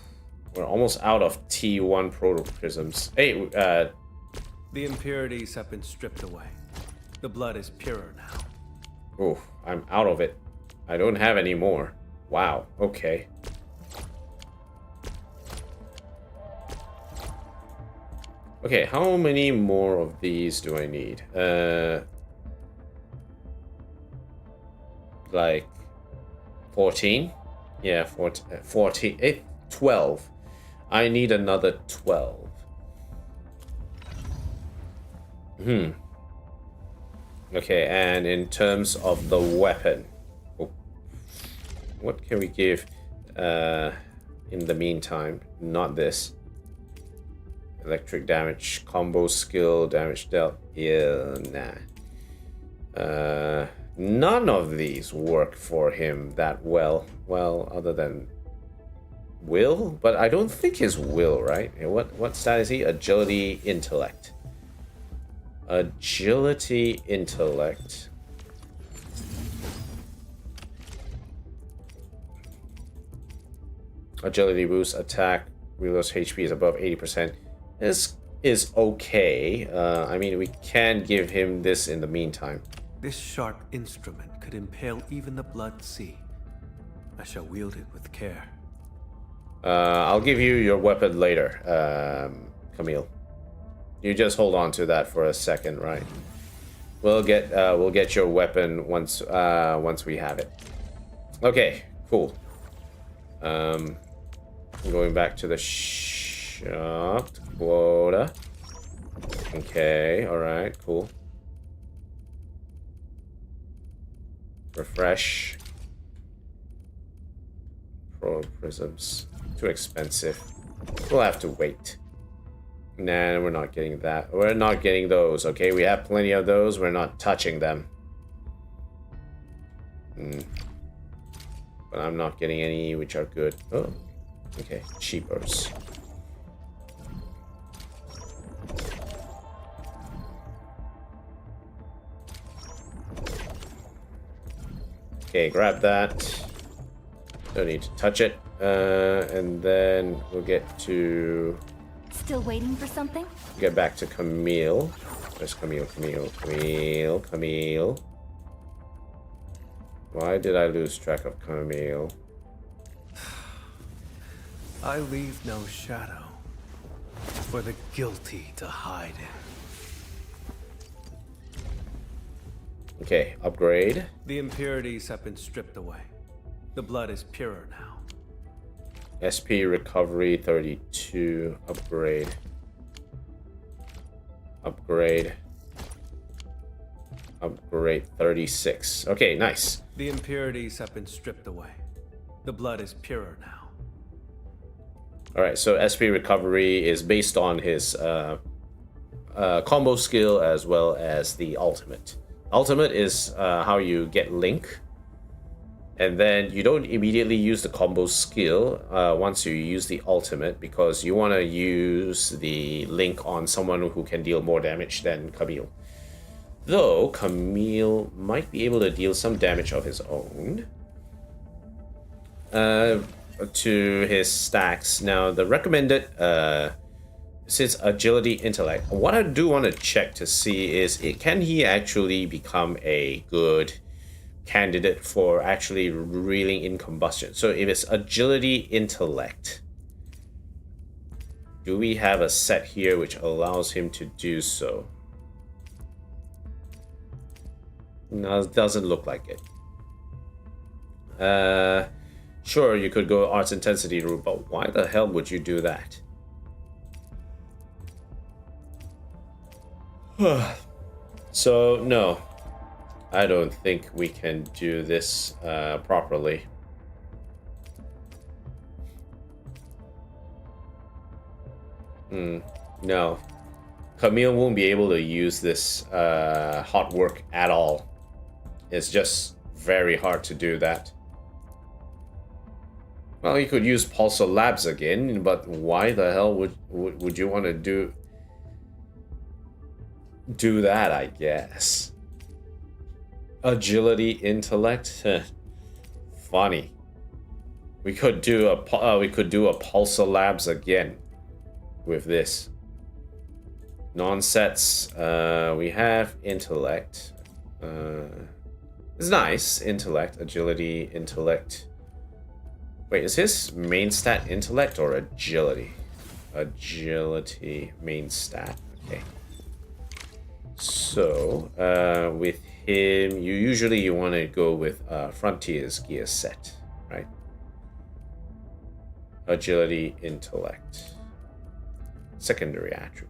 We're almost out of T1 protoprisms. Hey, The impurities have been stripped away. The blood is purer now. Oh, I'm out of it. I don't have any more. Wow, okay. Okay, how many more of these do I need? Like 14? Yeah, 14, 12. I need another 12. Okay, and in terms of the weapon, what can we give in the meantime? Not this. Electric damage, combo skill, damage dealt. Yeah, nah. None of these work for him that well. Well, other than will, but I don't think his will, right? What stat is he? Agility, intellect. Agility, intellect. Agility boost, attack, reload HP is above 80%. This is okay. I mean, we can give him this in the meantime. This sharp instrument could impale even the blood sea. I shall wield it with care. I'll give you your weapon later, Camille. You just hold on to that for a second, right? We'll get your weapon once we have it. Okay, cool. Going back to the shop quota. Okay, all right, cool. Refresh. Pro prisms. Too expensive. We'll have to wait. Nah, we're not getting that. We're not getting those, okay? We have plenty of those. We're not touching them. But I'm not getting any which are good. Oh, okay. Cheapers. Okay, grab that. Don't need to touch it. And then we'll get to... Still waiting for something? Get back to Camille. Where's Camille? Camille. Why did I lose track of Camille? I leave no shadow for the guilty to hide in. Okay, upgrade. The impurities have been stripped away. The blood is purer now. SP recovery 32. Upgrade. Upgrade 36. Okay, nice. The impurities have been stripped away. The blood is purer now. Alright, so SP recovery is based on his combo skill as well as the ultimate. Ultimate is how you get Link. And then you don't immediately use the combo skill once you use the ultimate, because you want to use the Link on someone who can deal more damage than Camille. Though Camille might be able to deal some damage of his own to his stacks. Now the recommended since agility, intellect, what I do want to check to see is can he actually become a good candidate for actually reeling in combustion. So if it's agility, intellect, do we have a set here which allows him to do so? No, it doesn't look like it. Sure, you could go arts intensity route, but why the hell would you do that? So no, I don't think we can do this properly. No. Camille won't be able to use this hot work at all. It's just very hard to do that. Well, you could use Pulsar Labs again, but why the hell would you want to do that, I guess? Agility, intellect, funny. We could do a Pulsar Labs again with this. Non-sets, we have intellect. It's nice, intellect, agility, intellect. Wait, is his main stat intellect or agility? Agility, main stat. Okay. So, with him, you want to go with Frontier's gear set, right? Agility, intellect. Secondary attribute.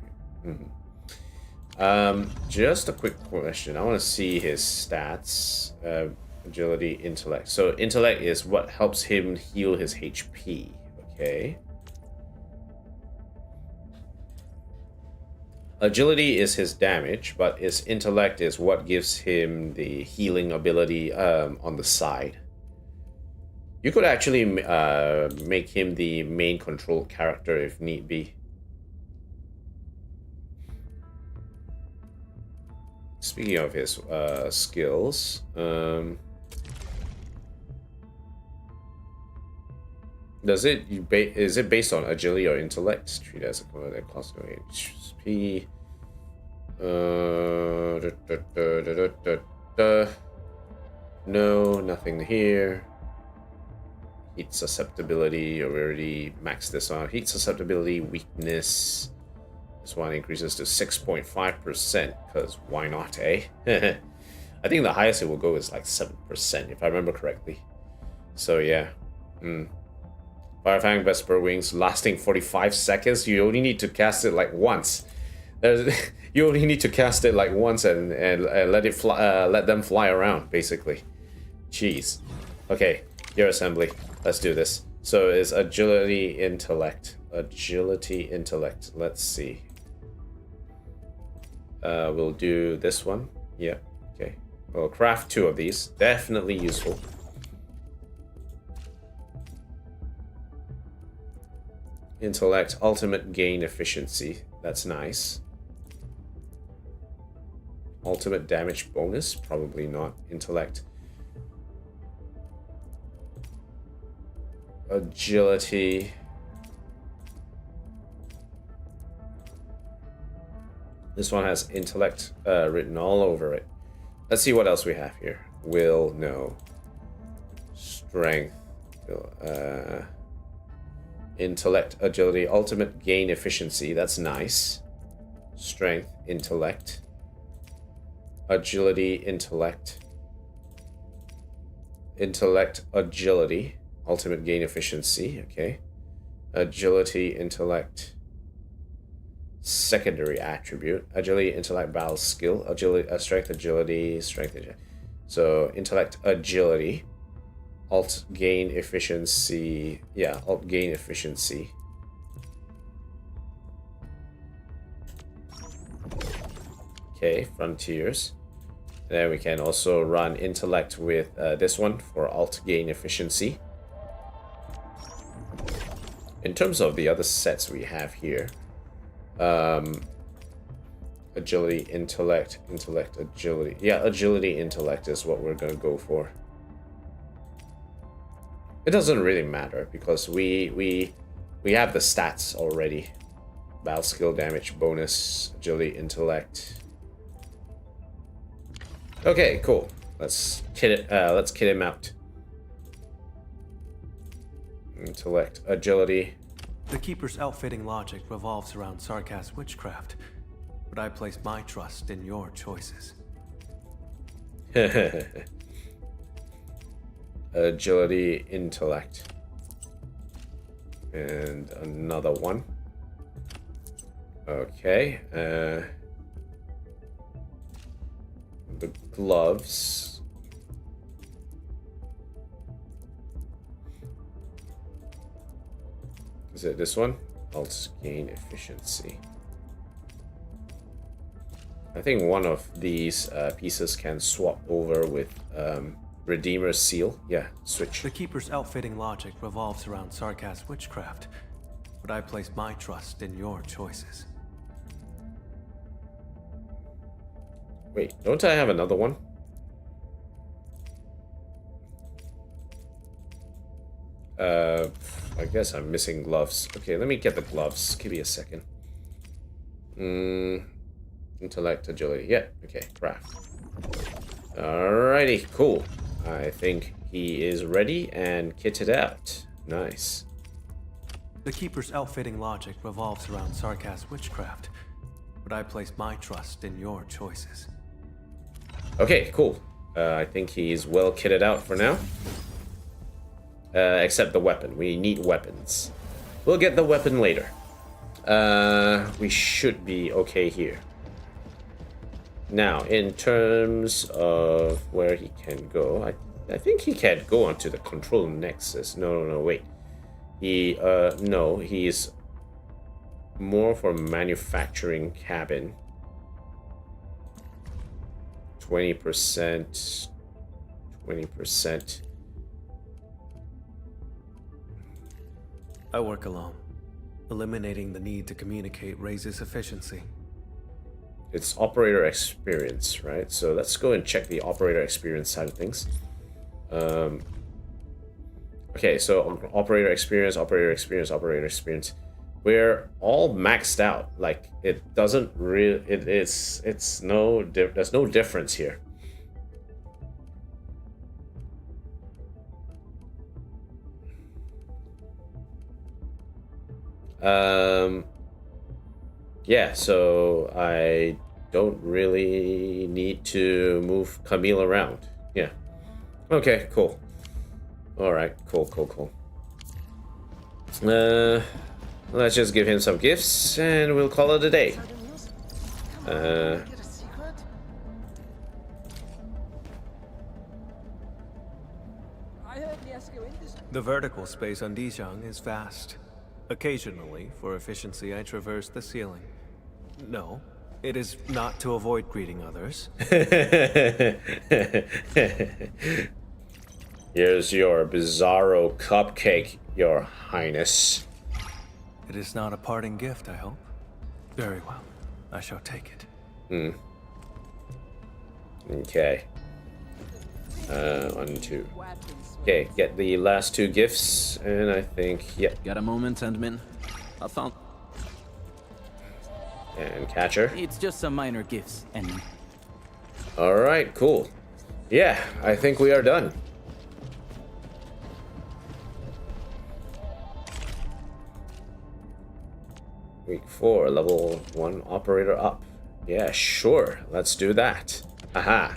Just a quick question. I want to see his stats. Agility, intellect. So intellect is what helps him heal his HP. Okay. Agility is his damage, but his intellect is what gives him the healing ability on the side. You could actually make him the main control character if need be. Speaking of his skills, is it based on agility or intellect? Treat as a commander that costs no HP. No, nothing here. Heat susceptibility, already maxed this on. Heat susceptibility, weakness. This one increases to 6.5%, because why not, eh? I think the highest it will go is like 7%, if I remember correctly. So yeah. Firefang Vesper Wings lasting 45 seconds. You only need to cast it like once. You only need to cast it like once and let it fly, let them fly around, basically. Jeez. Okay, your assembly. Let's do this. So it's agility, intellect. Agility, intellect. Let's see. We'll do this one. Yeah, okay. We'll craft 2 of these. Definitely useful. Intellect, ultimate gain efficiency. That's nice. Ultimate damage bonus? Probably not. Intellect. Agility. This one has intellect written all over it. Let's see what else we have here. Will, no. Strength. Intellect, agility, ultimate gain efficiency. That's nice. Strength, intellect. Agility, intellect. Intellect, agility. Ultimate gain efficiency. Okay. Agility, intellect. Secondary attribute. Agility, intellect, battle skill. Agility, strength, agility, strength, agility. So, intellect, agility. Alt gain efficiency. Yeah, alt gain efficiency. Okay, frontiers. Then we can also run intellect with this one for alt gain efficiency. In terms of the other sets we have here, agility, intellect, agility. Yeah, agility, intellect is what we're gonna go for. It doesn't really matter because we have the stats already. Battle skill, damage bonus, agility, intellect. Okay, cool. Let's kit him out. Intellect, agility. The Keeper's outfitting logic revolves around ses'qa's witchcraft, but I place my trust in your choices. Agility, intellect. And another one. Okay. The gloves. Is it this one? Alt gain efficiency. I think one of these pieces can swap over with Redeemer's Seal. Yeah, switch. The Keeper's outfitting logic revolves around ses'qa's witchcraft, but I place my trust in your choices. Wait, don't I have another one? I guess I'm missing gloves. Okay, let me get the gloves. Give me a second. Intellect, agility. Yeah, okay, craft. Alrighty, cool. I think he is ready and kitted out. Nice. The Keeper's outfitting logic revolves around ses'qa's witchcraft, but I place my trust in your choices. Okay, cool. I think he's well kitted out for now. Except the weapon. We need weapons. We'll get the weapon later. We should be okay here. Now, in terms of where he can go, I think he can't go onto the control nexus. No, wait. No, he's more for manufacturing cabin. 20%. 20%. I work alone. Eliminating the need to communicate raises efficiency. It's operator experience, right? So let's go and check the operator experience side of things. Okay, so operator experience. We're all maxed out. Like, it doesn't really. There's no difference here. Yeah, so I don't really need to move Camille around. Yeah. Okay, cool. Alright, cool. Let's just give him some gifts and we'll call it a day. The vertical space on Dijiang is vast. Occasionally, for efficiency, I traverse the ceiling. No, it is not to avoid greeting others. Here's your bizarro cupcake, Your Highness. It is not a parting gift, I hope. Very well. I shall take it. Okay. 1, 2. Okay, get the last 2 gifts, and I think, yeah. Got a moment, Endmin? I found... And catcher. It's just some minor gifts, Endmin. Alright, cool. Yeah, I think we are done. Week 4, level 1 operator up. Yeah, sure. Let's do that. Aha.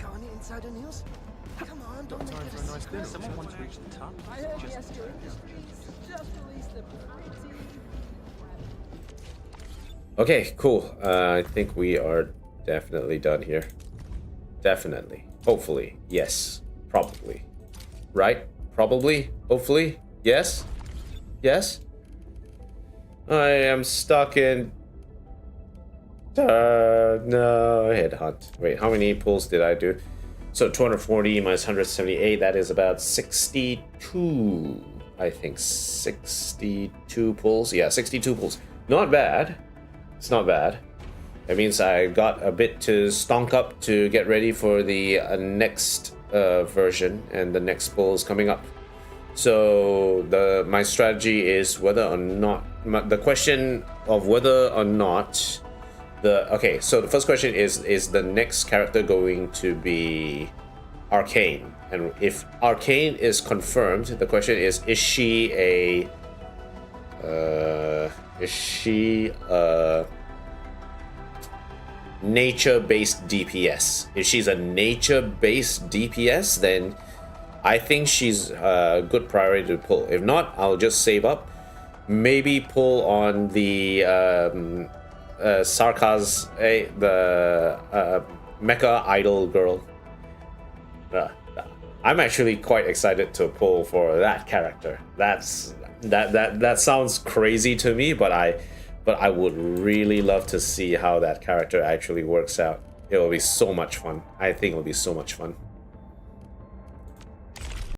Okay, cool. I think we are definitely done here. Definitely. Hopefully. Yes. Probably. Right? Probably? Hopefully? Yes? Yes? I am stuck in... no, headhunt. Wait, how many pulls did I do? So 240 minus 178, that is about 62, I think. 62 pulls? Yeah, 62 pulls. Not bad. It's not bad. That means I got a bit to stonk up to get ready for the next version, and the next pull is coming up. So my strategy is whether or not... the question of whether or not... Okay, so the first question is the next character going to be Arcane? And if Arcane is confirmed, the question is she a nature-based DPS? If she's a nature-based DPS, then I think she's a good priority to pull. If not, I'll just save up. Maybe pull on the ses'qa's, the mecha idol girl. I'm actually quite excited to pull for that character. That sounds crazy to me, but I would really love to see how that character actually works out. It will be so much fun. I think it'll be so much fun.